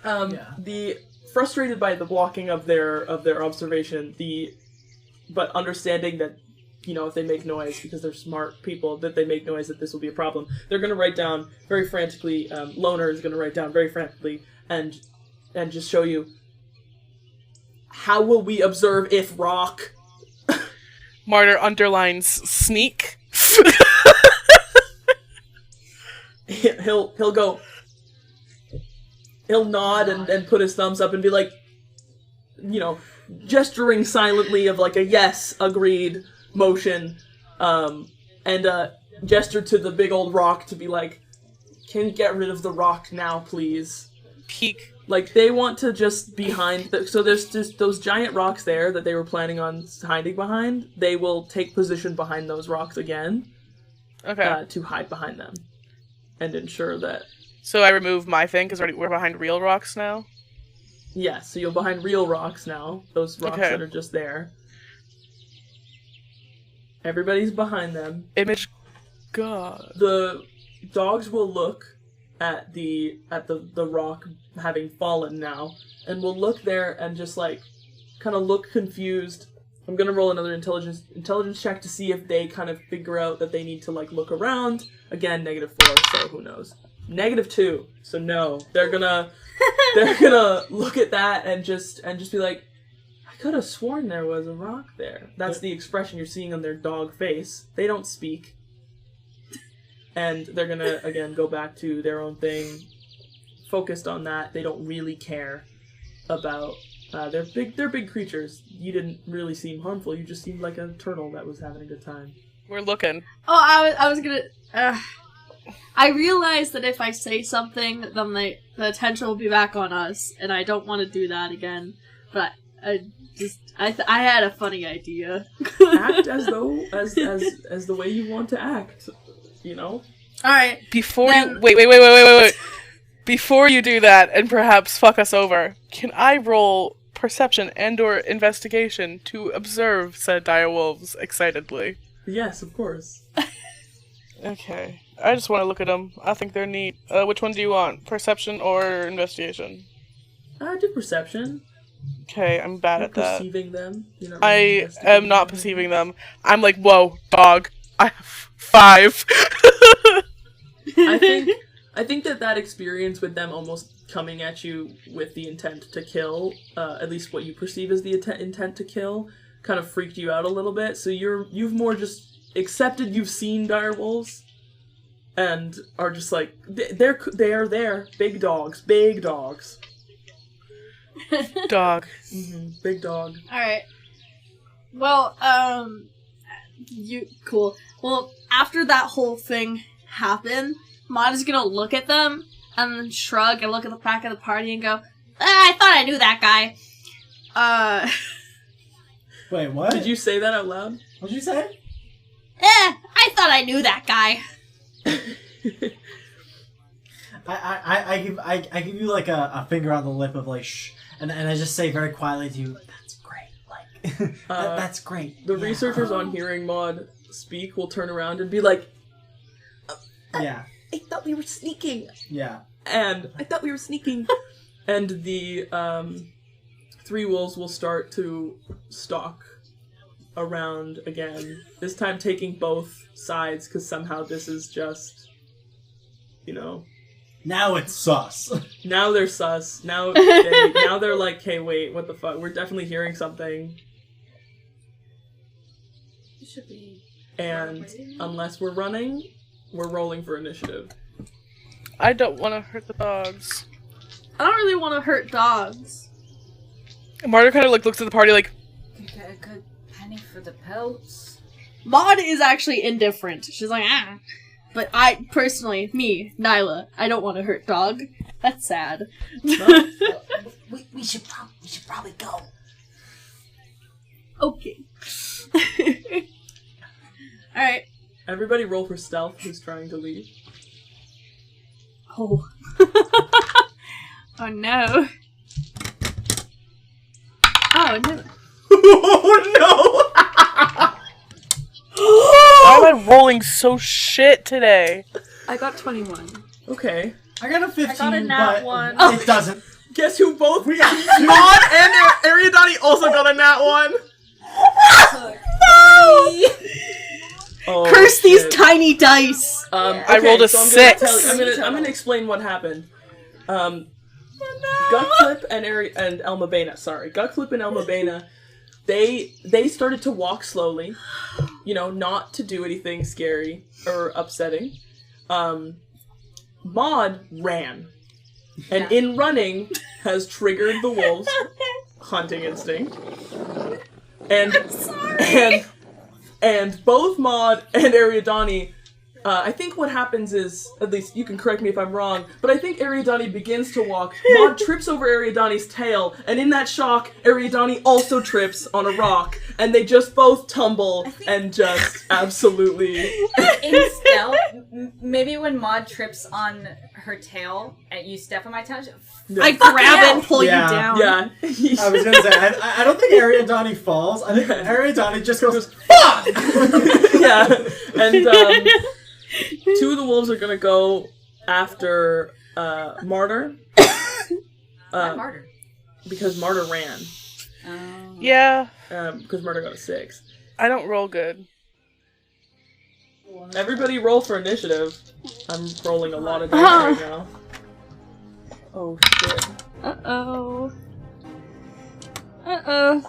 [SPEAKER 1] The frustrated by the blocking of their observation, but understanding that, you know, if they make noise, because they're smart people, that they make noise, that this will be a problem. They're going to write down very frantically, Loner is going to write down very frantically, and just show you, how will we observe if rock?
[SPEAKER 6] Martyr underlines sneak.
[SPEAKER 1] He'll go, he'll nod and put his thumbs up and be like, you know, gesturing silently of like a yes, agreed motion, and gesture to the big old rock to be like, can you get rid of the rock now, please?
[SPEAKER 6] Peek.
[SPEAKER 1] Like, they want to just so there's just those giant rocks there that they were planning on hiding behind. They will take position behind those rocks again.
[SPEAKER 6] Okay.
[SPEAKER 1] To hide behind them. And ensure that...
[SPEAKER 6] So I remove my thing, because we're behind real rocks now?
[SPEAKER 1] Yes, so you're behind real rocks now. Those rocks
[SPEAKER 6] Okay.
[SPEAKER 1] that are just there. Everybody's behind them.
[SPEAKER 6] Image God.
[SPEAKER 1] The dogs will look at the rock having fallen now, and will look there and just like kind of look confused. I'm gonna roll another intelligence check to see if they kind of figure out that they need to like look around. Again, -4, so who knows? -2, so no. They're gonna look at that and just be like, I could have sworn there was a rock there. That's the expression you're seeing on their dog face. They don't speak. And they're gonna, again, go back to their own thing, focused on that. They don't really care about, they're big creatures. You didn't really seem harmful, you just seemed like a turtle that was having a good time.
[SPEAKER 6] We're looking.
[SPEAKER 4] Oh, I was gonna, I realized that if I say something, then the attention will be back on us, and I don't want to do that again, but I had a funny idea.
[SPEAKER 1] Act as though, as the way you want to act. You know?
[SPEAKER 6] Alright. Wait. Before you do that, and perhaps fuck us over, can I roll perception and/or investigation to observe said direwolves excitedly?
[SPEAKER 1] Yes, of course.
[SPEAKER 6] Okay. I just want to look at them. I think they're neat. Which one do you want? Perception or investigation?
[SPEAKER 1] Do perception.
[SPEAKER 6] Okay, I'm bad at that.
[SPEAKER 1] Perceiving them.
[SPEAKER 6] I am not perceiving them. I'm like, whoa, dog. I have 5.
[SPEAKER 1] I think that experience with them almost coming at you with the intent to kill, at least what you perceive as the intent to kill, kind of freaked you out a little bit. So you've more just accepted you've seen direwolves, and are just like, they are there, big dogs.
[SPEAKER 6] Dog.
[SPEAKER 1] Mm-hmm. Big dog.
[SPEAKER 4] All right. Well, cool. Well, after that whole thing happened, Maud is gonna look at them and then shrug and look at the back of the party and go, I thought I knew that guy.
[SPEAKER 2] Wait, what?
[SPEAKER 1] Did you say that out loud?
[SPEAKER 2] What'd you say?
[SPEAKER 4] I thought I knew that guy.
[SPEAKER 2] I give you like a finger on the lip of like shh, and I just say very quietly to you, that's great, like that's great.
[SPEAKER 1] The researchers on hearing Maud speak will turn around and be like,
[SPEAKER 2] yeah.
[SPEAKER 7] I thought we were sneaking.
[SPEAKER 2] Yeah.
[SPEAKER 1] And I thought we were sneaking. And the 3 wolves will start to stalk around again. This time taking both sides, because somehow this is just, you know.
[SPEAKER 2] Now it's sus.
[SPEAKER 1] Now they're sus. Now they're like, hey, wait, what the fuck? We're definitely hearing something.
[SPEAKER 9] Should be.
[SPEAKER 1] And unless we're running, we're rolling for initiative.
[SPEAKER 6] I don't want to hurt the dogs.
[SPEAKER 4] I don't really want to hurt dogs.
[SPEAKER 6] Marta kind of like looks at the party like,
[SPEAKER 3] Get a good penny for the pelts.
[SPEAKER 4] Maud is actually indifferent. She's like, ah. But I, personally, me, Nyla, I don't want to hurt dog. That's sad.
[SPEAKER 8] We should probably go.
[SPEAKER 4] Okay. Alright.
[SPEAKER 1] Everybody roll for stealth who's trying to leave.
[SPEAKER 4] Oh. Oh no. Oh no.
[SPEAKER 2] Oh
[SPEAKER 6] Why am I rolling so shit today?
[SPEAKER 5] I got 21.
[SPEAKER 1] Okay.
[SPEAKER 2] no! I got a 15,
[SPEAKER 4] I got a nat
[SPEAKER 2] but
[SPEAKER 4] one.
[SPEAKER 2] it doesn't.
[SPEAKER 1] Guess who both
[SPEAKER 2] We got
[SPEAKER 1] Maud and Ariadne also got a nat 1. Oh,
[SPEAKER 4] Curse these
[SPEAKER 1] shit.
[SPEAKER 4] tiny dice!
[SPEAKER 6] I rolled a
[SPEAKER 1] so I'm
[SPEAKER 6] 6.
[SPEAKER 1] I'm gonna explain what happened. Gutflip and Elma Bena, Gutflip and Elma Bena, they started to walk slowly, not to do anything scary or upsetting. Maud ran, and in running has triggered the wolf's hunting instinct. And both Maud and Ariadne, I think what happens is, at least you can correct me if I'm wrong, but I think Ariadne begins to walk. Maud trips over Ariadne's tail, and in that shock, Ariadne also trips on a rock, and they just both tumble and just absolutely...
[SPEAKER 3] In stealth, maybe when Maud trips on her tail and you step on my tail,
[SPEAKER 4] I grab and pull
[SPEAKER 2] Yeah.
[SPEAKER 4] you down.
[SPEAKER 1] Yeah.
[SPEAKER 2] I was gonna say, I don't think Ariadne falls. I think Ariadne just goes, fuck!
[SPEAKER 1] Yeah. And two of the wolves are gonna go after Martyr.
[SPEAKER 3] Martyr.
[SPEAKER 1] Because Martyr ran.
[SPEAKER 6] Yeah,
[SPEAKER 1] Because Martyr got a 6.
[SPEAKER 6] I don't roll good.
[SPEAKER 1] Everybody roll for initiative. I'm rolling a lot of dice right now. Oh shit.
[SPEAKER 4] Uh-oh. Uh-oh.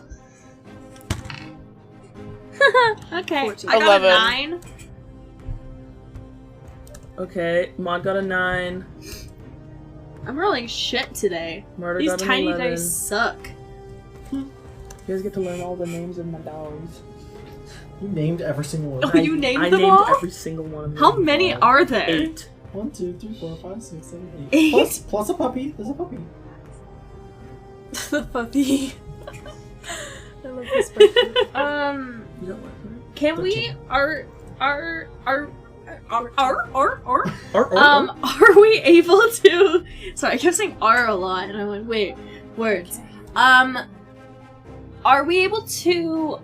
[SPEAKER 4] Okay.
[SPEAKER 5] 14.
[SPEAKER 4] I got
[SPEAKER 6] 11.
[SPEAKER 4] a 9.
[SPEAKER 1] Okay, Maud got a 9.
[SPEAKER 4] I'm rolling shit today.
[SPEAKER 1] Martyr
[SPEAKER 4] These
[SPEAKER 1] got an
[SPEAKER 4] tiny
[SPEAKER 1] 11.
[SPEAKER 4] dice suck.
[SPEAKER 1] You guys get to learn all the names of my dogs.
[SPEAKER 2] You named every single one.
[SPEAKER 4] Oh, you named
[SPEAKER 1] I
[SPEAKER 4] them
[SPEAKER 1] named
[SPEAKER 4] all?
[SPEAKER 1] every single one of them.
[SPEAKER 4] How many are there?
[SPEAKER 1] 8.
[SPEAKER 2] 1, 2, 3, 4, 5, 6, 7, 8.
[SPEAKER 4] 8?
[SPEAKER 2] Plus a puppy. There's a puppy.
[SPEAKER 5] The puppy. I love this puppy.
[SPEAKER 1] You don't like her?
[SPEAKER 4] Can we are we able to? Sorry, I kept saying "are" a lot, and I went, "Wait, words." Are we able to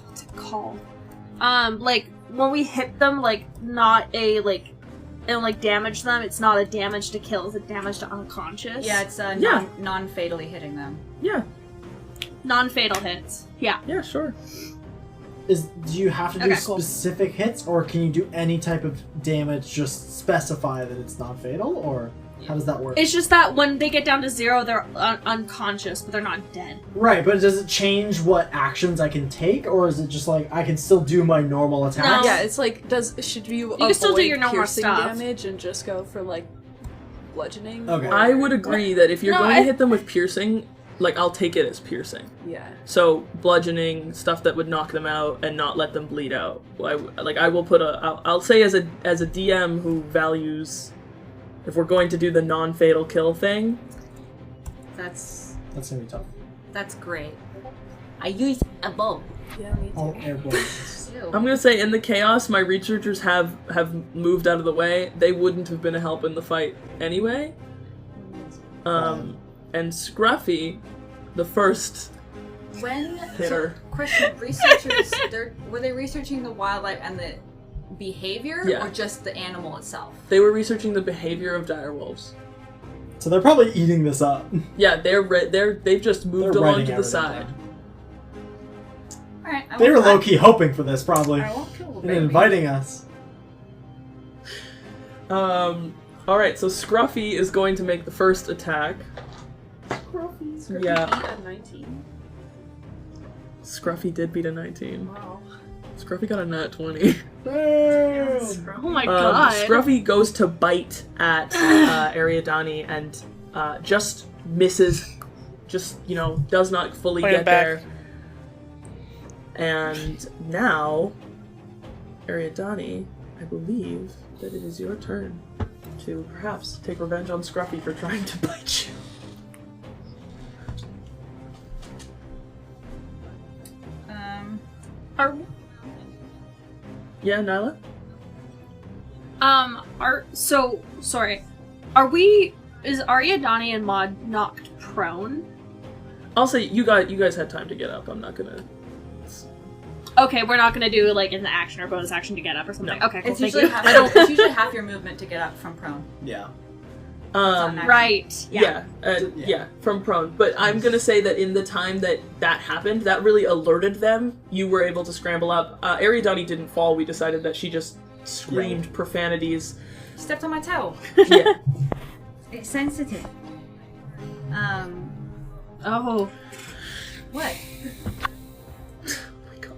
[SPEAKER 4] what's it called? Like when we hit them, like not a like, and like damage them. It's not a damage to kill; it's a damage to unconscious.
[SPEAKER 3] Yeah, it's
[SPEAKER 1] Yeah.
[SPEAKER 3] non-fatally hitting them.
[SPEAKER 1] Yeah.
[SPEAKER 4] non-fatal hits. Yeah.
[SPEAKER 1] Yeah, sure.
[SPEAKER 2] Do you have to do
[SPEAKER 4] Okay, cool.
[SPEAKER 2] specific hits, or can you do any type of damage, just specify that it's non-fatal, or how does that work?
[SPEAKER 4] It's just that when they get down to 0, they're unconscious, but they're not dead.
[SPEAKER 2] Right, but does it change what actions I can take, or is it just like I can still do my normal attacks?
[SPEAKER 4] No.
[SPEAKER 5] Yeah, it's like, should you
[SPEAKER 4] can still do
[SPEAKER 5] avoid
[SPEAKER 4] your normal
[SPEAKER 5] piercing
[SPEAKER 4] stuff.
[SPEAKER 5] damage and just go for like bludgeoning?
[SPEAKER 2] Okay.
[SPEAKER 5] or-
[SPEAKER 1] I would agree that if you're
[SPEAKER 4] No,
[SPEAKER 1] going
[SPEAKER 4] I-
[SPEAKER 1] to hit them with piercing, like, I'll take it as piercing.
[SPEAKER 5] Yeah.
[SPEAKER 1] So, bludgeoning, stuff that would knock them out and not let them bleed out. I will put I'll say as a DM who values, if we're going to do the non-fatal kill thing.
[SPEAKER 3] That's
[SPEAKER 2] That's gonna be tough.
[SPEAKER 3] great. I use a bow.
[SPEAKER 5] Yeah, me too.
[SPEAKER 2] All airborne.
[SPEAKER 3] Ew.
[SPEAKER 1] I'm gonna say in the chaos, my researchers have moved out of the way. They wouldn't have been a help in the fight anyway. And Scruffy, the first
[SPEAKER 3] When
[SPEAKER 1] hitter.
[SPEAKER 3] question, researchers, were they researching the wildlife and the behavior,
[SPEAKER 1] Yeah.
[SPEAKER 3] or just the animal itself?
[SPEAKER 1] They were researching the behavior of direwolves.
[SPEAKER 2] So they're probably eating this up.
[SPEAKER 1] Yeah, they've just moved
[SPEAKER 2] They're
[SPEAKER 1] along
[SPEAKER 2] writing
[SPEAKER 1] to the
[SPEAKER 2] everything
[SPEAKER 1] side.
[SPEAKER 2] down.
[SPEAKER 3] All right,
[SPEAKER 2] They were low key hoping for this, probably,
[SPEAKER 3] I won't kill the
[SPEAKER 2] and
[SPEAKER 3] baby.
[SPEAKER 2] inviting us.
[SPEAKER 1] All right, so Scruffy is going to make the first attack. Yeah,
[SPEAKER 5] Beat a 19.
[SPEAKER 1] Scruffy did beat a 19.
[SPEAKER 5] Wow.
[SPEAKER 1] Scruffy got a nat 20.
[SPEAKER 4] Oh my god.
[SPEAKER 1] Scruffy goes to bite at Ariadne and just misses. Just, does not fully
[SPEAKER 6] Playing
[SPEAKER 1] get
[SPEAKER 6] back.
[SPEAKER 1] there. And now Ariadne, I believe that it is your turn to perhaps take revenge on Scruffy for trying to bite you. Yeah, Nyla?
[SPEAKER 4] Is Ariadne and Maud knocked prone?
[SPEAKER 1] I'll say you guys had time to get up. I'm not gonna...
[SPEAKER 4] Okay, we're not gonna do like an action or bonus action to get up or something.
[SPEAKER 1] No.
[SPEAKER 4] Okay, cool,
[SPEAKER 3] It's
[SPEAKER 4] thank
[SPEAKER 3] usually,
[SPEAKER 4] you.
[SPEAKER 3] it's usually half your movement to get up from prone.
[SPEAKER 2] Yeah.
[SPEAKER 4] Right. Yeah.
[SPEAKER 1] Yeah, from prone. But I'm gonna say that in the time that happened, that really alerted them. You were able to scramble up. Ariadne didn't fall. We decided that she just screamed profanities.
[SPEAKER 3] Stepped on my toe.
[SPEAKER 1] Yeah.
[SPEAKER 3] It's sensitive.
[SPEAKER 4] Oh.
[SPEAKER 3] What?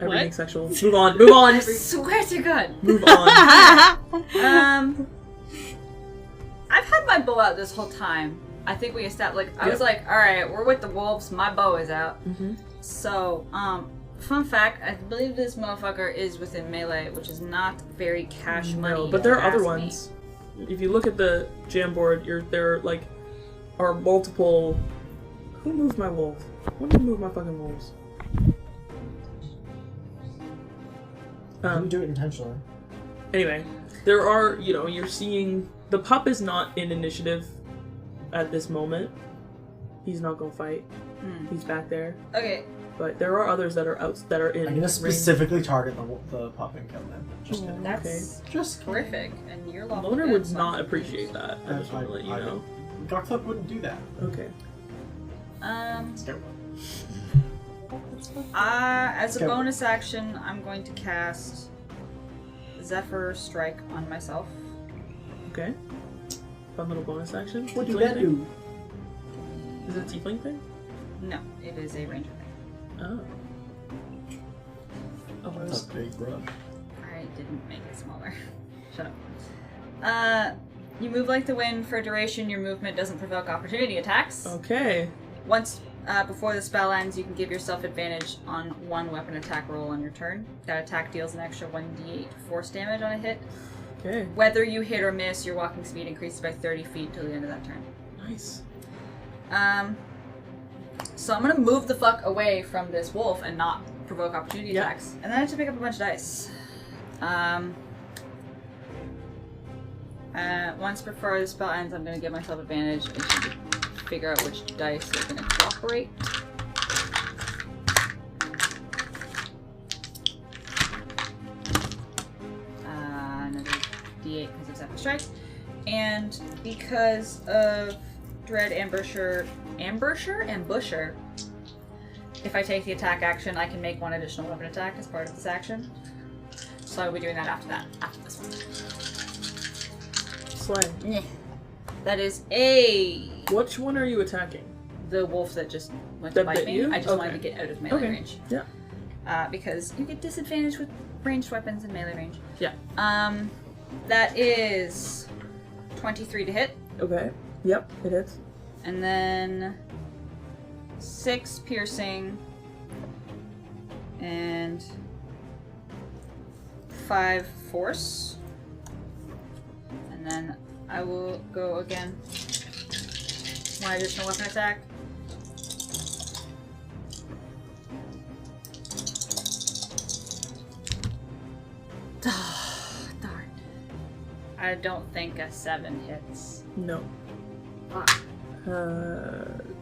[SPEAKER 1] Everything sexual. Move on. Move on.
[SPEAKER 3] I swear to God.
[SPEAKER 1] Move on.
[SPEAKER 3] I've had my bow out this whole time. I think we established. I was like, all right, we're with the wolves. My bow is out.
[SPEAKER 1] Mm-hmm.
[SPEAKER 3] So, fun fact: I believe this motherfucker is within melee, which is not very cash money.
[SPEAKER 1] No, but there are other ones. If you look at the jam board, there like are multiple. Who moved my wolf? Who moved my fucking wolves?
[SPEAKER 2] Didn't do it intentionally.
[SPEAKER 1] Anyway, there are, you're seeing... The pup is not in initiative at this moment. He's not gonna fight. He's back there.
[SPEAKER 3] Okay.
[SPEAKER 1] But there are others that are in...
[SPEAKER 2] I'm gonna specifically target the pup and kill them. Just kidding.
[SPEAKER 3] That's
[SPEAKER 2] Just
[SPEAKER 3] horrific, and you're lawful
[SPEAKER 1] Loner
[SPEAKER 3] good,
[SPEAKER 1] would
[SPEAKER 3] so-
[SPEAKER 1] not appreciate that. I just want to let you know.
[SPEAKER 2] Gokthok wouldn't do that.
[SPEAKER 1] Okay.
[SPEAKER 3] As a
[SPEAKER 2] Okay.
[SPEAKER 3] bonus action, I'm going to cast Zephyr Strike on myself.
[SPEAKER 1] Okay. Fun little bonus action.
[SPEAKER 2] What do
[SPEAKER 1] Tiefling
[SPEAKER 2] that
[SPEAKER 1] thing?
[SPEAKER 2] do?
[SPEAKER 1] Is it a tiefling thing?
[SPEAKER 3] No, it is a ranger thing.
[SPEAKER 1] Oh.
[SPEAKER 2] That's a big brush.
[SPEAKER 3] I didn't make it smaller. Shut up. You move like the wind for a duration. Your movement doesn't provoke opportunity attacks.
[SPEAKER 1] Okay.
[SPEAKER 3] Once before the spell ends, you can give yourself advantage on one weapon attack roll on your turn. That attack deals an extra 1d8 force damage on a hit.
[SPEAKER 1] Okay.
[SPEAKER 3] Whether you hit or miss, your walking speed increases by 30 feet till the end of that turn.
[SPEAKER 1] Nice.
[SPEAKER 3] So I'm gonna move the fuck away from this wolf and not provoke opportunity attacks. And then I have to pick up a bunch of dice. Once before the spell ends, I'm gonna give myself advantage and figure out which dice are gonna cooperate. Another d8 because of Zephyr Strike. And because of Dread Ambusher, if I take the attack action, I can make one additional weapon attack as part of this action. So I will be doing that after this one.
[SPEAKER 1] Slay.
[SPEAKER 3] That is a...
[SPEAKER 1] Which one are you attacking?
[SPEAKER 3] The wolf that just went
[SPEAKER 1] That
[SPEAKER 3] to bite
[SPEAKER 1] bit
[SPEAKER 3] me.
[SPEAKER 1] you?
[SPEAKER 3] I just wanted to get out of melee
[SPEAKER 1] Okay.
[SPEAKER 3] range.
[SPEAKER 1] Yeah.
[SPEAKER 3] Because you get disadvantage with ranged weapons in melee range.
[SPEAKER 1] Yeah.
[SPEAKER 3] That is 23 to hit.
[SPEAKER 1] Okay. Yep, it hits.
[SPEAKER 3] And then 6 piercing and 5 force. And then I will go again. My additional weapon attack. Darn. I don't think a 7 hits.
[SPEAKER 1] No.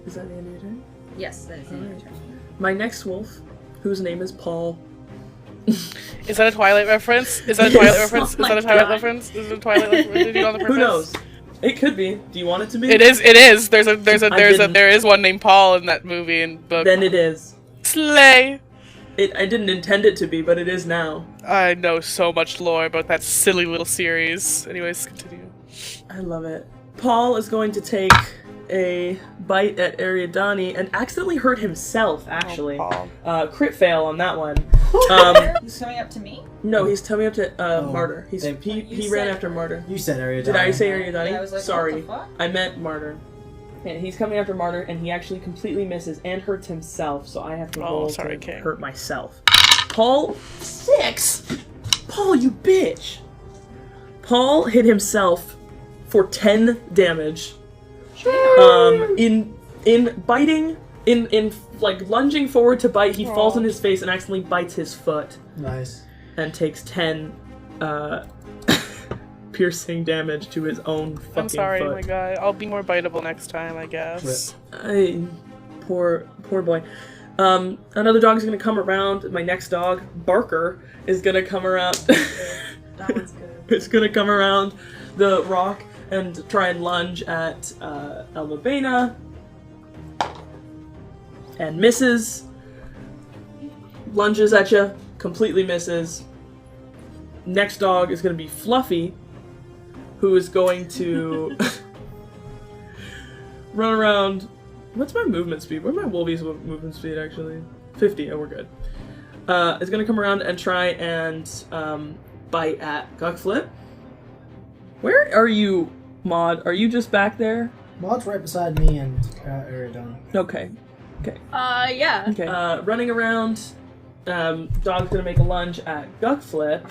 [SPEAKER 1] Is that the end of your turn?
[SPEAKER 3] Yes, that is the end of your turn.
[SPEAKER 1] My next wolf, whose name is Paul.
[SPEAKER 6] Is that a Twilight reference? Is that a Twilight
[SPEAKER 1] Yes.
[SPEAKER 6] reference?
[SPEAKER 1] Oh
[SPEAKER 6] Is that
[SPEAKER 1] my
[SPEAKER 6] a Twilight
[SPEAKER 1] God.
[SPEAKER 6] reference? Is it a Twilight reference? Did you on the purpose?
[SPEAKER 1] Who knows? It could be. Do you want it to be?
[SPEAKER 6] It is. It is. There
[SPEAKER 1] didn't.
[SPEAKER 6] is one named Paul in that movie and book.
[SPEAKER 1] Then it is.
[SPEAKER 6] Slay.
[SPEAKER 1] I didn't intend it to be, but it is now.
[SPEAKER 6] I know so much lore about that silly little series. Anyways, continue.
[SPEAKER 1] I love it. Paul is going to take a bite at Ariadne and accidentally hurt himself, actually.
[SPEAKER 6] Oh, Paul.
[SPEAKER 1] Crit fail on that one.
[SPEAKER 3] He's coming up to me?
[SPEAKER 1] No, he's coming up to Martyr. He
[SPEAKER 3] You
[SPEAKER 1] ran
[SPEAKER 3] said-
[SPEAKER 1] after Martyr.
[SPEAKER 2] You said Ariadne.
[SPEAKER 1] Did I say Ariadne?
[SPEAKER 3] Yeah, I was like,
[SPEAKER 1] Sorry.
[SPEAKER 3] what the fuck?
[SPEAKER 1] I meant Martyr. And he's coming after Martyr, and he actually completely misses and hurts himself, so I have to roll
[SPEAKER 6] sorry,
[SPEAKER 1] to
[SPEAKER 6] King.
[SPEAKER 1] hurt myself. Paul, 6! Paul, you bitch! Paul hit himself for 10 damage. In biting, in like lunging forward to bite, he falls on his face and accidentally bites his foot.
[SPEAKER 2] Nice.
[SPEAKER 1] And takes 10 piercing damage to his own fucking
[SPEAKER 6] I'm sorry,
[SPEAKER 1] foot.
[SPEAKER 6] my god. I'll be more biteable next time, I guess.
[SPEAKER 1] Poor boy. Another dog is gonna come around. My next dog, Barker, is gonna come around.
[SPEAKER 9] That one's good.
[SPEAKER 1] It's gonna come around the rock and try and lunge at Almabena. And misses. Lunges at you, completely misses. Next dog is gonna be Fluffy, who is going to run around. What's my movement speed? Where's my Wolvie's movement speed, actually? 50. Oh, we're good. It's going to come around and try and bite at Guckflip. Where are you, Maud? Are you just back there?
[SPEAKER 2] Maud's right beside me and Aridon.
[SPEAKER 1] Okay.
[SPEAKER 4] Yeah.
[SPEAKER 1] Okay. Running around, dog's going to make a lunge at Guckflip.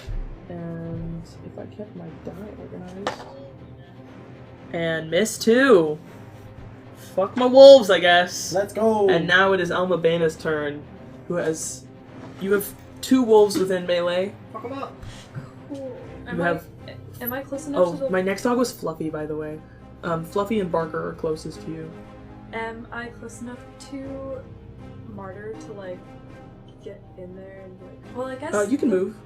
[SPEAKER 1] And if I kept my die organized. And miss too. Fuck my wolves, I guess.
[SPEAKER 2] Let's go.
[SPEAKER 1] And now it is Almabena's turn, who has... You have 2 wolves within melee.
[SPEAKER 2] Fuck them up.
[SPEAKER 5] Cool.
[SPEAKER 1] Am
[SPEAKER 5] I close enough to the...
[SPEAKER 1] my next dog was Fluffy, by the way. Fluffy and Barker are closest to you.
[SPEAKER 5] Am I close enough to Martyr to, like, get in there and, like... Well, I guess...
[SPEAKER 1] You can move.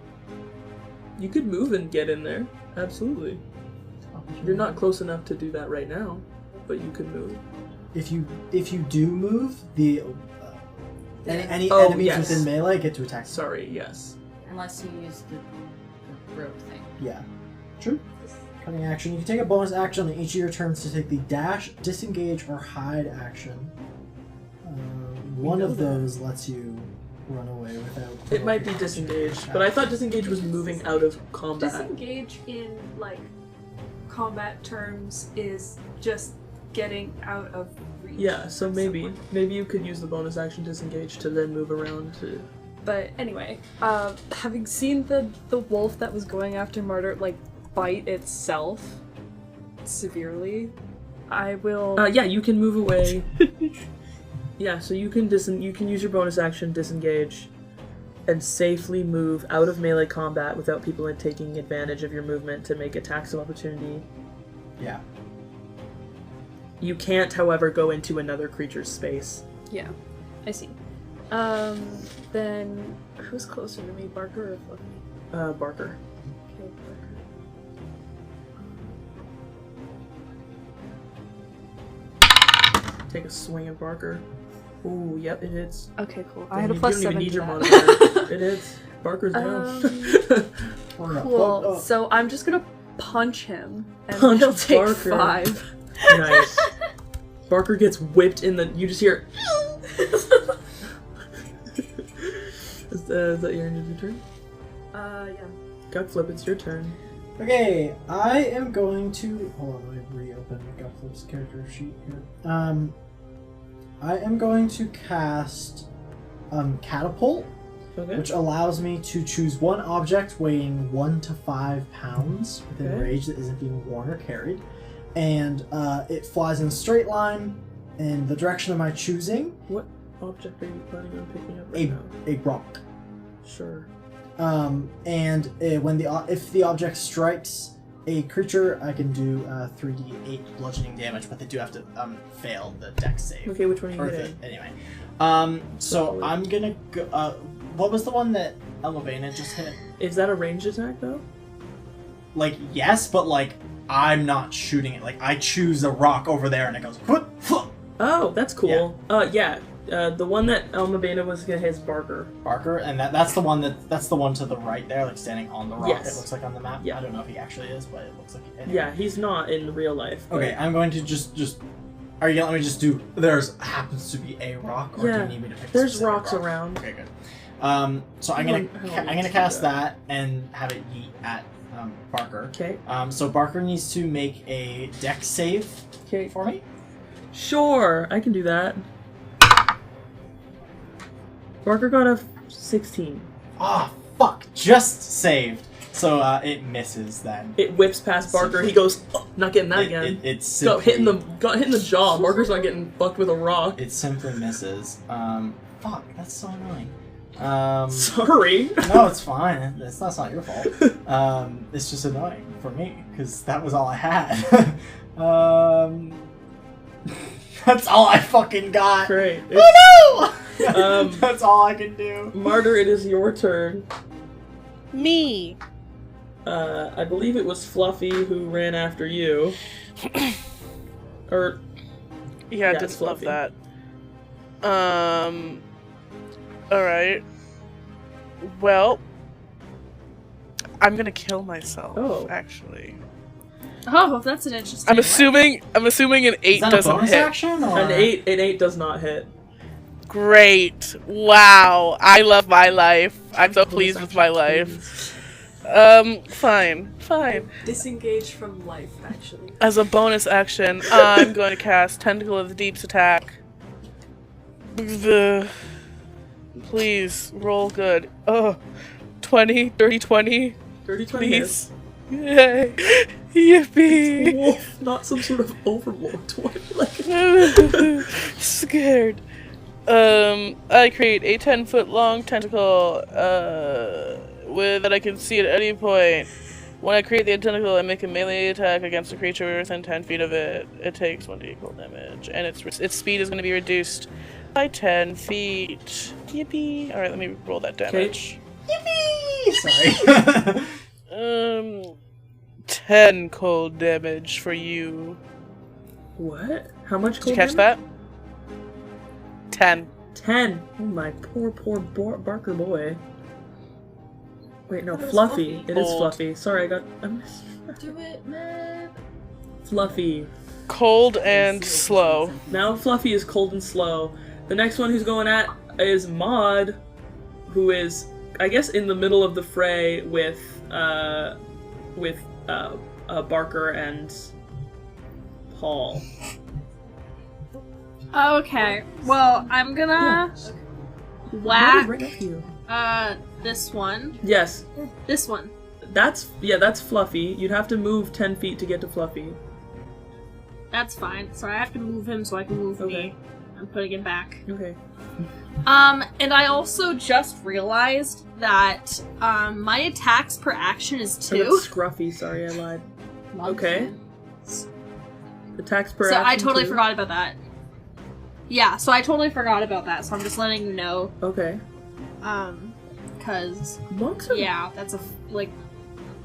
[SPEAKER 1] You could move and get in there. Absolutely. You're not close enough to do that right now, but you could move.
[SPEAKER 2] If you do move, the any
[SPEAKER 1] Oh,
[SPEAKER 2] enemies
[SPEAKER 1] yes.
[SPEAKER 2] within melee get to attack.
[SPEAKER 1] Sorry, yes.
[SPEAKER 3] Unless you use the rope thing.
[SPEAKER 2] Yeah. True. Cunning action. You can take a bonus action on each of your turns to take the dash, disengage, or hide action. One of those lets you run away without...
[SPEAKER 1] It might be disengage, but I thought disengage was moving out of combat.
[SPEAKER 5] Disengage in, like, combat terms is just getting out of reach.
[SPEAKER 1] Yeah, so maybe you could use the bonus action disengage to then move around to...
[SPEAKER 5] But anyway, having seen the wolf that was going after Martyr, like, bite itself severely, I will...
[SPEAKER 1] yeah, you can move away. Yeah, so you can use your bonus action, disengage, and safely move out of melee combat without people taking advantage of your movement to make attacks of opportunity.
[SPEAKER 2] Yeah.
[SPEAKER 1] You can't, however, go into another creature's space.
[SPEAKER 5] Yeah, I see. Then who's closer to me, Barker or Fluffy?
[SPEAKER 1] Barker.
[SPEAKER 5] Okay, Barker.
[SPEAKER 1] Take a swing at Barker. Ooh, yep, it hits.
[SPEAKER 5] Okay, cool. I had a plus 7
[SPEAKER 1] You don't even need
[SPEAKER 5] to
[SPEAKER 1] your
[SPEAKER 5] that.
[SPEAKER 1] modifier. It hits. Barker's down.
[SPEAKER 5] Cool. So I'm just gonna punch him, and
[SPEAKER 1] Punch
[SPEAKER 5] he'll take
[SPEAKER 1] Barker.
[SPEAKER 5] 5.
[SPEAKER 1] Nice. Barker gets whipped in the... You just hear... Is that your turn?
[SPEAKER 5] Yeah.
[SPEAKER 1] Guckflip, it's your turn.
[SPEAKER 2] Okay, I am going to... Hold on, let me reopen Guckflip's character sheet here. I am going to cast Catapult,
[SPEAKER 1] Okay.
[SPEAKER 2] which allows me to choose one object weighing 1 to 5 pounds within
[SPEAKER 1] Okay.
[SPEAKER 2] range that isn't being worn or carried. And it flies in a straight line in the direction of my choosing.
[SPEAKER 1] What object are you planning on picking up right now?
[SPEAKER 2] A rock.
[SPEAKER 1] Sure.
[SPEAKER 2] And if the object strikes a creature, I can do 3d8 bludgeoning damage, but they do have to fail the dex save.
[SPEAKER 1] Okay, which one are you hitting?
[SPEAKER 2] Anyway, so I'm gonna go. What was the one that Elevena just hit?
[SPEAKER 1] Is that a ranged attack, though?
[SPEAKER 2] Like, yes, but like I'm not shooting it. Like I choose a rock over there, and it goes.
[SPEAKER 1] Oh, that's cool. Yeah. The one that Almabena was gonna hit is Barker.
[SPEAKER 2] Barker, and that's the one to the right there, like standing on the rock.
[SPEAKER 1] Yes.
[SPEAKER 2] It looks like on the map.
[SPEAKER 1] Yeah.
[SPEAKER 2] I don't know if he actually is, but it looks like. Anyway.
[SPEAKER 1] Yeah, he's not in real life. but-
[SPEAKER 2] Okay, I'm going to just. Are you gonna let me just do? There's happens to be a rock, or do
[SPEAKER 1] Yeah,
[SPEAKER 2] you need me to pick? a
[SPEAKER 1] there's
[SPEAKER 2] specific
[SPEAKER 1] rocks
[SPEAKER 2] rock?
[SPEAKER 1] around.
[SPEAKER 2] Okay, good. So I'm gonna cast that and have it yeet at Barker.
[SPEAKER 1] Okay.
[SPEAKER 2] So Barker needs to make a dex save
[SPEAKER 1] Okay.
[SPEAKER 2] for me.
[SPEAKER 1] Sure, I can do that. Barker got a 16.
[SPEAKER 2] Ah, fuck! Just saved. So it misses then.
[SPEAKER 1] It whips past Barker. He goes, oh, not getting that again.
[SPEAKER 2] It's
[SPEAKER 1] Got hit in the jaw. Barker's not getting fucked with a rock.
[SPEAKER 2] It simply misses. Fuck, that's so annoying.
[SPEAKER 1] Sorry.
[SPEAKER 2] No, it's fine. That's not your fault. It's just annoying for me because that was all I had. That's all I fucking got.
[SPEAKER 1] Great.
[SPEAKER 2] Oh no! That's all I can do.
[SPEAKER 1] Martyr, it is your turn.
[SPEAKER 6] Me.
[SPEAKER 1] I believe it was Fluffy who ran after you. Or
[SPEAKER 6] Yeah, I
[SPEAKER 1] Yeah,
[SPEAKER 6] did
[SPEAKER 1] it's
[SPEAKER 6] love
[SPEAKER 1] Fluffy.
[SPEAKER 6] that. Alright. Well, I'm gonna kill myself,
[SPEAKER 1] Oh.
[SPEAKER 6] actually.
[SPEAKER 4] Oh, that's an interesting.
[SPEAKER 6] I'm assuming an 8
[SPEAKER 2] Is that a
[SPEAKER 6] doesn't
[SPEAKER 2] bonus
[SPEAKER 6] hit.
[SPEAKER 2] action or
[SPEAKER 1] an 8 does not hit.
[SPEAKER 6] Great. Wow. I love my life. I'm so pleased with my life. Fine.
[SPEAKER 9] Disengage from life, actually.
[SPEAKER 6] As a bonus action, I'm going to cast Tentacle of the Deep's attack. Please, roll good. Oh, 20, 30, 20.
[SPEAKER 1] 30, 20
[SPEAKER 6] Please. Yay. Yippee.
[SPEAKER 1] Wolf, not some sort of overlord.
[SPEAKER 6] Scared. I create a 10-foot long tentacle, that I can see at any point. When I create the tentacle, I make a melee attack against a creature within 10 feet of it. It takes 1d cold damage, and its speed is going to be reduced by 10 feet. Yippee! Alright, let me roll that damage.
[SPEAKER 2] Yippee! Sorry.
[SPEAKER 6] 10 cold damage for you.
[SPEAKER 1] What? How much
[SPEAKER 6] Did you
[SPEAKER 1] cold
[SPEAKER 6] catch
[SPEAKER 1] damage?
[SPEAKER 6] that? 10.
[SPEAKER 1] 10. Oh my poor Barker boy. Wait, no,
[SPEAKER 9] That was
[SPEAKER 1] Fluffy.
[SPEAKER 9] Fluffy.
[SPEAKER 1] It is
[SPEAKER 6] Cold.
[SPEAKER 1] Fluffy. Sorry,
[SPEAKER 9] Do it, man.
[SPEAKER 1] Fluffy.
[SPEAKER 6] Cold and slow.
[SPEAKER 1] Now Fluffy is cold and slow. The next one who's going at is Maud, who is, I guess, in the middle of the fray with Barker and Paul.
[SPEAKER 4] Okay, well, I'm gonna whack
[SPEAKER 1] Right next to you.
[SPEAKER 4] this one.
[SPEAKER 1] Yes,
[SPEAKER 4] This one.
[SPEAKER 1] that's Fluffy. You'd have to move 10 feet to get to Fluffy.
[SPEAKER 4] That's fine. So I have to move him so I can move
[SPEAKER 1] Okay.
[SPEAKER 4] me. I'm putting him back.
[SPEAKER 1] Okay.
[SPEAKER 4] And I also just realized that my attacks per action is
[SPEAKER 1] So
[SPEAKER 4] 2.
[SPEAKER 1] that's Scruffy. Sorry, I lied. Okay. Attacks per
[SPEAKER 4] So
[SPEAKER 1] action.
[SPEAKER 4] I totally
[SPEAKER 1] 2.
[SPEAKER 4] forgot about that. Yeah, so I totally forgot about that, so I'm just letting you know.
[SPEAKER 1] Okay.
[SPEAKER 4] Cause
[SPEAKER 1] Monks are.
[SPEAKER 4] yeah, that's a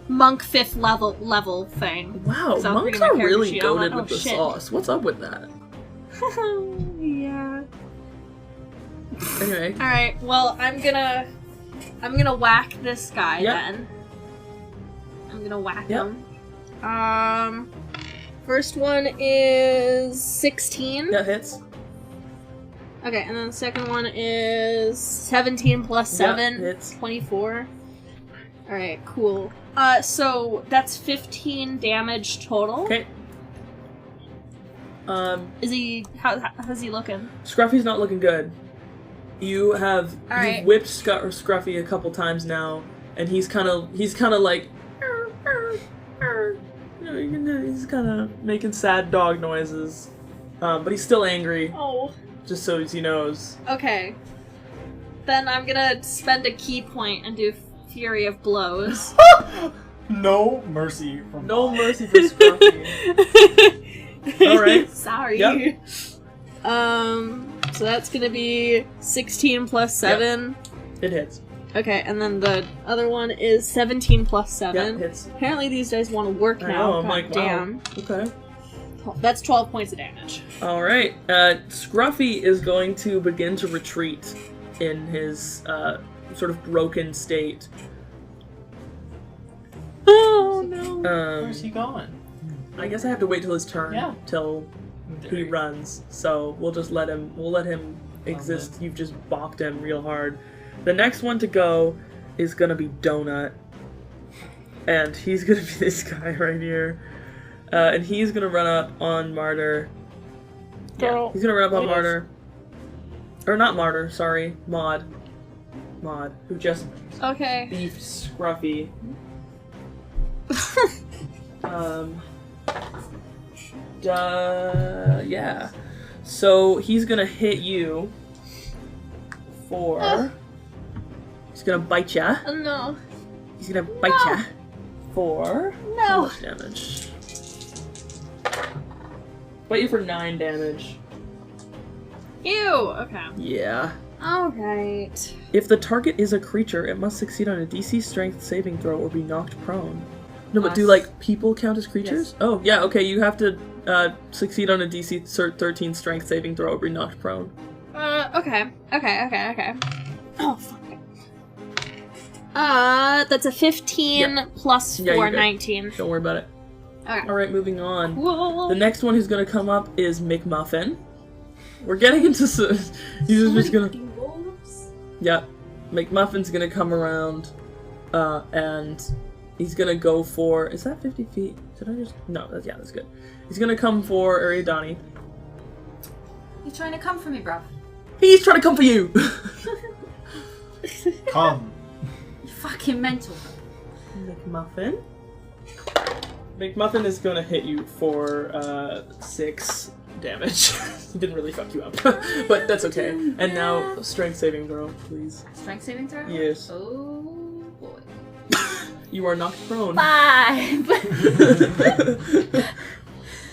[SPEAKER 4] monk 5th level thing.
[SPEAKER 1] Wow,
[SPEAKER 4] 'Cause I was
[SPEAKER 1] monks
[SPEAKER 4] reading my
[SPEAKER 1] are
[SPEAKER 4] character
[SPEAKER 1] really
[SPEAKER 4] sheet, I'm
[SPEAKER 1] goated
[SPEAKER 4] like,
[SPEAKER 1] with
[SPEAKER 4] oh,
[SPEAKER 1] the
[SPEAKER 4] shit.
[SPEAKER 1] sauce. What's up with that?
[SPEAKER 4] Yeah.
[SPEAKER 1] Anyway.
[SPEAKER 4] Alright, well I'm gonna whack this guy
[SPEAKER 1] Yep.
[SPEAKER 4] then. I'm gonna whack
[SPEAKER 1] Yep.
[SPEAKER 4] him. First one is 16.
[SPEAKER 1] That hits.
[SPEAKER 4] Okay, and then the second one is 17 plus
[SPEAKER 1] Yep,
[SPEAKER 4] 7.
[SPEAKER 1] hits.
[SPEAKER 4] 24. Alright, cool. So that's 15 damage total.
[SPEAKER 1] Okay.
[SPEAKER 4] Is he how's he looking?
[SPEAKER 1] Scruffy's not looking good. You have
[SPEAKER 4] Alright.
[SPEAKER 1] you've whipped Scruffy a couple times now, and he's kind of like, he's kind of making sad dog noises, but he's still angry.
[SPEAKER 4] Oh.
[SPEAKER 1] Just so he knows.
[SPEAKER 4] Okay. Then I'm gonna spend a key point and do Fury of Blows.
[SPEAKER 2] No mercy from
[SPEAKER 1] No
[SPEAKER 2] Bob.
[SPEAKER 1] mercy for Scruffy. Alright.
[SPEAKER 4] Sorry.
[SPEAKER 1] Yep.
[SPEAKER 4] So that's gonna be 16 plus 7.
[SPEAKER 1] It hits.
[SPEAKER 4] Okay, and then the other one is 17 plus 7.
[SPEAKER 1] Yeah, hits.
[SPEAKER 4] Apparently these dice want to work
[SPEAKER 1] I
[SPEAKER 4] now.
[SPEAKER 1] know, I'm
[SPEAKER 4] God
[SPEAKER 1] like,
[SPEAKER 4] damn.
[SPEAKER 1] wow. Okay.
[SPEAKER 4] That's 12 points of damage.
[SPEAKER 1] Alright. Scruffy is going to begin to retreat in his sort of broken state.
[SPEAKER 4] Oh no.
[SPEAKER 2] Where's he going?
[SPEAKER 1] I guess I have to wait till his turn.
[SPEAKER 2] Yeah.
[SPEAKER 1] Till he runs. So we'll just let him exist. You've just balked him real hard. The next one to go is gonna be Donut. And he's gonna be this guy right here. And he's gonna run up on Martyr.
[SPEAKER 6] Girl.
[SPEAKER 1] He's gonna run up on
[SPEAKER 6] Yes.
[SPEAKER 1] Martyr. Or not Martyr, sorry. Maud. Who just
[SPEAKER 4] Okay.
[SPEAKER 1] beefed Scruffy. Yeah. So he's gonna hit you for. He's gonna bite ya.
[SPEAKER 4] Oh no.
[SPEAKER 1] He's gonna bite ya for.
[SPEAKER 4] No.
[SPEAKER 1] How much damage? Bite you for 9 damage.
[SPEAKER 4] Ew. Okay.
[SPEAKER 1] Yeah.
[SPEAKER 4] Alright.
[SPEAKER 1] If the target is a creature, it must succeed on a DC strength saving throw or be knocked prone. No, but do like people count as creatures?
[SPEAKER 6] Yes.
[SPEAKER 1] Oh, yeah, okay, you have to succeed on a DC 13 strength saving throw or be knocked prone.
[SPEAKER 4] Okay. Oh, fuck. That's a 15 plus 4,
[SPEAKER 1] you're good.
[SPEAKER 4] 19.
[SPEAKER 1] Don't worry about it.
[SPEAKER 4] Okay.
[SPEAKER 1] Alright, moving on.
[SPEAKER 4] Whoa.
[SPEAKER 1] The next one who's gonna come up is McMuffin. We're getting into some... He's just gonna... Yeah. McMuffin's gonna come around, and he's gonna go for... Is that 50 feet? Did I just... No, that's good. He's gonna come for Ariadani.
[SPEAKER 3] You trying to come for me, bruv?
[SPEAKER 1] He's trying to come for you!
[SPEAKER 2] Come.
[SPEAKER 3] You fucking mental.
[SPEAKER 1] McMuffin? McMuffin is gonna hit you for 6 damage. He didn't really fuck you up, but that's okay. And now, strength saving throw, please.
[SPEAKER 3] Strength saving throw?
[SPEAKER 1] Yes.
[SPEAKER 3] Oh boy.
[SPEAKER 1] You are knocked prone.
[SPEAKER 3] 5!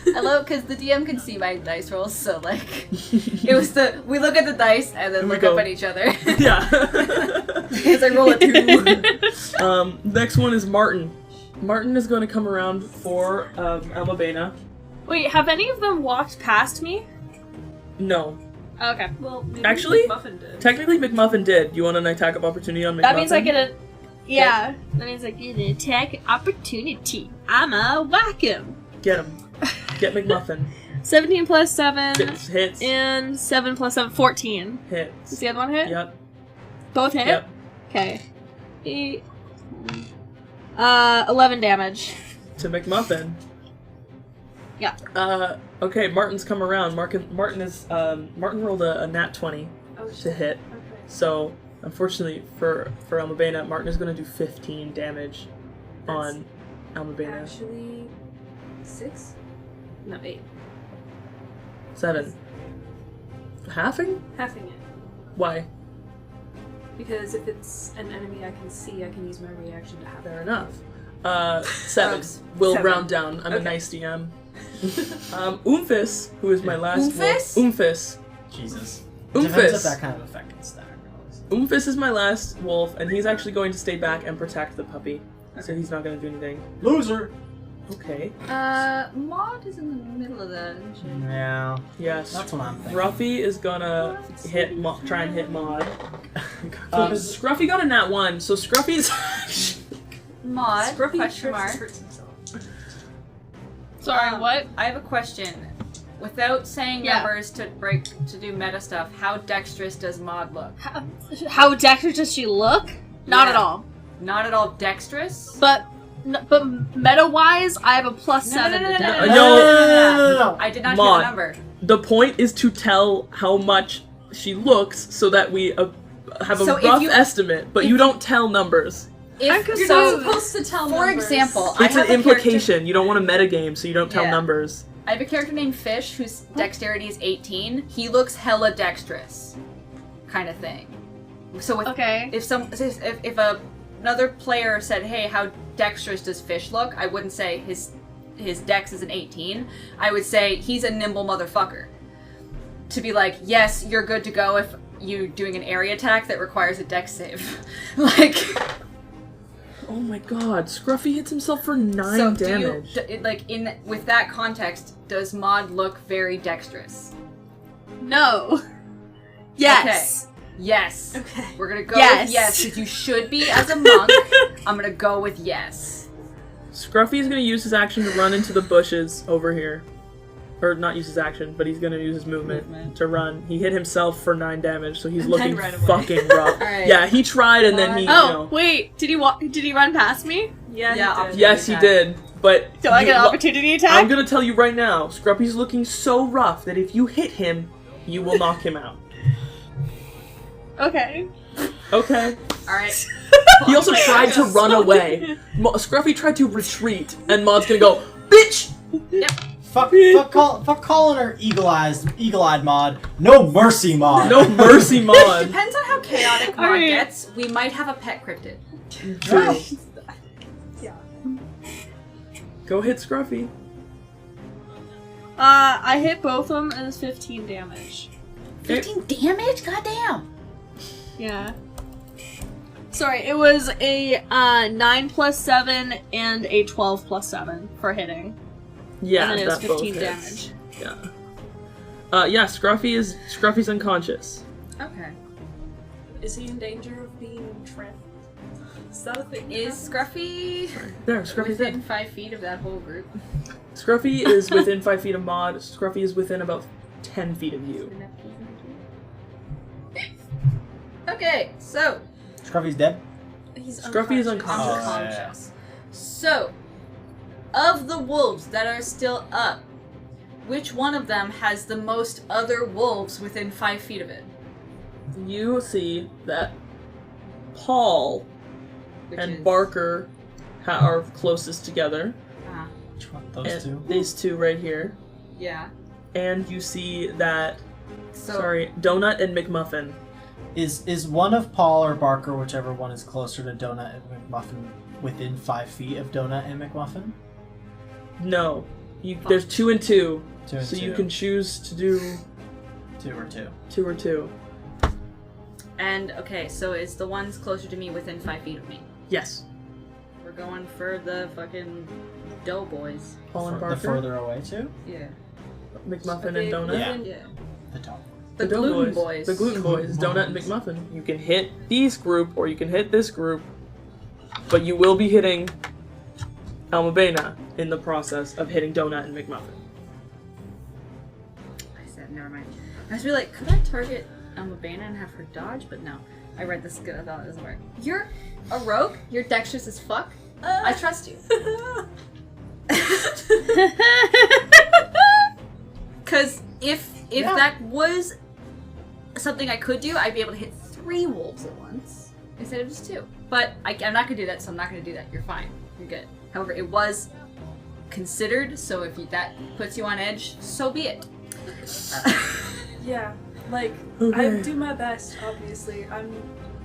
[SPEAKER 3] Hello, because the DM can see my dice rolls, so like, it was we look at the dice and then look up at each other.
[SPEAKER 1] Yeah.
[SPEAKER 3] Because I roll a 2.
[SPEAKER 1] Next one is Martin. Martin is going to come around for Almabena.
[SPEAKER 4] Wait, have any of them walked past me?
[SPEAKER 1] No.
[SPEAKER 4] Okay.
[SPEAKER 9] Well, maybe
[SPEAKER 1] Actually,
[SPEAKER 9] McMuffin did.
[SPEAKER 1] Technically McMuffin did. You want an attack of opportunity on McMuffin?
[SPEAKER 4] That means I get a... Yeah. That means I get an attack opportunity. I'ma whack him.
[SPEAKER 1] Get him. Get McMuffin.
[SPEAKER 4] 17 plus 7.
[SPEAKER 1] Hits.
[SPEAKER 4] And 7 plus 7. 14.
[SPEAKER 1] Hits.
[SPEAKER 4] Does the other one hit?
[SPEAKER 1] Yep.
[SPEAKER 4] Both hit?
[SPEAKER 1] Yep.
[SPEAKER 4] Okay. 8... 11 damage.
[SPEAKER 1] To McMuffin.
[SPEAKER 4] Yeah.
[SPEAKER 1] Okay, Martin's come around. Martin rolled a nat 20 to hit.
[SPEAKER 9] Okay.
[SPEAKER 1] So, unfortunately for Almabena, Martin is going to do 15 damage on Almabena.
[SPEAKER 9] Actually, 6? No, 8.
[SPEAKER 1] 7. Halving?
[SPEAKER 9] Halving it.
[SPEAKER 1] Why?
[SPEAKER 9] Because if it's an enemy I can see, I can use my reaction to have
[SPEAKER 1] Fair
[SPEAKER 9] it.
[SPEAKER 1] enough. 7.
[SPEAKER 9] Gross.
[SPEAKER 1] We'll
[SPEAKER 9] 7.
[SPEAKER 1] round down. I'm a nice DM. Oomphis, who is my last
[SPEAKER 3] Oomphis?
[SPEAKER 1] wolf. Oomphis.
[SPEAKER 2] Jesus.
[SPEAKER 1] Oomphis.
[SPEAKER 2] Depends if that kind of effect can stack.
[SPEAKER 1] Oomphis is my last wolf, and he's actually going to stay back and protect the puppy. So he's not going to do anything.
[SPEAKER 2] Loser.
[SPEAKER 1] Okay.
[SPEAKER 3] Maud is in the middle of that, isn't she?
[SPEAKER 2] Yeah.
[SPEAKER 1] Yes.
[SPEAKER 2] That's what I'm thinking.
[SPEAKER 1] Ruffy is gonna try and hit Maud. Scruffy got a nat 1, so Scruffy's...
[SPEAKER 3] Maud,
[SPEAKER 9] Scruffy
[SPEAKER 3] question mark.
[SPEAKER 9] hurts himself.
[SPEAKER 4] Sorry, what?
[SPEAKER 3] I have a question. Without saying
[SPEAKER 4] Yeah.
[SPEAKER 3] numbers to do meta stuff, how dexterous does Maud look?
[SPEAKER 4] How dexterous does she look? Not
[SPEAKER 3] Yeah.
[SPEAKER 4] at all.
[SPEAKER 3] Not at all dexterous?
[SPEAKER 4] But meta-wise, I have a plus 7 to dex.
[SPEAKER 1] No.
[SPEAKER 3] I did not
[SPEAKER 1] Maud.
[SPEAKER 3] hear the number.
[SPEAKER 1] The point is to tell how much she looks so that we have a
[SPEAKER 3] So if
[SPEAKER 1] rough
[SPEAKER 3] you-
[SPEAKER 1] estimate, but you don't tell numbers.
[SPEAKER 3] If,
[SPEAKER 4] confused.
[SPEAKER 3] so,
[SPEAKER 9] You're supposed to tell
[SPEAKER 3] for
[SPEAKER 9] numbers.
[SPEAKER 3] example,
[SPEAKER 1] It's
[SPEAKER 3] I
[SPEAKER 1] an
[SPEAKER 3] have a
[SPEAKER 1] implication. You don't want to metagame, so you don't tell
[SPEAKER 3] Yeah.
[SPEAKER 1] numbers.
[SPEAKER 3] I have a character named Fish whose dexterity is 18. He looks hella dexterous, kind of thing. So
[SPEAKER 4] Okay.
[SPEAKER 3] if another player said, "Hey, how dexterous does Fish look?" I wouldn't say his dex is an 18. I would say he's a nimble motherfucker. To be like, yes, you're good to go if you're doing an area attack that requires a dex save. Like,
[SPEAKER 1] Oh my god, Scruffy hits himself for 9
[SPEAKER 3] so
[SPEAKER 1] damage.
[SPEAKER 3] with that context, does Maud look very dexterous?
[SPEAKER 4] No. Yes.
[SPEAKER 3] Yes.
[SPEAKER 9] Okay.
[SPEAKER 3] We're gonna go
[SPEAKER 4] Yes.
[SPEAKER 3] with yes, because you should be as a monk. I'm gonna go with yes.
[SPEAKER 1] Scruffy is going to use his action to run into the bushes over here. Or not use his action, but he's going to use his movement to run. He hit himself for 9 damage, so he's
[SPEAKER 9] And
[SPEAKER 1] looking
[SPEAKER 9] then ran away.
[SPEAKER 1] fucking rough.
[SPEAKER 3] Alright.
[SPEAKER 1] Yeah, he tried and then he,
[SPEAKER 4] Oh, wait. Did he run past me?
[SPEAKER 9] Yeah,
[SPEAKER 3] Yeah,
[SPEAKER 9] he did.
[SPEAKER 1] Yes, he did, but...
[SPEAKER 4] Do I get an
[SPEAKER 1] you-
[SPEAKER 4] opportunity attack?
[SPEAKER 1] I'm gonna tell you right now, Scruffy's looking so rough that if you hit him, you will knock him out.
[SPEAKER 4] Okay.
[SPEAKER 1] Okay.
[SPEAKER 3] Alright.
[SPEAKER 1] He also tried to run away. Scruffy tried to retreat, and Maud's gonna go, bitch!
[SPEAKER 2] Fuck calling her eagle-eyed Maud. No mercy, Maud.
[SPEAKER 1] No mercy, Maud.
[SPEAKER 3] Depends on how chaotic Maud
[SPEAKER 4] Alright.
[SPEAKER 3] gets. We might have a pet cryptid.
[SPEAKER 1] True.
[SPEAKER 9] Yeah.
[SPEAKER 1] Go hit Scruffy.
[SPEAKER 4] I hit both of them and it's 15 damage.
[SPEAKER 3] 15 damage? Goddamn!
[SPEAKER 4] Yeah. Sorry, it was a 9 plus 7 and a 12 plus 7 for hitting.
[SPEAKER 1] Yeah,
[SPEAKER 4] and then it was
[SPEAKER 1] that both
[SPEAKER 4] 15
[SPEAKER 1] hits.
[SPEAKER 4] damage.
[SPEAKER 1] Yeah. Scruffy's unconscious.
[SPEAKER 3] Okay.
[SPEAKER 9] Is he in danger of being trapped? Is that a thing?
[SPEAKER 3] Is Scruffy
[SPEAKER 1] There, Scruffy's
[SPEAKER 3] within
[SPEAKER 1] dead.
[SPEAKER 3] 5 feet of that whole group?
[SPEAKER 1] Scruffy is within 5 feet of Maud. Scruffy is within about 10 feet of you.
[SPEAKER 3] Okay, so
[SPEAKER 2] Scruffy's dead?
[SPEAKER 9] He's
[SPEAKER 1] Scruffy is unconscious.
[SPEAKER 3] unconscious. So, of the wolves that are still up, which one of them has the most other wolves within 5 feet of it?
[SPEAKER 1] You see that Paul
[SPEAKER 3] Which
[SPEAKER 1] and
[SPEAKER 3] is,
[SPEAKER 1] Barker are closest together.
[SPEAKER 2] Which one? Those
[SPEAKER 1] And
[SPEAKER 2] two?
[SPEAKER 1] these two right here.
[SPEAKER 3] Yeah.
[SPEAKER 1] And you see that,
[SPEAKER 3] So,
[SPEAKER 1] Donut and McMuffin.
[SPEAKER 2] Is one of Paul or Barker, whichever one is closer to Donut and McMuffin, within 5 feet of Donut and McMuffin?
[SPEAKER 1] No. There's 2 and 2.
[SPEAKER 2] 2 and
[SPEAKER 1] So
[SPEAKER 2] 2.
[SPEAKER 1] you can choose to do
[SPEAKER 2] 2 or 2.
[SPEAKER 1] 2 or 2.
[SPEAKER 3] and okay, so is the ones closer to me within 5 feet of me?
[SPEAKER 1] Yes.
[SPEAKER 3] We're going for the fucking doughboys.
[SPEAKER 1] Paul and
[SPEAKER 2] The
[SPEAKER 1] Barker.
[SPEAKER 2] further away too?
[SPEAKER 3] Yeah.
[SPEAKER 1] McMuffin
[SPEAKER 9] They
[SPEAKER 1] and Donut.
[SPEAKER 2] Yeah.
[SPEAKER 9] live in-
[SPEAKER 3] Yeah.
[SPEAKER 2] The top.
[SPEAKER 3] The
[SPEAKER 1] Dough
[SPEAKER 3] gluten boys.
[SPEAKER 1] The gluten boys, Donut and McMuffin. You can hit these group or you can hit this group, but you will be hitting Almabena in the process of hitting Donut and McMuffin.
[SPEAKER 3] I said, never mind. I was really like, could I target Almabena and have her dodge? But no. I read this good. I thought it doesn't work. You're a rogue. You're dexterous as fuck. I trust you. Because if that was something I could do, I'd be able to hit 3 wolves at once instead of just 2. But I'm not gonna do that, so I'm not gonna do that. You're fine. You're good. However, it was considered, so if that puts you on edge, so be it.
[SPEAKER 9] Yeah, like
[SPEAKER 1] Okay.
[SPEAKER 9] I do my best. Obviously,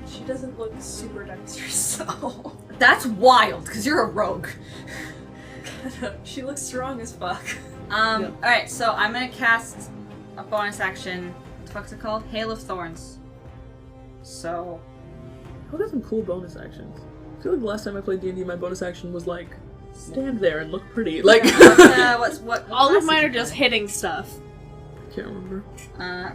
[SPEAKER 9] She doesn't look super dexterous, so
[SPEAKER 3] That's wild, because you're a rogue.
[SPEAKER 9] she looks strong as fuck.
[SPEAKER 3] Alright, so I'm gonna cast a bonus action. What the fuck's it called? Hail of Thorns. So,
[SPEAKER 1] Who got some cool bonus actions? I feel like the last time I played D&D, my bonus action was like, stand there and look pretty. Like,
[SPEAKER 3] what
[SPEAKER 4] All
[SPEAKER 3] class
[SPEAKER 4] of mine
[SPEAKER 3] did
[SPEAKER 4] are
[SPEAKER 3] you
[SPEAKER 4] just
[SPEAKER 3] play?
[SPEAKER 4] hitting stuff.
[SPEAKER 1] can't remember.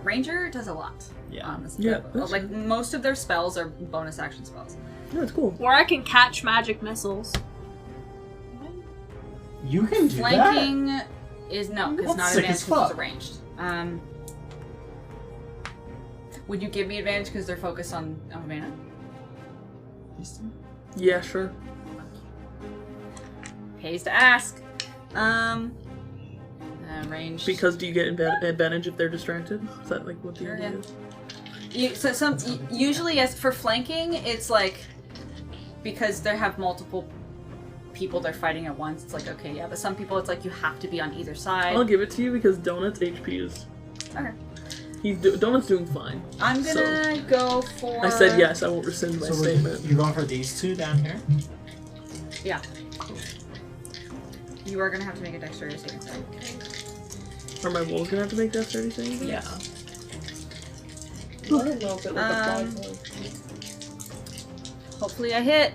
[SPEAKER 3] Ranger does a lot.
[SPEAKER 2] Yeah.
[SPEAKER 1] Yeah, that's
[SPEAKER 3] Like, most of their spells are bonus action spells.
[SPEAKER 1] No, it's cool.
[SPEAKER 4] Or I can catch magic missiles.
[SPEAKER 2] You can do that?
[SPEAKER 3] Flanking is no, it's
[SPEAKER 2] That's
[SPEAKER 3] not
[SPEAKER 2] sick
[SPEAKER 3] advantage
[SPEAKER 2] as
[SPEAKER 3] because it's
[SPEAKER 2] fuck.
[SPEAKER 3] arranged. Would you give me advantage because they're focused on Almabena?
[SPEAKER 1] Yeah, sure.
[SPEAKER 3] Pays to ask. Range.
[SPEAKER 1] Because do you get advantage if they're distracted? Is that like what the
[SPEAKER 3] Sure,
[SPEAKER 1] idea
[SPEAKER 3] yeah.
[SPEAKER 1] is?
[SPEAKER 3] Usually, as for flanking, it's like because they have multiple people they're fighting at once. It's like okay, yeah, but some people it's like you have to be on either side.
[SPEAKER 1] I'll give it to you because Donut's HP is...
[SPEAKER 3] Okay.
[SPEAKER 1] Donut's doing fine.
[SPEAKER 3] I'm gonna go for.
[SPEAKER 1] I said yes, I won't rescind my
[SPEAKER 2] So
[SPEAKER 1] statement.
[SPEAKER 2] you're going for these two down here?
[SPEAKER 3] Yeah. You are gonna have to make a dexterity saving throw.
[SPEAKER 1] Are my wolves gonna have to make dexterity savings?
[SPEAKER 3] Yeah.
[SPEAKER 1] I don't know if it
[SPEAKER 3] Hopefully I hit.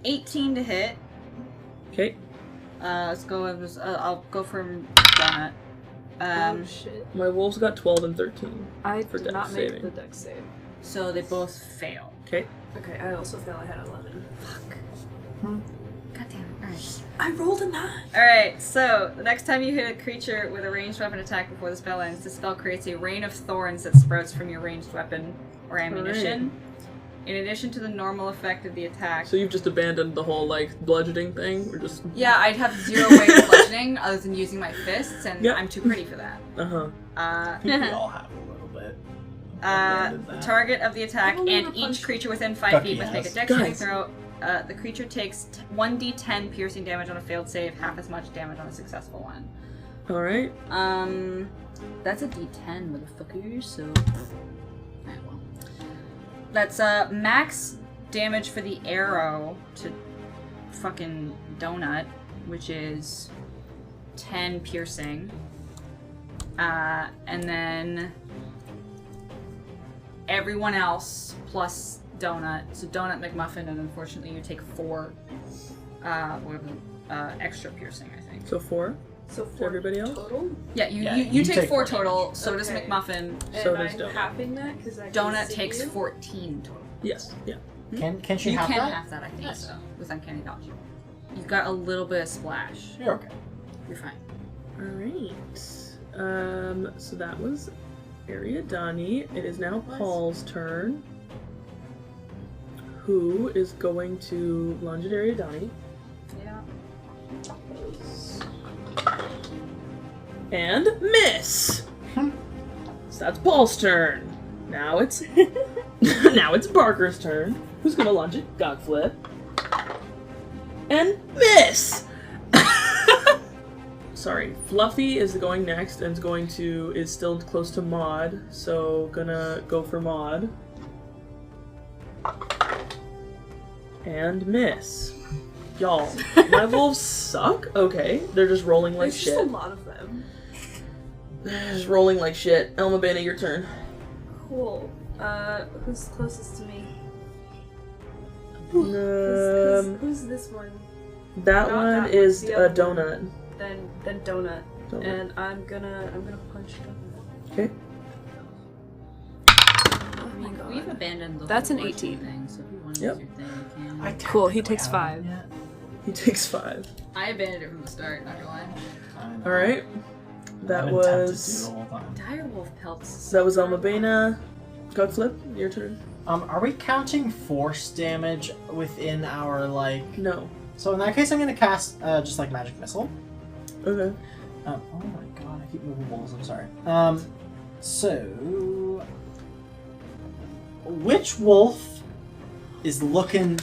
[SPEAKER 3] 18 to hit.
[SPEAKER 1] Okay.
[SPEAKER 3] Let's go. I'll go for Donut.
[SPEAKER 9] Oh shit.
[SPEAKER 1] My wolves got 12 and 13.
[SPEAKER 9] I
[SPEAKER 1] For
[SPEAKER 9] did
[SPEAKER 1] dex
[SPEAKER 9] not make
[SPEAKER 1] saving.
[SPEAKER 9] the dex save.
[SPEAKER 3] So they both fail.
[SPEAKER 1] Okay.
[SPEAKER 9] Okay, I also fail. I had 11.
[SPEAKER 3] God damn it. Alright.
[SPEAKER 9] I rolled a 9.
[SPEAKER 3] Alright, so the next time you hit a creature with a ranged weapon attack before the spell ends, the spell creates a rain of thorns that sprouts from your ranged weapon or ammunition. In addition to the normal effect of the attack.
[SPEAKER 1] So you've just abandoned the whole, like, bludgeoning thing? Or just...
[SPEAKER 3] Yeah, I'd have 0 way of bludgeoning other than using my fists, and
[SPEAKER 1] Yeah.
[SPEAKER 3] I'm too pretty for that.
[SPEAKER 1] Uh-huh.
[SPEAKER 2] I think we all have a little bit that.
[SPEAKER 3] Target of the attack
[SPEAKER 9] I've
[SPEAKER 3] and
[SPEAKER 9] never
[SPEAKER 3] each
[SPEAKER 9] punched
[SPEAKER 3] creature within 5
[SPEAKER 2] Ducky
[SPEAKER 3] feet must make a
[SPEAKER 2] has.
[SPEAKER 3] dex saving
[SPEAKER 1] Guys.
[SPEAKER 3] throw. The creature takes 1d10 piercing damage on a failed save, half as much damage on a successful one.
[SPEAKER 1] All right.
[SPEAKER 3] That's a d10, motherfucker, so... Alright, well. That's, max damage for the arrow to fucking Donut, which is 10 piercing. And then... everyone else plus Donut. So Donut, McMuffin, and unfortunately you take 4 extra piercing, I think.
[SPEAKER 1] So 4
[SPEAKER 9] So
[SPEAKER 1] for
[SPEAKER 9] 4
[SPEAKER 1] everybody else.
[SPEAKER 9] total?
[SPEAKER 3] Yeah,
[SPEAKER 2] Yeah,
[SPEAKER 3] you
[SPEAKER 2] you
[SPEAKER 3] take
[SPEAKER 2] take
[SPEAKER 3] 4
[SPEAKER 2] 4
[SPEAKER 3] total, so does
[SPEAKER 9] Okay.
[SPEAKER 3] McMuffin.
[SPEAKER 1] So
[SPEAKER 9] And
[SPEAKER 1] does
[SPEAKER 9] I'm
[SPEAKER 1] Donut.
[SPEAKER 9] halving that because I can
[SPEAKER 3] Donut
[SPEAKER 9] see
[SPEAKER 3] takes
[SPEAKER 9] you.
[SPEAKER 3] 14 total.
[SPEAKER 1] Yes. Yeah.
[SPEAKER 2] Can she
[SPEAKER 3] You
[SPEAKER 2] have
[SPEAKER 3] can
[SPEAKER 2] that?
[SPEAKER 3] have that, I think
[SPEAKER 2] Nice.
[SPEAKER 3] so, with Uncanny Dodge. You've got a little bit of splash.
[SPEAKER 2] You're okay.
[SPEAKER 3] You're fine.
[SPEAKER 1] All right. So that was Ariadani. It is now Paul's turn. Who is going to lunge at Ariadani?
[SPEAKER 3] Yeah.
[SPEAKER 1] And miss! So that's Paul's turn. Now it's now it's Barker's turn. Who's gonna lunge it? Godflip. And miss! Sorry, Fluffy is going next and is still close to Maud, so gonna go for Maud. And miss. Y'all, my wolves suck? Okay, they're just rolling like
[SPEAKER 9] There's
[SPEAKER 1] shit.
[SPEAKER 9] just a lot of them.
[SPEAKER 1] They're just rolling like shit. Elma Bana, your turn.
[SPEAKER 9] Cool. Who's closest to me? Who's this one?
[SPEAKER 1] That
[SPEAKER 9] Not
[SPEAKER 1] one
[SPEAKER 9] that one,
[SPEAKER 1] is
[SPEAKER 9] the
[SPEAKER 1] a
[SPEAKER 9] other one.
[SPEAKER 1] donut.
[SPEAKER 9] Then Donut.
[SPEAKER 1] Donut.
[SPEAKER 9] And I'm gonna punch Donut.
[SPEAKER 1] Okay.
[SPEAKER 9] Oh my god.
[SPEAKER 3] We've abandoned the
[SPEAKER 9] That's
[SPEAKER 3] whole
[SPEAKER 9] an
[SPEAKER 3] fortune
[SPEAKER 9] 18.
[SPEAKER 3] thing, so if you want to
[SPEAKER 1] Yep.
[SPEAKER 3] use your thing, you can.
[SPEAKER 9] Cool, he takes 5.
[SPEAKER 1] He takes 5.
[SPEAKER 3] I abandoned it from the start, not gonna lie.
[SPEAKER 1] Alright. That was
[SPEAKER 3] Direwolf pelts.
[SPEAKER 1] that was Elma Bana. Godflip, your turn.
[SPEAKER 2] Are we counting force damage within our
[SPEAKER 1] No.
[SPEAKER 2] So in that case, I'm gonna cast just like magic missile.
[SPEAKER 1] Okay.
[SPEAKER 2] Oh my god, I keep moving walls. I'm sorry. So which wolf is looking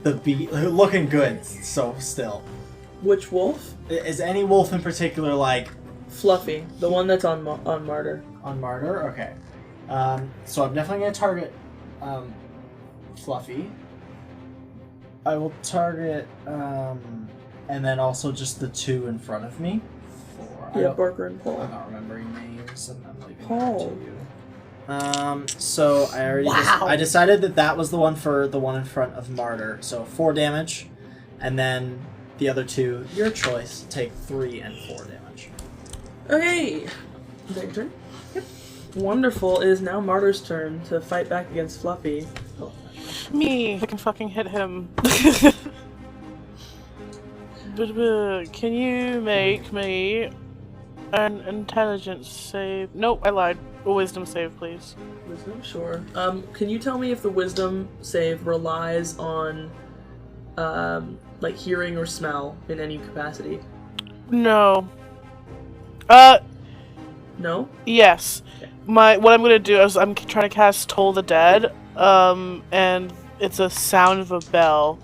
[SPEAKER 2] looking good? So still,
[SPEAKER 1] Which wolf?
[SPEAKER 2] is any wolf in particular
[SPEAKER 1] Fluffy, the one that's on Martyr.
[SPEAKER 2] on Martyr? Okay. So I'm definitely gonna target Fluffy. I will target and then also just the 2 in front of me.
[SPEAKER 1] Yeah, Barker and Paul.
[SPEAKER 2] I'm not remembering names. I'm leaving
[SPEAKER 1] Paul.
[SPEAKER 2] that to you. So I already I decided that was the one for the one in front of Martyr. So 4 damage, and then the other 2, your choice, take 3 and 4 damage.
[SPEAKER 1] Okay. Is that your turn? Yep. Wonderful. It is now Martyr's turn to fight back against Fluffy. Oh.
[SPEAKER 6] Me. I can fucking hit him. Can you make me an intelligence save? Nope, I lied. A wisdom save, please.
[SPEAKER 1] Wisdom, sure. Can you tell me if the wisdom save relies on, hearing or smell in any capacity?
[SPEAKER 6] No.
[SPEAKER 1] No?
[SPEAKER 6] Yes. What I'm gonna do is I'm trying to cast Toll the Dead, and it's a sound of a bell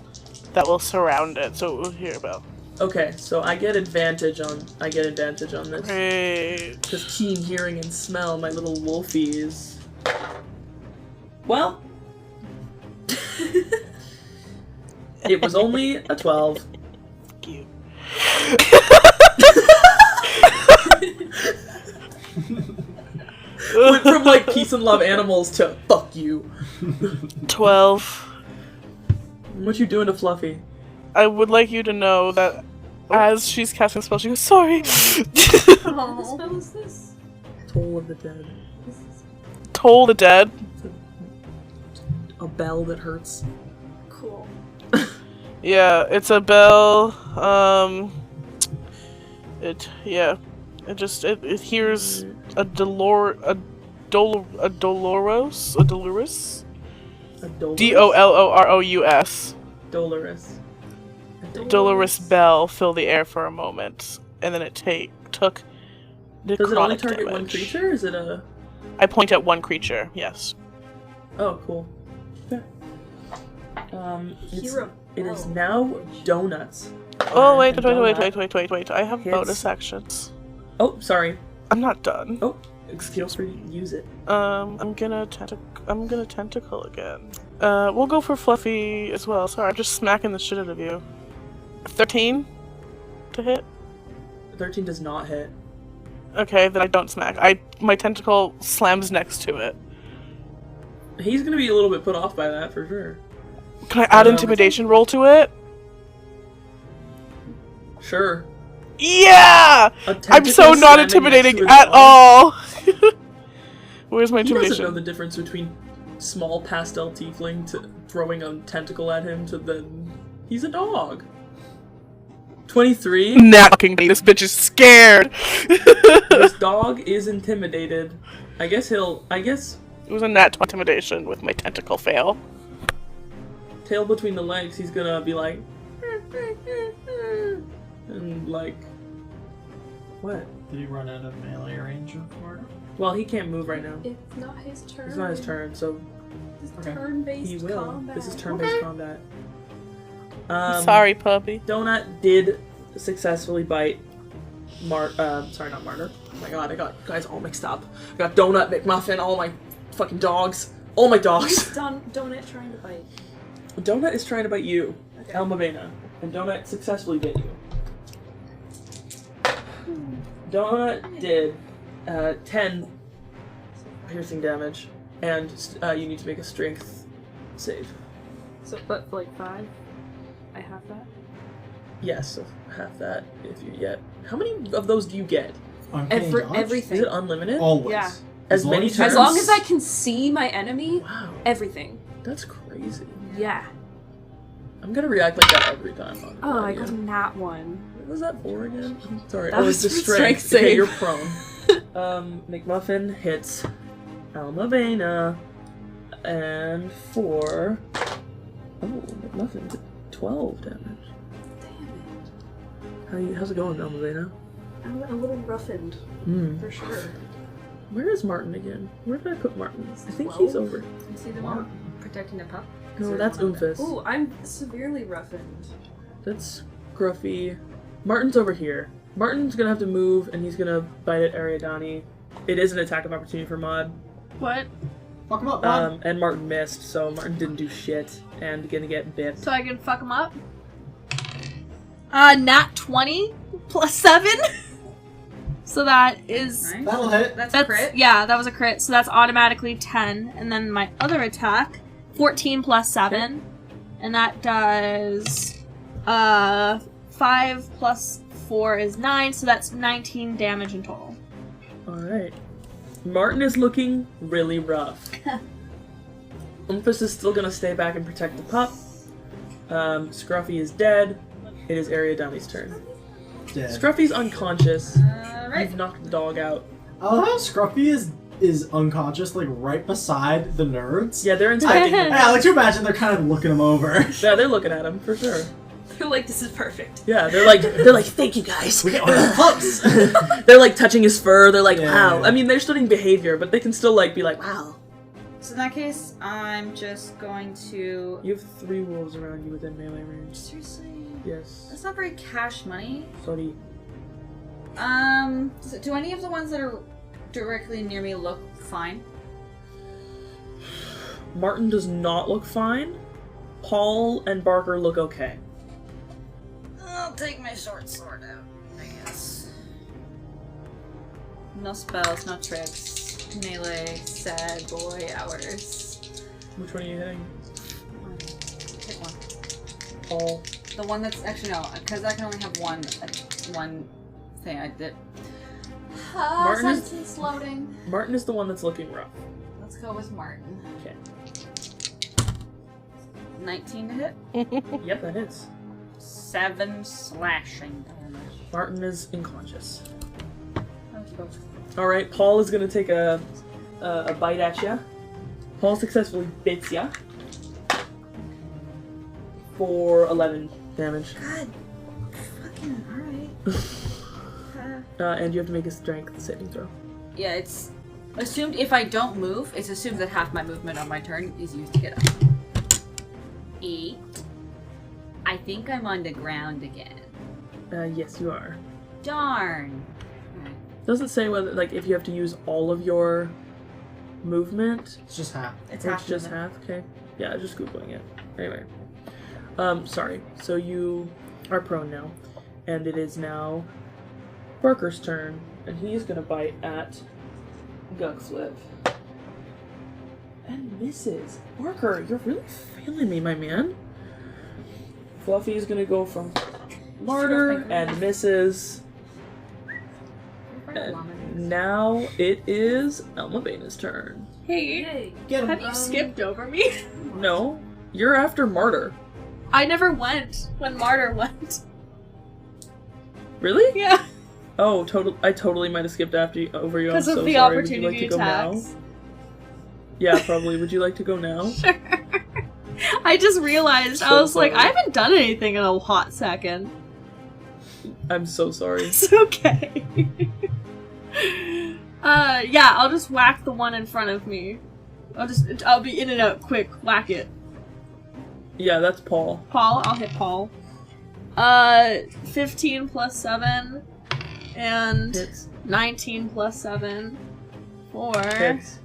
[SPEAKER 6] that will surround it, so it will hear a bell.
[SPEAKER 1] Okay, so I get advantage on this.
[SPEAKER 6] Great.
[SPEAKER 1] Because keen hearing and smell, my little wolfies. Well, it was only a 12.
[SPEAKER 6] Cute.
[SPEAKER 1] Went from peace and love animals to fuck you.
[SPEAKER 6] 12.
[SPEAKER 1] What you doing to Fluffy?
[SPEAKER 6] I would like you to know that as she's casting a spell, she goes, sorry.
[SPEAKER 9] What spell is this?
[SPEAKER 1] Toll of the Dead.
[SPEAKER 6] Toll the Dead.
[SPEAKER 1] A bell that hurts.
[SPEAKER 9] Cool.
[SPEAKER 6] Yeah, it's a bell. It hears a dolorous.
[SPEAKER 1] Dolorous?
[SPEAKER 6] Dolorous.
[SPEAKER 1] Dolorous.
[SPEAKER 6] Dolorous bell fill the air for a moment, and then it took
[SPEAKER 1] Does it only
[SPEAKER 6] necrotic
[SPEAKER 1] target one
[SPEAKER 6] damage.
[SPEAKER 1] creature? Or is it a...
[SPEAKER 6] I point at one creature, yes.
[SPEAKER 1] Oh, cool. Okay.
[SPEAKER 9] Hero.
[SPEAKER 1] It is now Donuts.
[SPEAKER 6] Oh, wait.
[SPEAKER 1] And Donut
[SPEAKER 6] I have
[SPEAKER 1] hits-
[SPEAKER 6] bonus actions.
[SPEAKER 1] Oh, sorry.
[SPEAKER 6] I'm not done.
[SPEAKER 1] Oh, feel free to use it.
[SPEAKER 6] I'm gonna tentacle again. We'll go for Fluffy as well. Sorry, I'm just smacking the shit out of you. 13 to hit?
[SPEAKER 1] 13 does not hit.
[SPEAKER 6] Okay, then I don't smack. My tentacle slams next to it.
[SPEAKER 1] He's gonna be a little bit put off by that, for sure.
[SPEAKER 6] Can I add intimidation roll to it?
[SPEAKER 1] Sure.
[SPEAKER 6] Yeah!
[SPEAKER 1] A
[SPEAKER 6] I'm so
[SPEAKER 1] tentacle
[SPEAKER 6] not
[SPEAKER 1] slamming
[SPEAKER 6] intimidating
[SPEAKER 1] next to a
[SPEAKER 6] at
[SPEAKER 1] dog.
[SPEAKER 6] all. Where's my
[SPEAKER 1] He doesn't know
[SPEAKER 6] intimidation?
[SPEAKER 1] the difference between small pastel tiefling to throwing a tentacle at him to then... He's a dog. 23.
[SPEAKER 6] Nat fucking this bitch is scared.
[SPEAKER 1] This dog is intimidated. I guess
[SPEAKER 6] It was a nat 20 intimidation with my tentacle fail.
[SPEAKER 1] tail between the legs, he's gonna be like... And like... What?
[SPEAKER 2] Did he run out of melee range of Marta?
[SPEAKER 1] Well, he can't move right now.
[SPEAKER 5] It's not his turn.
[SPEAKER 1] It's not his turn, so
[SPEAKER 5] It's
[SPEAKER 2] Okay.
[SPEAKER 5] turn-based
[SPEAKER 1] he will.
[SPEAKER 5] combat.
[SPEAKER 1] This is turn-based combat.
[SPEAKER 6] Sorry, puppy.
[SPEAKER 1] Donut did successfully bite sorry, not Martyr. Oh my god, I got you guys all mixed up. I got Donut, McMuffin, all my fucking dogs. All my dogs.
[SPEAKER 5] Donut trying to bite.
[SPEAKER 1] Donut is trying to bite you,
[SPEAKER 5] Okay.
[SPEAKER 1] Elmavena, and Donut successfully bit you. Donut did 10 piercing damage, and you need to make a strength save.
[SPEAKER 5] So, but like 5? I have that.
[SPEAKER 1] Yes, so half that if you get. How many of those do you get?
[SPEAKER 2] Uncanny dodge?
[SPEAKER 5] Everything.
[SPEAKER 1] Is it unlimited?
[SPEAKER 2] Always.
[SPEAKER 5] Yeah.
[SPEAKER 1] As
[SPEAKER 2] long
[SPEAKER 1] many
[SPEAKER 2] as-
[SPEAKER 1] turns?
[SPEAKER 5] As long as I can see my enemy,
[SPEAKER 1] Wow,
[SPEAKER 5] everything.
[SPEAKER 1] that's crazy.
[SPEAKER 5] Yeah.
[SPEAKER 1] I'm gonna react like that every time.
[SPEAKER 5] Oh, I got a nat 1.
[SPEAKER 1] What was that for again? I'm sorry.
[SPEAKER 5] That
[SPEAKER 1] Oh,
[SPEAKER 5] was
[SPEAKER 1] it's the
[SPEAKER 5] for strength
[SPEAKER 1] strength. Okay,
[SPEAKER 5] save.
[SPEAKER 1] you're prone. McMuffin hits Almavena, and for McMuffin did 12 damage. How's it going, Almavena?
[SPEAKER 5] I'm a little roughened, for sure.
[SPEAKER 1] Where is Martin again? Where did I put Martin? I think
[SPEAKER 5] 12?
[SPEAKER 1] he's over.
[SPEAKER 3] You see the one protecting the pup?
[SPEAKER 1] No, that's Oomphus.
[SPEAKER 5] Ooh, I'm severely roughened.
[SPEAKER 1] That's Gruffy. Martin's over here. Martin's gonna have to move, and he's gonna bite at Ariadani. It is an attack of opportunity for Maud.
[SPEAKER 4] What?
[SPEAKER 2] Fuck him up, Bob.
[SPEAKER 1] And Martin missed, so Martin didn't do shit, and gonna get bit.
[SPEAKER 4] So I can fuck him up? Nat 20 plus 7. So that is...
[SPEAKER 3] Nice.
[SPEAKER 2] That'll hit.
[SPEAKER 3] That's
[SPEAKER 4] That's,
[SPEAKER 3] crit.
[SPEAKER 4] yeah, that was a crit. So that's automatically 10. And then my other attack, 14 plus 7. And that does 5 plus 4 is 9, so that's 19 damage in total.
[SPEAKER 1] Alright. Martin is looking really rough. Oomphus is still gonna stay back and protect the pup. Scruffy is dead. It is Ariadani's turn.
[SPEAKER 2] Dead.
[SPEAKER 1] Scruffy's unconscious.
[SPEAKER 3] Alright.
[SPEAKER 1] You've knocked the dog out.
[SPEAKER 2] I love how Scruffy is unconscious, like right beside the nerds.
[SPEAKER 1] Yeah, they're inspecting him.
[SPEAKER 2] Yeah, I like to imagine they're kind of looking him over.
[SPEAKER 1] Yeah, they're looking at him for sure.
[SPEAKER 5] They're like, this is perfect.
[SPEAKER 1] Yeah, they're like, thank you guys.
[SPEAKER 2] We get one of the pups.
[SPEAKER 1] They're like touching his fur. They're like,
[SPEAKER 2] Yeah,
[SPEAKER 1] wow.
[SPEAKER 2] yeah.
[SPEAKER 1] I mean, they're studying behavior, but they can still like be like, wow.
[SPEAKER 3] So in that case, I'm just going to...
[SPEAKER 1] You have 3 wolves around you within melee range.
[SPEAKER 3] Seriously?
[SPEAKER 1] Yes.
[SPEAKER 3] That's not very cash money.
[SPEAKER 1] Sorry.
[SPEAKER 3] Do any of the ones that are directly near me look fine?
[SPEAKER 1] Martin does not look fine. Paul and Barker look okay.
[SPEAKER 3] I'll take my short sword out, I guess. No spells, no tricks. Melee, sad boy hours.
[SPEAKER 1] Which one are you hitting?
[SPEAKER 3] Pick one.
[SPEAKER 1] Paul.
[SPEAKER 3] The one that's actually no, because I can only have one thing. I did.
[SPEAKER 1] Martin is-
[SPEAKER 3] Sentence loading.
[SPEAKER 1] Martin is the one that's looking rough.
[SPEAKER 3] Let's go with Martin.
[SPEAKER 1] Okay.
[SPEAKER 3] 19 to hit.
[SPEAKER 1] Yep, that is.
[SPEAKER 3] 7 slashing damage.
[SPEAKER 1] Martin is unconscious.
[SPEAKER 3] That's both.
[SPEAKER 1] Alright, Paul is gonna take a bite at ya. Paul successfully bits ya. For 11 damage.
[SPEAKER 3] God. Fucking alright.
[SPEAKER 1] And you have to make a strength saving throw.
[SPEAKER 3] Yeah, it's Assumed if I don't move, it's assumed that half my movement on my turn is used to get up. 8. I think I'm on the ground again.
[SPEAKER 1] Yes, you are.
[SPEAKER 3] Darn.
[SPEAKER 1] Doesn't say whether, like, if you have to use all of your movement.
[SPEAKER 2] It's just half.
[SPEAKER 3] It's
[SPEAKER 1] Or
[SPEAKER 3] half
[SPEAKER 1] it's just
[SPEAKER 3] movement.
[SPEAKER 1] half? Okay. Yeah, just Googling it. Anyway. Sorry. So you are prone now. And it is now Barker's turn. And he's gonna bite at Gugflip. And misses. Barker, you're really failing me, my man. Fluffy is gonna go from Martyr and misses. And now it is Elma Baina's turn.
[SPEAKER 4] Hey,
[SPEAKER 2] Get him.
[SPEAKER 4] have you skipped over me?
[SPEAKER 1] No, you're after Martyr.
[SPEAKER 4] I never went when Martyr went.
[SPEAKER 1] Really?
[SPEAKER 4] Yeah.
[SPEAKER 1] Oh, I totally might have skipped over you. I'm
[SPEAKER 4] Because
[SPEAKER 1] so
[SPEAKER 4] of the
[SPEAKER 1] sorry. Would you like
[SPEAKER 4] opportunity
[SPEAKER 1] to go now?
[SPEAKER 4] attacks.
[SPEAKER 1] Yeah, probably. Would you like to go now?
[SPEAKER 4] Sure. I just realized, I
[SPEAKER 1] So
[SPEAKER 4] was like,
[SPEAKER 1] sorry.
[SPEAKER 4] I haven't done anything in a hot second.
[SPEAKER 1] I'm so sorry.
[SPEAKER 4] It's okay. Yeah, I'll just whack the one in front of me. I'll be in and out quick. Whack it.
[SPEAKER 1] Yeah, that's Paul.
[SPEAKER 4] Paul, I'll hit Paul. 15 plus 7. And
[SPEAKER 1] Hits.
[SPEAKER 4] 19 plus 7. 4.
[SPEAKER 1] Hits.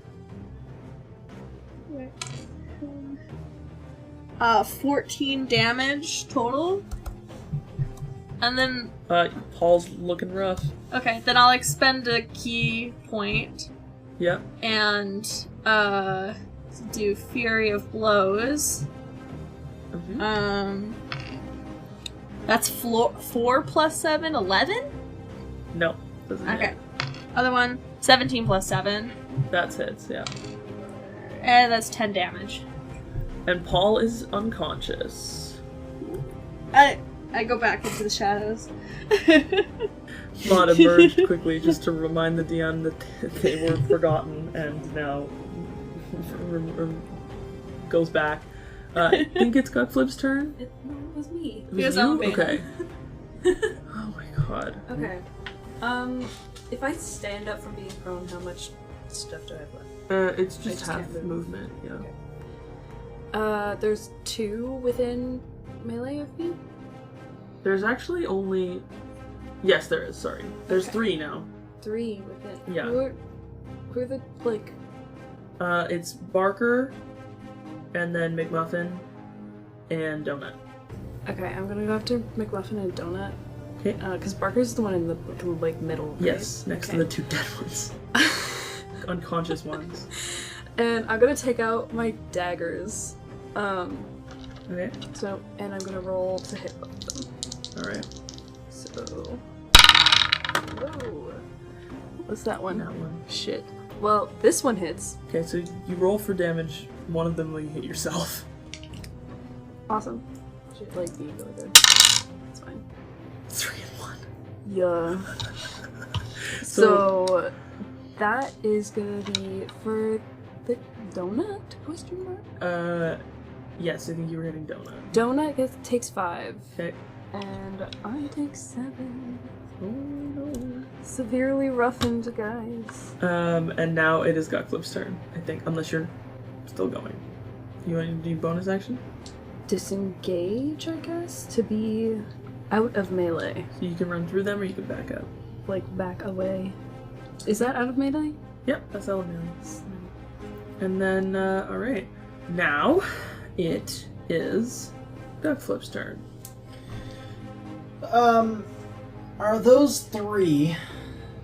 [SPEAKER 4] 14 damage total. And then,
[SPEAKER 1] Paul's looking rough.
[SPEAKER 4] okay, then I'll expend a key point
[SPEAKER 1] Yep.
[SPEAKER 4] and, do Fury of Blows.
[SPEAKER 1] Mhm.
[SPEAKER 4] That's 4 plus 7, 11?
[SPEAKER 1] No, doesn't hit.
[SPEAKER 4] Okay. Other one, 17 plus 7.
[SPEAKER 1] That's hits, yeah.
[SPEAKER 4] And that's 10 damage.
[SPEAKER 1] And Paul is unconscious.
[SPEAKER 4] I go back into the shadows.
[SPEAKER 1] Maud emerged quickly just to remind the DM that they were forgotten and now goes back. I think it's Gugflip's turn.
[SPEAKER 9] It was me.
[SPEAKER 1] It was
[SPEAKER 4] Yes,
[SPEAKER 1] you?
[SPEAKER 4] Elma Baina.
[SPEAKER 1] Okay. Oh my god.
[SPEAKER 9] Okay. If I stand up from being prone, how much stuff do I have left?
[SPEAKER 1] It's
[SPEAKER 9] I
[SPEAKER 1] just
[SPEAKER 9] just
[SPEAKER 1] half
[SPEAKER 9] can't move.
[SPEAKER 1] movement, yeah.
[SPEAKER 9] There's 2 within melee of me?
[SPEAKER 1] There's actually only... Yes, there is, sorry. There's
[SPEAKER 9] Okay.
[SPEAKER 1] 3 now.
[SPEAKER 9] 3 within.
[SPEAKER 1] Yeah.
[SPEAKER 9] Who are the, like...
[SPEAKER 1] It's Barker, and then McMuffin, and Donut.
[SPEAKER 9] Okay, I'm gonna go after McMuffin and Donut.
[SPEAKER 1] Okay.
[SPEAKER 9] Because Barker's the one in the, like, middle, right?
[SPEAKER 1] Yes, next
[SPEAKER 9] Okay.
[SPEAKER 1] to the 2 dead ones. Unconscious ones.
[SPEAKER 9] And I'm gonna take out my daggers.
[SPEAKER 1] Okay,
[SPEAKER 9] So, and I'm gonna roll to hit both of them.
[SPEAKER 1] alright.
[SPEAKER 9] So... Whoa. What's that one?
[SPEAKER 1] That one.
[SPEAKER 9] Shit. Well, this one hits.
[SPEAKER 1] Okay, so you roll for damage, one of them will you hit yourself.
[SPEAKER 9] Awesome. Should, like, be really good. It's fine.
[SPEAKER 1] 3 and 1.
[SPEAKER 9] Yeah. So that is gonna be for the donut? Question mark?
[SPEAKER 1] Yes, I think you were hitting Donut.
[SPEAKER 9] Donut takes 5.
[SPEAKER 1] Okay.
[SPEAKER 9] And I take 7.
[SPEAKER 1] Oh no.
[SPEAKER 9] Severely roughened, guys.
[SPEAKER 1] And now it is Gugflip's turn, I think, unless you're still going. You want to do bonus action?
[SPEAKER 9] Disengage, I guess, to be out of melee.
[SPEAKER 1] So you can run through them or you can back up.
[SPEAKER 9] Like, back away. Is that out of melee?
[SPEAKER 1] Yep, that's Alabama. And then, alright. Now, it is Gugflip's turn.
[SPEAKER 2] Are those 3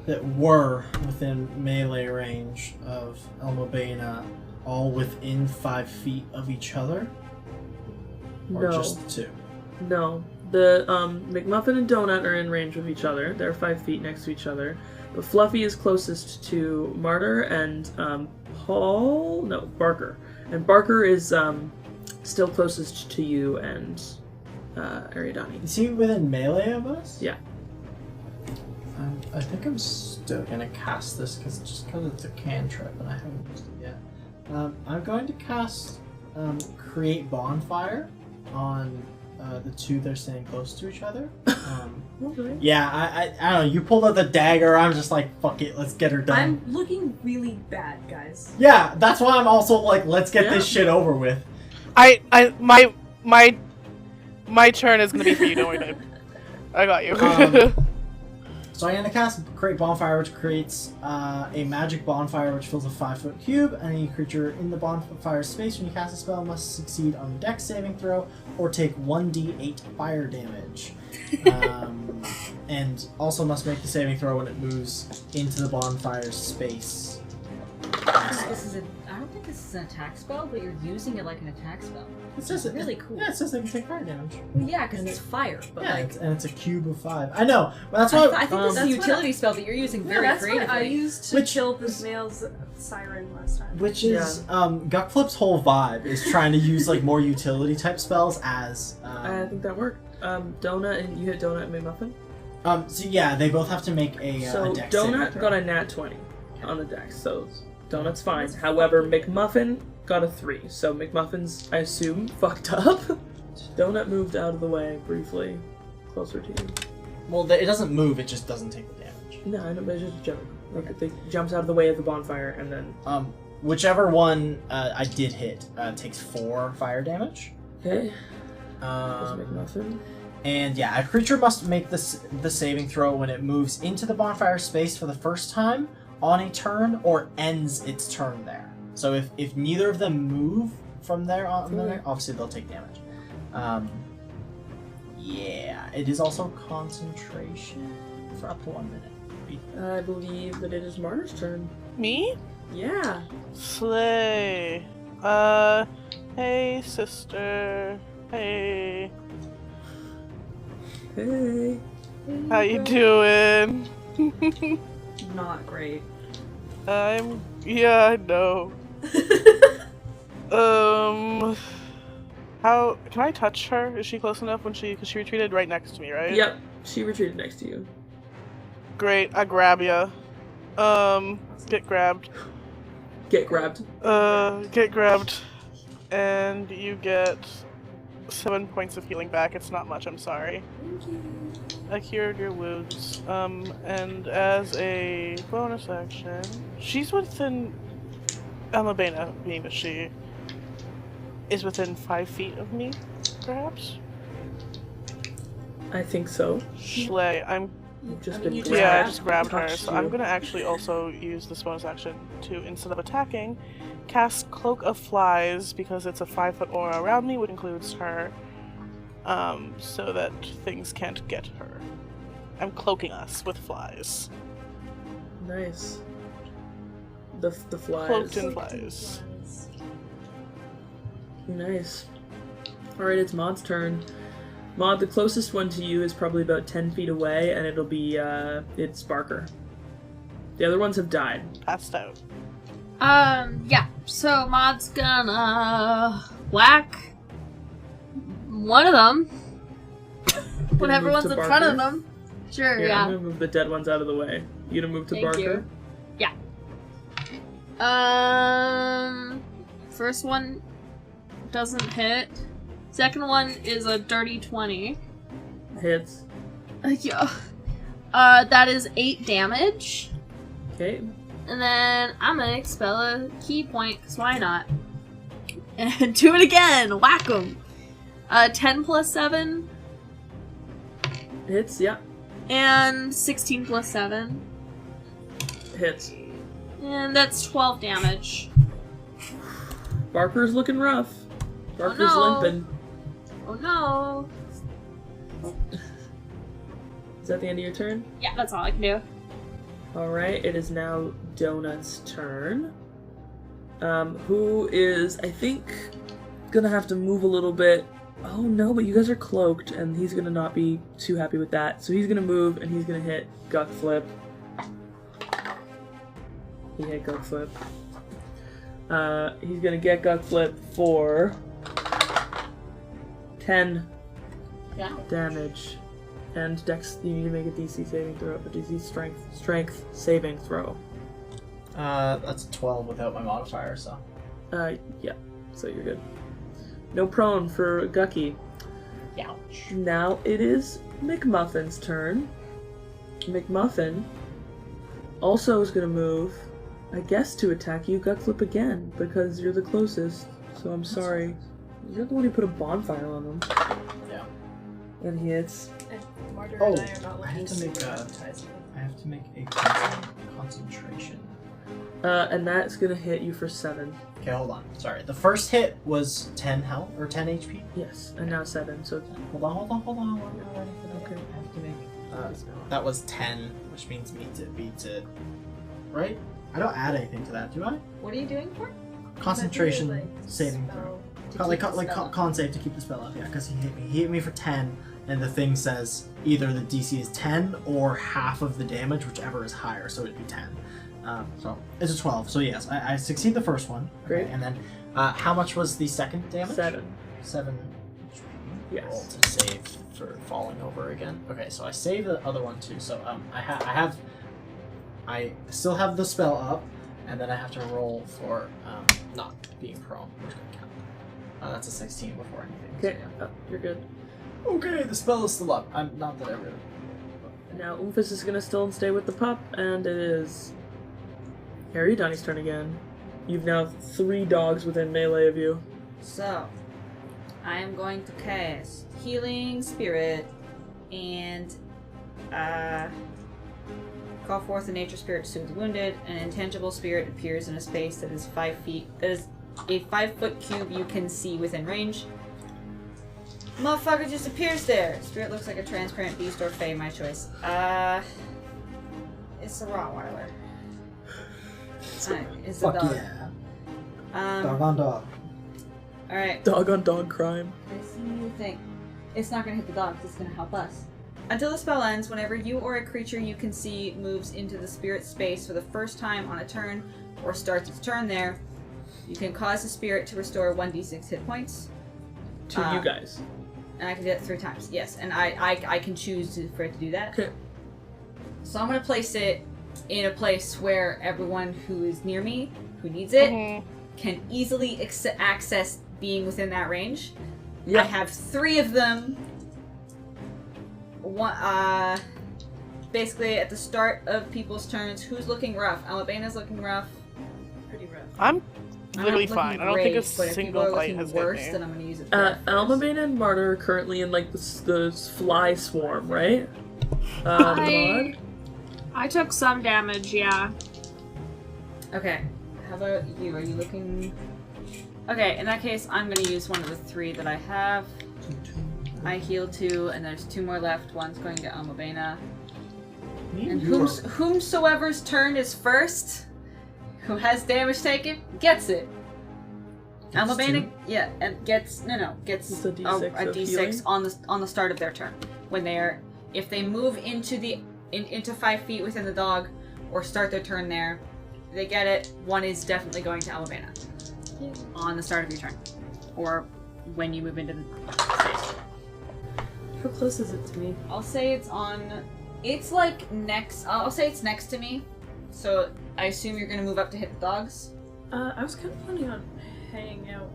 [SPEAKER 2] that were within melee range of Elma Baina all within 5 feet of each other? Or
[SPEAKER 1] No.
[SPEAKER 2] just the 2?
[SPEAKER 1] No. The McMuffin and Donut are in range of each other. They're 5 feet next to each other. But Fluffy is closest to Martyr and Barker. And Barker is still closest to you and Ariadani.
[SPEAKER 2] Is he within melee of us?
[SPEAKER 1] Yeah.
[SPEAKER 2] I think I'm still gonna cast this just because it's a cantrip and I haven't used it yet. I'm going to cast Create Bonfire on the two that are standing close to each other.
[SPEAKER 1] Okay.
[SPEAKER 2] Yeah, I don't know. You pulled out the dagger. I'm just like, fuck it, let's get her done.
[SPEAKER 9] I'm looking really bad, guys.
[SPEAKER 2] Yeah, that's why I'm also like, let's get this shit over with.
[SPEAKER 6] My turn is gonna be for you. Don't worry, babe. I got you.
[SPEAKER 2] So I'm gonna cast Create Bonfire, which creates a magic bonfire which fills a 5-foot cube. Any creature in the bonfire space when you cast a spell must succeed on a Dex saving throw or take 1d8 fire damage. And also must make the saving throw when it moves into the bonfire space.
[SPEAKER 3] I don't think this is an attack spell, but you're using it like an attack spell.
[SPEAKER 2] It says it.
[SPEAKER 3] Really cool.
[SPEAKER 2] Yeah, it says they can take fire damage.
[SPEAKER 3] Well, yeah, because it's fire, but
[SPEAKER 2] Yeah,
[SPEAKER 3] like...
[SPEAKER 2] and it's a cube of 5. I know, but that's why...
[SPEAKER 3] I think this is a
[SPEAKER 9] That's
[SPEAKER 3] utility spell that you're using very
[SPEAKER 9] that's
[SPEAKER 3] creatively.
[SPEAKER 9] what I used to
[SPEAKER 2] Which-
[SPEAKER 9] kill the snail's siren last time.
[SPEAKER 2] Which is, Guckflip's whole vibe is trying to use, like, more utility type spells as,
[SPEAKER 1] I think that worked. Donut, and you hit Donut and McMuffin?
[SPEAKER 2] So yeah, they both have to make a
[SPEAKER 1] So
[SPEAKER 2] dex saving
[SPEAKER 1] Donut
[SPEAKER 2] throw.
[SPEAKER 1] got a nat 20 on the dex, so Donut's fine. However, McMuffin got a 3, so McMuffin's, I assume, fucked up. Donut moved out of the way briefly, closer to you.
[SPEAKER 2] Well, it doesn't move, it just doesn't take the damage.
[SPEAKER 1] No, I know, but it's just a jump. Like, it jumps out of the way of the bonfire, and then...
[SPEAKER 2] Whichever one I did hit takes 4 fire damage.
[SPEAKER 1] Okay. That's McMuffin.
[SPEAKER 2] And yeah, a creature must make the saving throw when it moves into the bonfire space for the first time on a turn or ends its turn there. So if neither of them move from there on there, obviously they'll take damage. Yeah, it is also concentration for up to 1 minute.
[SPEAKER 1] I believe that it is Martyr's turn.
[SPEAKER 6] Me?
[SPEAKER 1] Yeah.
[SPEAKER 6] Slay. Hey, sister. Hey.
[SPEAKER 1] Hey.
[SPEAKER 6] How you doing?
[SPEAKER 9] Not great.
[SPEAKER 6] Yeah, I know. How can I touch her? Is she close enough because she retreated right next to me, right?
[SPEAKER 1] Yep. She retreated next to you.
[SPEAKER 6] Great, I grab ya. Get grabbed.
[SPEAKER 1] Get grabbed.
[SPEAKER 6] Get grabbed. And you get 7 points of healing back. It's not much, I'm sorry.
[SPEAKER 9] Thank you.
[SPEAKER 6] I cured your wounds. And as a bonus action, she's within Alabama, being that she is within 5 feet of me, perhaps?
[SPEAKER 1] I think so.
[SPEAKER 6] Slay.
[SPEAKER 1] You've just
[SPEAKER 9] I
[SPEAKER 1] been
[SPEAKER 9] mean, you
[SPEAKER 1] grabbed.
[SPEAKER 6] Yeah, I just grabbed her,
[SPEAKER 1] Touched
[SPEAKER 6] so I'm
[SPEAKER 1] you.
[SPEAKER 6] gonna actually also use this bonus action to, instead of attacking, cast Cloak of Flies, because it's a 5-foot aura around me, which includes her, so that things can't get her. I'm cloaking us with flies.
[SPEAKER 1] Nice. The flies.
[SPEAKER 6] Cloaked in flies.
[SPEAKER 1] Nice. Alright, it's Maud's turn. Maud, the closest one to you is probably about 10 feet away, and it'll be, it's Barker. The other ones have died.
[SPEAKER 6] Passed out.
[SPEAKER 4] Yeah. So Maud's gonna whack one of them. When
[SPEAKER 1] Gonna
[SPEAKER 4] everyone's
[SPEAKER 1] move
[SPEAKER 4] in
[SPEAKER 1] to
[SPEAKER 4] front of
[SPEAKER 1] Barker?
[SPEAKER 4] them. Sure,
[SPEAKER 1] Here,
[SPEAKER 4] yeah.
[SPEAKER 1] I'm gonna move the dead ones out of the way. You gonna move to
[SPEAKER 4] Thank
[SPEAKER 1] Barker?
[SPEAKER 4] you. Yeah. First one doesn't hit. Second one is a dirty 20.
[SPEAKER 1] Hits.
[SPEAKER 4] Yeah. That is 8 damage.
[SPEAKER 1] Okay.
[SPEAKER 4] And then I'm gonna expel a key point, because why not? And do it again! Whack 'em! 10 plus 7,
[SPEAKER 1] Hits, yeah.
[SPEAKER 4] and 16 plus 7.
[SPEAKER 1] Hits.
[SPEAKER 4] And that's 12 damage.
[SPEAKER 1] Barker's looking rough. Barker's
[SPEAKER 4] no.
[SPEAKER 1] limping.
[SPEAKER 4] Oh no!
[SPEAKER 1] Is that the end of your turn?
[SPEAKER 4] Yeah, that's all I can do.
[SPEAKER 1] Alright, it is now Donut's turn. Who is, I think, gonna have to move a little bit. Oh no, but you guys are cloaked, and he's gonna not be too happy with that. So he's gonna move, and he's gonna hit Guckflip. He hit Guckflip. He's gonna get Guckflip for 10 damage. And Dex, you need to make a DC saving throw, a DC strength saving throw.
[SPEAKER 2] That's 12 without my modifier, so.
[SPEAKER 1] Yeah, so you're good. No prone for Gucky.
[SPEAKER 8] Ouch.
[SPEAKER 1] Now it is McMuffin's turn. McMuffin also is going to move, I guess, to attack you, Gutflip, again, because you're the closest. So I'm sorry. You're the one who put a bonfire on them.
[SPEAKER 2] Yeah.
[SPEAKER 1] And he hits.
[SPEAKER 5] And Martyr
[SPEAKER 2] Oh,
[SPEAKER 5] and I are not
[SPEAKER 2] I have
[SPEAKER 5] looking
[SPEAKER 2] to make
[SPEAKER 5] super
[SPEAKER 2] a-
[SPEAKER 5] appetizing.
[SPEAKER 2] I have to make a concentration.
[SPEAKER 1] And that's going to hit you for 7.
[SPEAKER 2] Okay, hold on. Sorry. The first hit was 10 health, or 10 HP.
[SPEAKER 1] Yes, and now 7, so...
[SPEAKER 2] Hold on.
[SPEAKER 1] Okay.
[SPEAKER 2] I have to make... that was 10, which means me to beat it. Right? I don't add anything to that, do I?
[SPEAKER 3] What are you doing for?
[SPEAKER 2] Concentration
[SPEAKER 5] Like,
[SPEAKER 2] saving
[SPEAKER 5] spell
[SPEAKER 2] throw.
[SPEAKER 5] to
[SPEAKER 2] Like
[SPEAKER 5] keep the spell up.
[SPEAKER 2] con save to keep the spell up, yeah, because he hit me. He hit me for 10, and the thing says either the DC is 10 or half of the damage, whichever is higher, so it'd be 10. So it's a 12. So yes, I succeed the first one.
[SPEAKER 1] Great.
[SPEAKER 2] Okay, and then how much was the second damage?
[SPEAKER 1] 7.
[SPEAKER 2] 7.
[SPEAKER 1] Yes.
[SPEAKER 2] Roll to save for falling over again. Okay, so I save the other one too. So I still have the spell up, and then I have to roll for not being prone, which can count. That's a 16 before anything.
[SPEAKER 1] Okay,
[SPEAKER 2] So,
[SPEAKER 1] you're good.
[SPEAKER 2] yeah. Okay, the spell is still up. I'm not that I really.
[SPEAKER 1] Now Oomphus is gonna still stay with the pup, and it is Harry Donnie's turn again. You've now 3 dogs within melee of you.
[SPEAKER 3] So, I am going to cast Healing Spirit and call forth a nature spirit to soothe the wounded. An intangible spirit appears in a space that is 5 feet. That is a 5-foot cube you can see within range. Motherfucker just appears there. Spirit looks like a transparent beast or fae, my choice. It's a Rottweiler. It's a
[SPEAKER 2] Fuck
[SPEAKER 3] dog.
[SPEAKER 2] yeah.
[SPEAKER 3] Um,
[SPEAKER 2] on dog.
[SPEAKER 3] Alright.
[SPEAKER 1] Dog on dog crime.
[SPEAKER 3] I see you think. It's not gonna hit the dogs, it's gonna help us. Until the spell ends, whenever you or a creature you can see moves into the spirit space for the first time on a turn, or starts its turn there, you can cause the spirit to restore 1d6 hit points.
[SPEAKER 1] To you guys.
[SPEAKER 3] And I can do that 3 times, yes. And I can choose for it to do that.
[SPEAKER 1] Okay.
[SPEAKER 3] So I'm gonna place it in a place where everyone who is near me, who needs it, can easily access being within that range.
[SPEAKER 1] Yeah.
[SPEAKER 3] I have 3 of them. One, basically at the start of people's turns. Who's looking rough? Alabaina's looking rough.
[SPEAKER 5] Pretty rough.
[SPEAKER 6] I'm
[SPEAKER 3] I'm
[SPEAKER 6] literally
[SPEAKER 3] not
[SPEAKER 6] fine.
[SPEAKER 3] looking
[SPEAKER 6] I don't think a
[SPEAKER 3] great, but if people
[SPEAKER 6] single
[SPEAKER 3] are
[SPEAKER 6] bite
[SPEAKER 3] looking
[SPEAKER 6] has
[SPEAKER 3] worse,
[SPEAKER 6] hit
[SPEAKER 3] then
[SPEAKER 6] me.
[SPEAKER 3] I'm gonna use it. first.
[SPEAKER 1] Almabaina and Martyr are currently in like the fly swarm, right?
[SPEAKER 4] I took some damage, yeah.
[SPEAKER 3] Okay. How about you? Are you looking? Okay. In that case, I'm gonna use one of the 3 that I have. I healed 2, and there's 2 more left. One's going to Almabaina. And whomsoever's turn is first, who has damage taken, gets it. Almabaina, yeah, and gets
[SPEAKER 1] It's a D6 of
[SPEAKER 3] D6
[SPEAKER 1] healing?
[SPEAKER 3] on the start of their turn when if they move into into 5 feet within the dog or start their turn there, they get it. 1 is definitely going to Almabaina on the start of your turn, or when you move into the space.
[SPEAKER 5] How close is it to me?
[SPEAKER 3] I'll say it's on. It's like next. I'll say it's next to me. So I assume you're gonna move up to hit the dogs.
[SPEAKER 5] I was kind of planning on hanging out.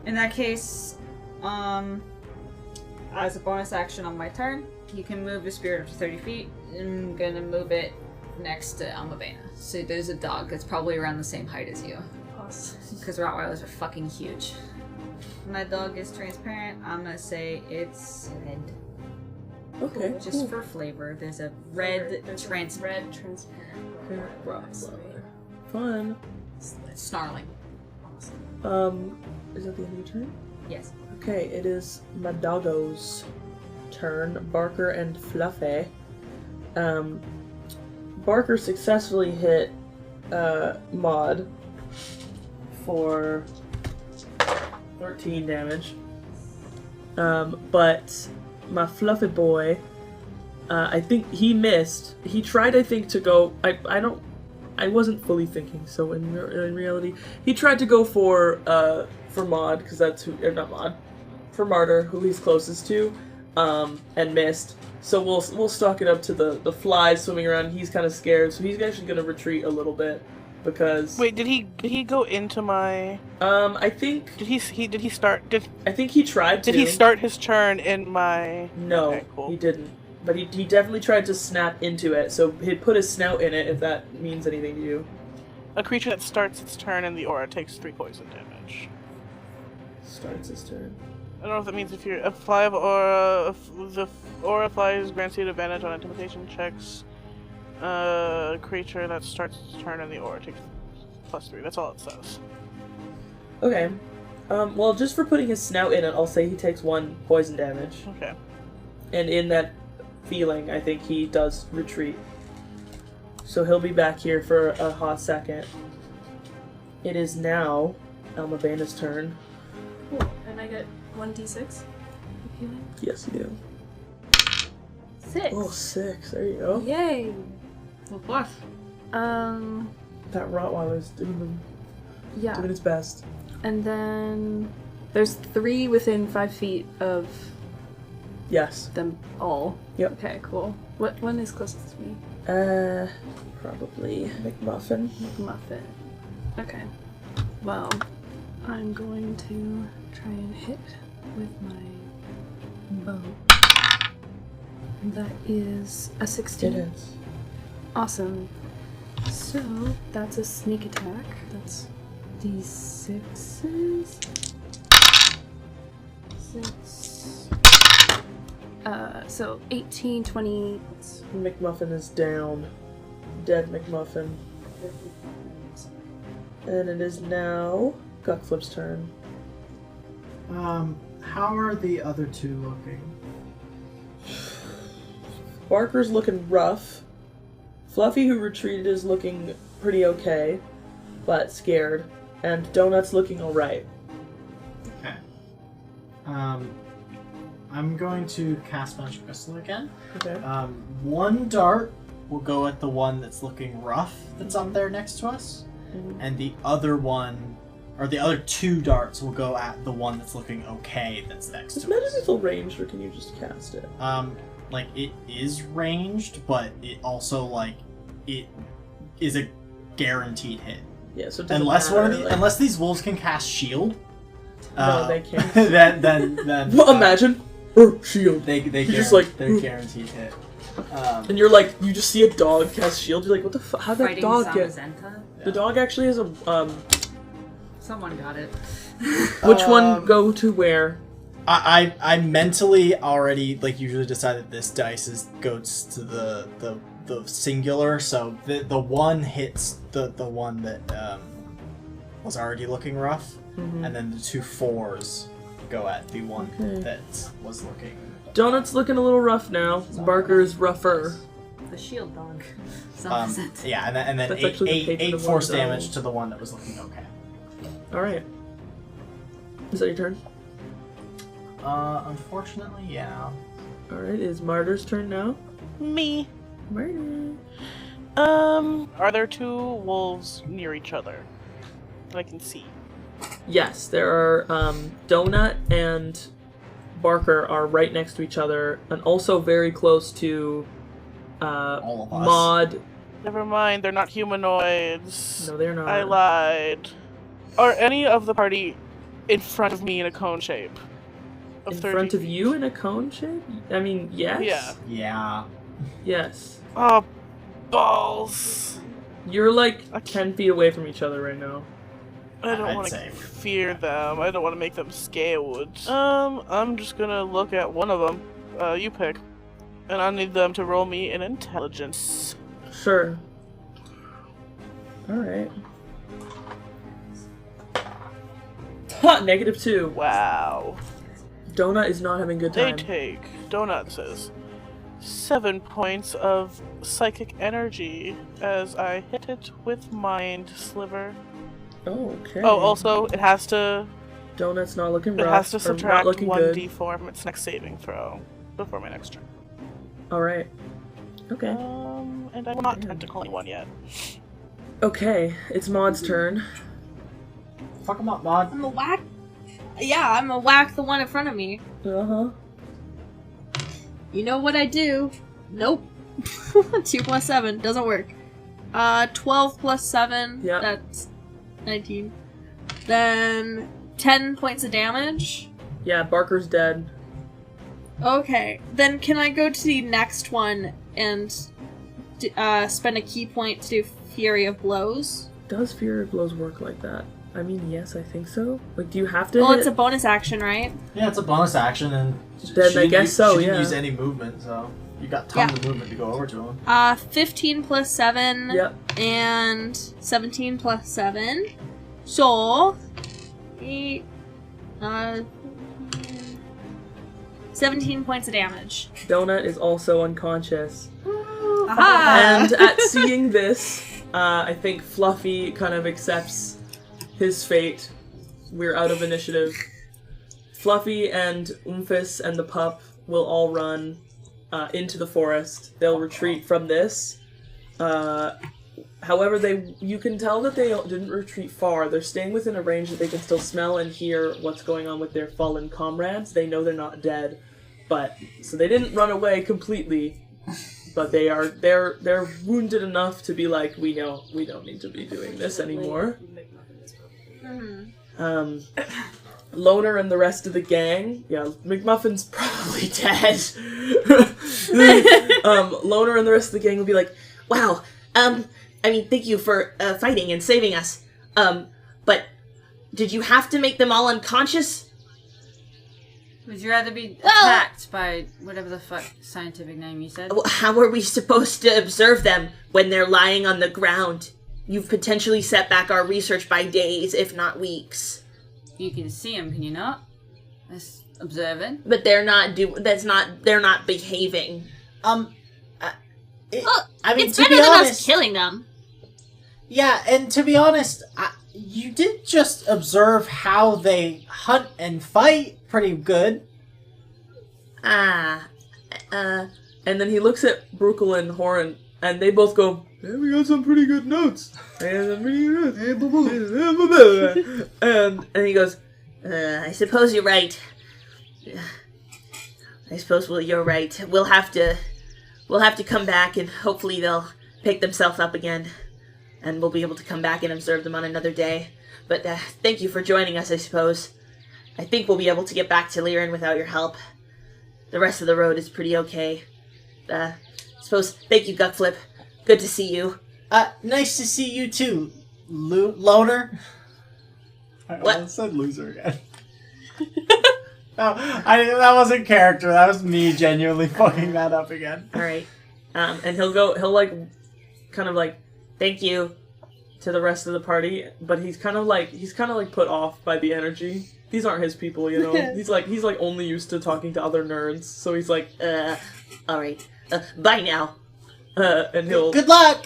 [SPEAKER 3] In that case, as a bonus action on my turn, you can move the spirit up to 30 feet. I'm gonna move it next to Almabaina. So there's a dog that's probably around the same height as you.
[SPEAKER 5] Awesome.
[SPEAKER 3] Because Rottweilers are fucking huge. My dog is transparent. I'm gonna say it's red.
[SPEAKER 1] Okay.
[SPEAKER 3] Just for flavor. There's a red transparent.
[SPEAKER 5] Red transparent.
[SPEAKER 1] Rottweiler. Fun.
[SPEAKER 3] Snarling.
[SPEAKER 1] Is that the end of your turn?
[SPEAKER 3] Yes.
[SPEAKER 1] Okay, it is my doggo's turn. Barker and Fluffy. Barker successfully hit Maud for 13 damage. But my Fluffy boy, I think he missed. He tried, I think, to go. I wasn't fully thinking. So in reality, he tried to go for Maud, because that's who, or not Maud, for Martyr, who he's closest to, and missed. So we'll stock it up to the flies swimming around. He's kind of scared, so he's actually going to retreat a little bit. because
[SPEAKER 6] Wait, did he go into my?
[SPEAKER 1] I think
[SPEAKER 6] Did he start?
[SPEAKER 1] I think he tried to.
[SPEAKER 6] Did he start his turn in my?
[SPEAKER 1] No,
[SPEAKER 6] Okay, cool.
[SPEAKER 1] he didn't. But he definitely tried to snap into it, so he'd put his snout in it, if that means anything to you.
[SPEAKER 6] A creature that starts its turn in the aura takes 3 poison damage.
[SPEAKER 1] Starts his turn.
[SPEAKER 6] I don't know if that means if you're a fly of aura, if the aura flies grants you advantage on intimidation checks. Creature that starts its turn in the aura takes +3. That's all it says.
[SPEAKER 1] Okay. Well, just for putting his snout in it, I'll say he takes 1 poison damage.
[SPEAKER 6] Okay.
[SPEAKER 1] And in that feeling, I think he does retreat. So he'll be back here for a hot second. It is now Almabane's turn.
[SPEAKER 5] Cool. And I get 1d6. Healing.
[SPEAKER 1] Yes, you do.
[SPEAKER 5] 6.
[SPEAKER 1] Oh, 6. There you go.
[SPEAKER 5] Yay.
[SPEAKER 3] Well, what?
[SPEAKER 1] That Rottweiler's doing
[SPEAKER 5] Yeah.
[SPEAKER 1] its best.
[SPEAKER 5] And then there's 3 within 5 feet of
[SPEAKER 1] Yes.
[SPEAKER 5] them all.
[SPEAKER 1] Yep.
[SPEAKER 5] Okay, cool. What one is closest to me?
[SPEAKER 1] Probably McMuffin.
[SPEAKER 5] Muffin. Okay. Well, I'm going to try and hit with my bow. That is a 16.
[SPEAKER 1] It is.
[SPEAKER 5] Awesome. So, that's a sneak attack. That's d6s. 6. So 18, 20.
[SPEAKER 1] McMuffin is down. Dead McMuffin. And it is now Guckflip's turn.
[SPEAKER 2] How are the other 2 looking?
[SPEAKER 1] Barker's looking rough. Fluffy, who retreated, is looking pretty okay, but scared. And Donut's looking alright.
[SPEAKER 2] Okay. I'm going to cast Magic Missile again.
[SPEAKER 1] Okay.
[SPEAKER 2] 1 dart will go at the one that's looking rough that's up there next to us. And the other one, or the other 2 darts will go at the one that's looking okay that's next
[SPEAKER 1] Is
[SPEAKER 2] to
[SPEAKER 1] Magic
[SPEAKER 2] us.
[SPEAKER 1] Missile ranged, or can you just cast it?
[SPEAKER 2] Like, it is ranged, but it also, like, it is a guaranteed hit.
[SPEAKER 1] Yeah, so it doesn't
[SPEAKER 2] Unless
[SPEAKER 1] matter, like-
[SPEAKER 2] unless these wolves can cast shield.
[SPEAKER 1] No, they can't.
[SPEAKER 2] then
[SPEAKER 1] Well, imagine. Shield.
[SPEAKER 2] they
[SPEAKER 1] just like,
[SPEAKER 2] they're guaranteed hit.
[SPEAKER 1] And you're like, you just see a dog cast shield. You're like, what the fuck? How'd that
[SPEAKER 3] Fighting
[SPEAKER 1] dog get?
[SPEAKER 3] Zamazenta?
[SPEAKER 1] The dog actually has a
[SPEAKER 3] Someone got it.
[SPEAKER 1] Which one go to where?
[SPEAKER 2] I mentally already usually decided this dice goes to the singular, so the one hits the one that was already looking rough, and then the 2 4s go at the one that was looking.
[SPEAKER 1] Donut's looking a little rough now. Barker's rougher.
[SPEAKER 3] The shield dog.
[SPEAKER 2] Yeah, and then
[SPEAKER 1] That's
[SPEAKER 2] eight,
[SPEAKER 1] actually the
[SPEAKER 2] eight,
[SPEAKER 1] patron
[SPEAKER 2] 8
[SPEAKER 1] of
[SPEAKER 2] force
[SPEAKER 1] one of
[SPEAKER 2] damage
[SPEAKER 1] those.
[SPEAKER 2] to the one that was looking okay.
[SPEAKER 1] Alright. Is that your turn?
[SPEAKER 2] Unfortunately, yeah.
[SPEAKER 1] Alright, is Martyr's turn now?
[SPEAKER 6] Me.
[SPEAKER 1] Martyr.
[SPEAKER 6] Are there 2 wolves near each other that I can see?
[SPEAKER 1] Yes, there are, Donut and Barker are right next to each other, and also very close to,
[SPEAKER 2] All of us.
[SPEAKER 1] Maud.
[SPEAKER 6] Never mind, they're not humanoids.
[SPEAKER 1] No, they're not.
[SPEAKER 6] I lied. Are any of the party in front of me in a cone shape?
[SPEAKER 1] In
[SPEAKER 6] 30
[SPEAKER 1] front of
[SPEAKER 6] feet?
[SPEAKER 1] you in a cone shape? I mean, yes?
[SPEAKER 6] Yeah.
[SPEAKER 2] Yeah.
[SPEAKER 1] Yes.
[SPEAKER 6] Oh, balls.
[SPEAKER 1] You're like 10 feet away from each other right now.
[SPEAKER 6] I don't
[SPEAKER 2] I'd
[SPEAKER 6] want
[SPEAKER 2] say
[SPEAKER 6] to
[SPEAKER 2] we're
[SPEAKER 6] fear them. I don't want to make them scared. I'm just gonna look at one of them. You pick. And I need them to roll me an intelligence.
[SPEAKER 1] Sure. Alright. Ha! -2.
[SPEAKER 6] Wow.
[SPEAKER 1] Donut is not having a good
[SPEAKER 6] They
[SPEAKER 1] time.
[SPEAKER 6] take, Donut says, 7 points of psychic energy as I hit it with Mind Sliver.
[SPEAKER 1] Okay.
[SPEAKER 6] Oh, also, it has to
[SPEAKER 1] Donut's not looking
[SPEAKER 6] it
[SPEAKER 1] rough.
[SPEAKER 6] has to
[SPEAKER 1] or not
[SPEAKER 6] subtract
[SPEAKER 1] looking
[SPEAKER 6] 1d4 from its next saving throw before my next turn.
[SPEAKER 1] Alright. Okay.
[SPEAKER 6] And I'm not tentacle anyone yet.
[SPEAKER 1] Okay, it's Maud's turn.
[SPEAKER 2] Fuck them up, Maud.
[SPEAKER 4] I'm a whack. Yeah, I'm a whack the one in front of me.
[SPEAKER 1] Uh-huh.
[SPEAKER 4] You know what I do? Nope. 2 + 7 doesn't work. 12 plus 7.
[SPEAKER 1] Yep.
[SPEAKER 4] That's 19. Then 10 points of damage.
[SPEAKER 1] Yeah, Barker's dead.
[SPEAKER 4] Okay. Then can I go to the next one and spend a key point to do Fury of Blows?
[SPEAKER 1] Does Fury of Blows work like that? I mean, yes, I think so. Like, do you have to
[SPEAKER 4] Well,
[SPEAKER 1] hit...
[SPEAKER 4] it's a bonus action, right?
[SPEAKER 2] Yeah, it's a bonus action, and
[SPEAKER 1] Then I guess so,
[SPEAKER 2] she didn't
[SPEAKER 1] yeah.
[SPEAKER 2] use any movement, so you got tons of movement to go over to him.
[SPEAKER 4] 15 plus 7.
[SPEAKER 1] Yep.
[SPEAKER 4] And 17 plus 7. So, 8, 17 points of damage.
[SPEAKER 1] Donut is also unconscious.
[SPEAKER 4] Aha!
[SPEAKER 1] And at seeing this, I think Fluffy kind of accepts his fate. We're out of initiative. Fluffy and Oomphus and the pup will all run into the forest. They'll retreat from this. However, you can tell that they didn't retreat far. They're staying within a range that they can still smell and hear what's going on with their fallen comrades. They know they're not dead, so they didn't run away completely. But they're wounded enough to be like, we don't need to be doing this anymore. Loner and the rest of the gang, yeah, McMuffin's probably dead. Loner and the rest of the gang will be like,
[SPEAKER 7] Wow. I mean, thank you for fighting and saving us. But did you have to make them all unconscious?
[SPEAKER 3] Would you rather be attacked by whatever the fuck scientific name you said?
[SPEAKER 7] How are we supposed to observe them when they're lying on the ground? You've potentially set back our research by days, if not weeks.
[SPEAKER 3] You can see them, can you not? That's observing.
[SPEAKER 7] But they're not behaving.
[SPEAKER 8] I mean,
[SPEAKER 4] It's
[SPEAKER 8] to
[SPEAKER 4] better
[SPEAKER 8] be
[SPEAKER 4] than
[SPEAKER 8] honest,
[SPEAKER 4] us killing them.
[SPEAKER 8] yeah, and to be honest, you did just observe how they hunt and fight pretty good.
[SPEAKER 7] Ah.
[SPEAKER 1] and then he looks at Brukel and Horan, and they both go, yeah, we got some pretty good notes. And he goes,
[SPEAKER 7] I suppose you're right. You're right. We'll have to come back, and hopefully they'll pick themselves up again, and we'll be able to come back and observe them on another day. But thank you for joining us, I suppose. I think we'll be able to get back to Lierin without your help. The rest of the road is pretty okay. Thank you, Gutflip. Good to see you.
[SPEAKER 8] Nice to see you too, Loner.
[SPEAKER 2] I
[SPEAKER 7] What?
[SPEAKER 2] almost said loser again. No, that wasn't character. That was me genuinely fucking that up again.
[SPEAKER 7] All right.
[SPEAKER 1] and he'll kind of like, thank you to the rest of the party, but he's kind of like put off by the energy. These aren't his people, you know. he's like only used to talking to other nerds, so he's like,
[SPEAKER 7] all right. Bye now.
[SPEAKER 1] and he'll
[SPEAKER 8] Good luck.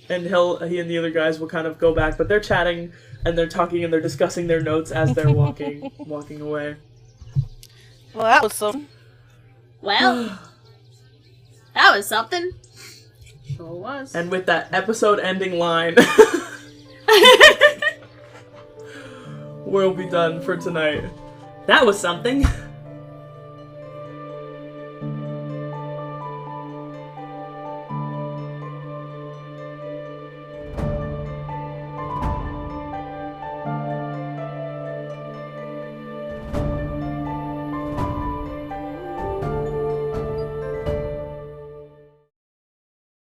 [SPEAKER 1] and he and the other guys will kind of go back, but they're chatting and they're talking and they're discussing their notes as they're walking away.
[SPEAKER 6] Well, that was something.
[SPEAKER 4] Well, that was something.
[SPEAKER 3] Sure was.
[SPEAKER 1] And with that episode-ending line, we'll be done for tonight. That was something.